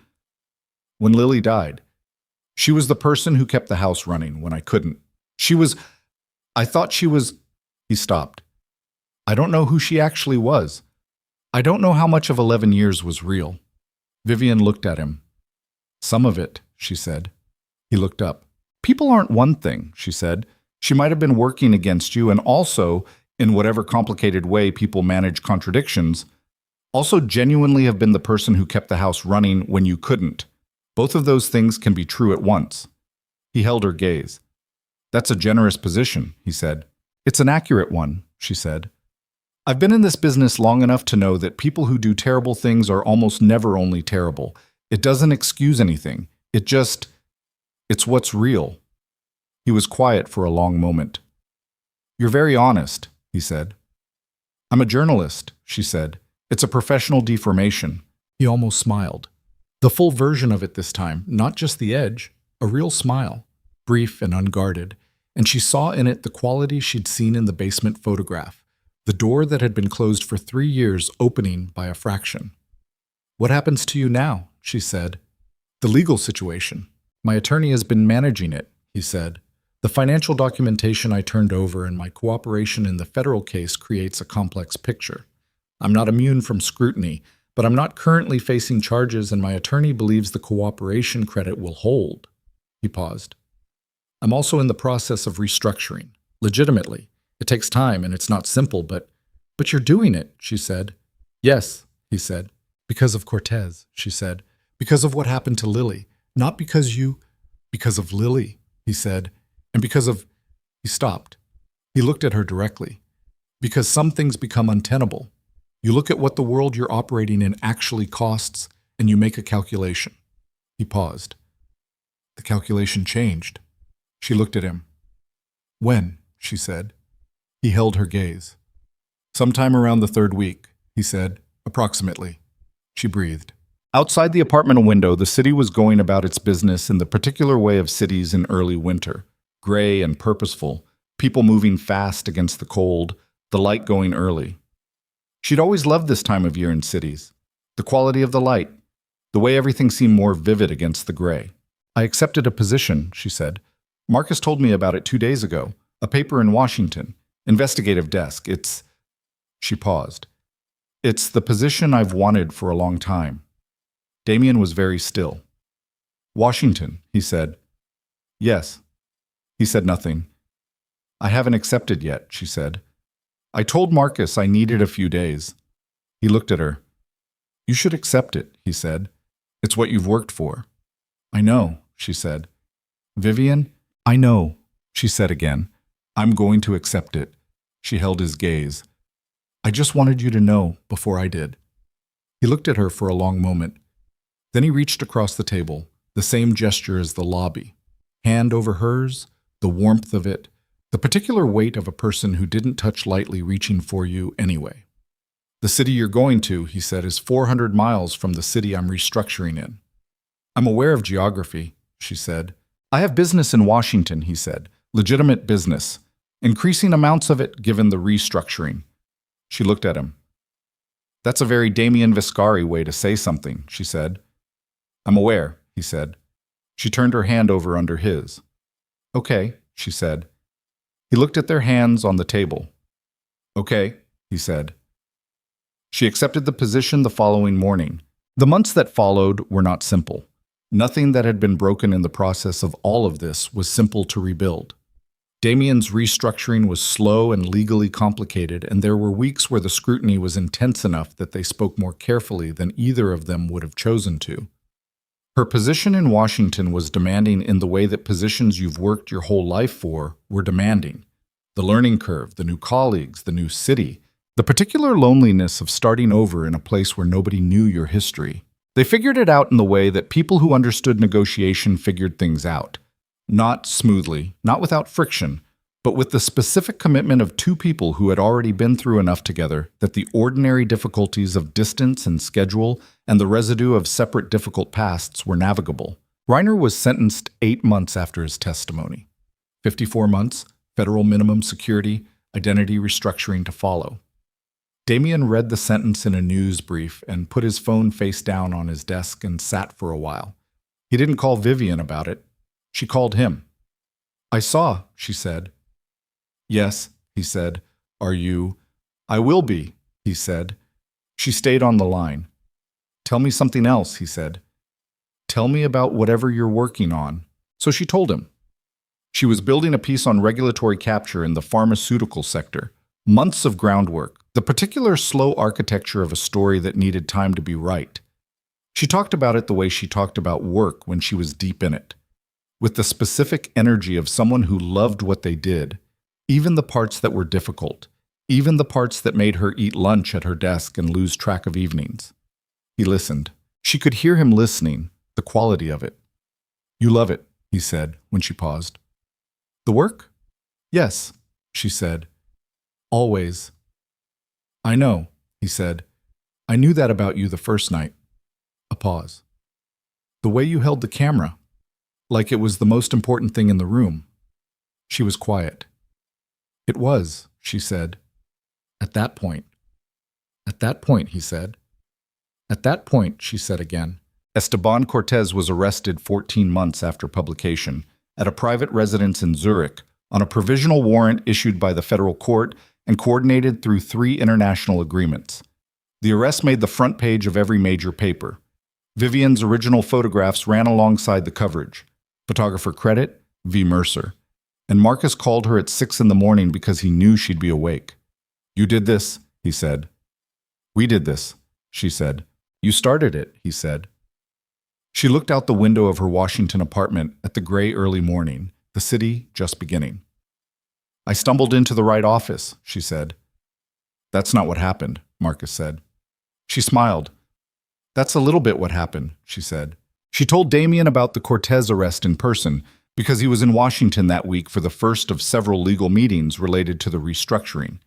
when Lily died, she was the person who kept the house running when I couldn't. I thought she was—" He stopped. "I don't know who she actually was. I don't know how much of 11 years was real." Vivian looked at him. Some of it, she said. He looked up. People aren't one thing, she said. She might have been working against you and also, in whatever complicated way people manage contradictions, also genuinely have been the person who kept the house running when you couldn't. Both of those things can be true at once. He held her gaze. That's a generous position, he said. It's an accurate one, she said. I've been in this business long enough to know that people who do terrible things are almost never only terrible. It doesn't excuse anything. It's what's real. He was quiet for a long moment. You're very honest, he said. I'm a journalist, she said. It's a professional deformation. He almost smiled. The full version of it this time, not just the edge, a real smile, brief and unguarded, and she saw in it the quality she'd seen in the basement photograph, the door that had been closed for 3 years opening by a fraction. What happens to you now? She said. The legal situation. My attorney has been managing it, he said. The financial documentation I turned over and my cooperation in the federal case creates a complex picture. I'm not immune from scrutiny, but I'm not currently facing charges and my attorney believes the cooperation credit will hold. He paused. I'm also in the process of restructuring. Legitimately. It takes time and it's not simple, but you're doing it, she said. Yes, he said. Because of Cortez, she said. Because of what happened to Lily. Not because of Lily, he said. And because of... He stopped. He looked at her directly. Because some things become untenable. You look at what the world you're operating in actually costs, and you make a calculation. He paused. The calculation changed. She looked at him. When? She said. He held her gaze. Sometime around the 3rd week, he said, approximately. She breathed. Outside the apartment window, the city was going about its business in the particular way of cities in early winter. Gray and purposeful, people moving fast against the cold, the light going early. She'd always loved this time of year in cities. The quality of the light, the way everything seemed more vivid against the gray. I accepted a position, she said. Marcus told me about it 2 days ago. A paper in Washington. Investigative desk. She paused. It's the position I've wanted for a long time. Damien was very still. Washington, he said. Yes. He said nothing. I haven't accepted yet, she said. I told Marcus I needed a few days. He looked at her. You should accept it, he said. It's what you've worked for. I know, she said. Vivian, I know, she said again. I'm going to accept it. She held his gaze. I just wanted you to know before I did. He looked at her for a long moment. Then he reached across the table, the same gesture as the lobby. Hand over hers, the warmth of it, the particular weight of a person who didn't touch lightly reaching for you anyway. The city you're going to, he said, is 400 miles from the city I'm restructuring in. I'm aware of geography, she said. I have business in Washington, he said. Legitimate business. Increasing amounts of it given the restructuring. She looked at him. That's a very Damien Viscari way to say something, she said. I'm aware, he said. She turned her hand over under his. Okay, she said. He looked at their hands on the table. Okay, he said. She accepted the position the following morning. The months that followed were not simple. Nothing that had been broken in the process of all of this was simple to rebuild. Damien's restructuring was slow and legally complicated, and there were weeks where the scrutiny was intense enough that they spoke more carefully than either of them would have chosen to. Her position in Washington was demanding in the way that positions you've worked your whole life for were demanding. The learning curve, the new colleagues, the new city, the particular loneliness of starting over in a place where nobody knew your history. They figured it out in the way that people who understood negotiation figured things out. Not smoothly, not without friction, but with the specific commitment of two people who had already been through enough together that the ordinary difficulties of distance and schedule and the residue of separate difficult pasts were navigable. Reiner was sentenced 8 months after his testimony. 54 months, federal minimum security, identity restructuring to follow. Damien read the sentence in a news brief and put his phone face down on his desk and sat for a while. He didn't call Vivian about it. She called him. I saw, she said. Yes, he said. Are you? I will be, he said. She stayed on the line. Tell me something else, he said. Tell me about whatever you're working on. So she told him. She was building a piece on regulatory capture in the pharmaceutical sector. Months of groundwork, the particular slow architecture of a story that needed time to be right. She talked about it the way she talked about work when she was deep in it, with the specific energy of someone who loved what they did, even the parts that were difficult, even the parts that made her eat lunch at her desk and lose track of evenings. He listened. She could hear him listening, the quality of it. You love it, he said when she paused. The work? Yes, she said. Always. I know, he said. I knew that about you the first night. A pause. The way you held the camera, like it was the most important thing in the room. She was quiet. It was, she said. At that point. At that point, he said. At that point, she said again. Esteban Cortez was arrested 14 months after publication at a private residence in Zurich on a provisional warrant issued by the federal court and coordinated through 3 international agreements. The arrest made the front page of every major paper. Vivian's original photographs ran alongside the coverage. Photographer credit, V. Mercer. And Marcus called her at 6 in the morning because he knew she'd be awake. You did this, he said. We did this, she said. You started it, he said. She looked out the window of her Washington apartment at the gray early morning, the city just beginning. I stumbled into the right office, she said. That's not what happened, Marcus said. She smiled. That's a little bit what happened, she said. She told Damien about the Cortez arrest in person because he was in Washington that week for the first of several legal meetings related to the restructuring.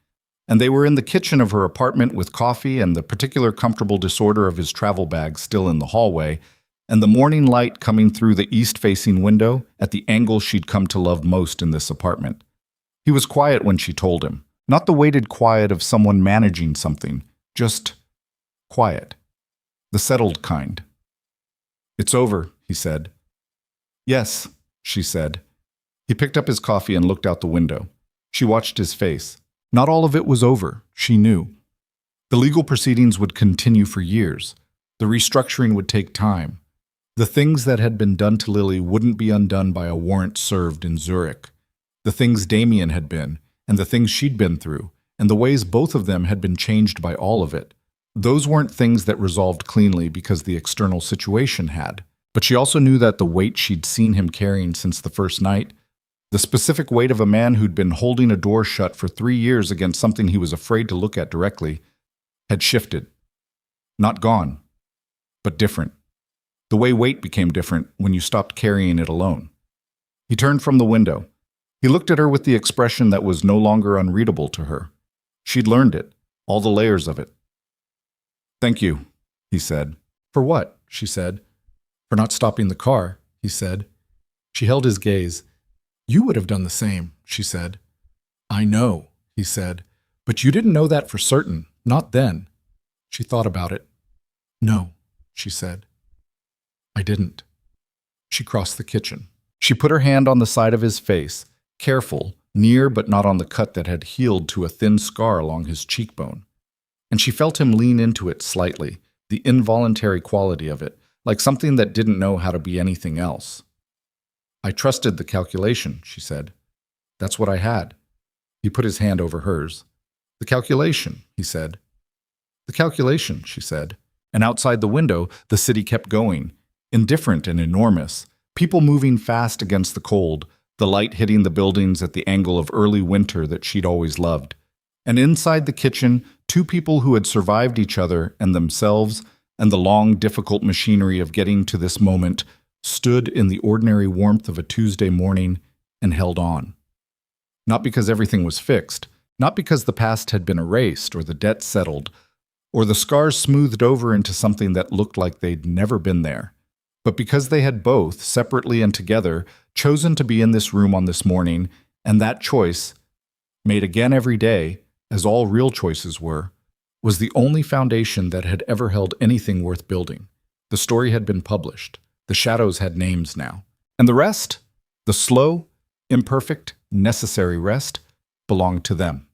And they were in the kitchen of her apartment with coffee and the particular comfortable disorder of his travel bag still in the hallway, and the morning light coming through the east-facing window at the angle she'd come to love most in this apartment. He was quiet when she told him, not the weighted quiet of someone managing something, just quiet. The settled kind. It's over, he said. Yes, she said. He picked up his coffee and looked out the window. She watched his face. Not all of it was over, she knew. The legal proceedings would continue for years. The restructuring would take time. The things that had been done to Lily wouldn't be undone by a warrant served in Zurich. The things Damien had been, and the things she'd been through, and the ways both of them had been changed by all of it. Those weren't things that resolved cleanly because the external situation had. But she also knew that the weight she'd seen him carrying since the first night, the specific weight of a man who'd been holding a door shut for 3 years against something he was afraid to look at directly, had shifted. Not gone, but different. The way weight became different when you stopped carrying it alone. He turned from the window. He looked at her with the expression that was no longer unreadable to her. She'd learned it, all the layers of it. Thank you, he said. For what? She said. For not stopping the car, he said. She held his gaze. You would have done the same, she said. I know, he said. But you didn't know that for certain, not then. She thought about it. No, she said. I didn't. She crossed the kitchen. She put her hand on the side of his face, careful, near but not on the cut that had healed to a thin scar along his cheekbone. And she felt him lean into it slightly, the involuntary quality of it, like something that didn't know how to be anything else. I trusted the calculation, she said. That's what I had. He put his hand over hers. The calculation, he said. The calculation, she said. And outside the window, the city kept going, indifferent and enormous, people moving fast against the cold, the light hitting the buildings at the angle of early winter that she'd always loved. And inside the kitchen, 2 people who had survived each other and themselves and the long, difficult machinery of getting to this moment stood in the ordinary warmth of a Tuesday morning and held on. Not because everything was fixed, not because the past had been erased or the debt settled, or the scars smoothed over into something that looked like they'd never been there, but because they had both, separately and together, chosen to be in this room on this morning, and that choice, made again every day, as all real choices were, was the only foundation that had ever held anything worth building. The story had been published. The shadows had names now. And the rest, the slow, imperfect, necessary rest, belonged to them.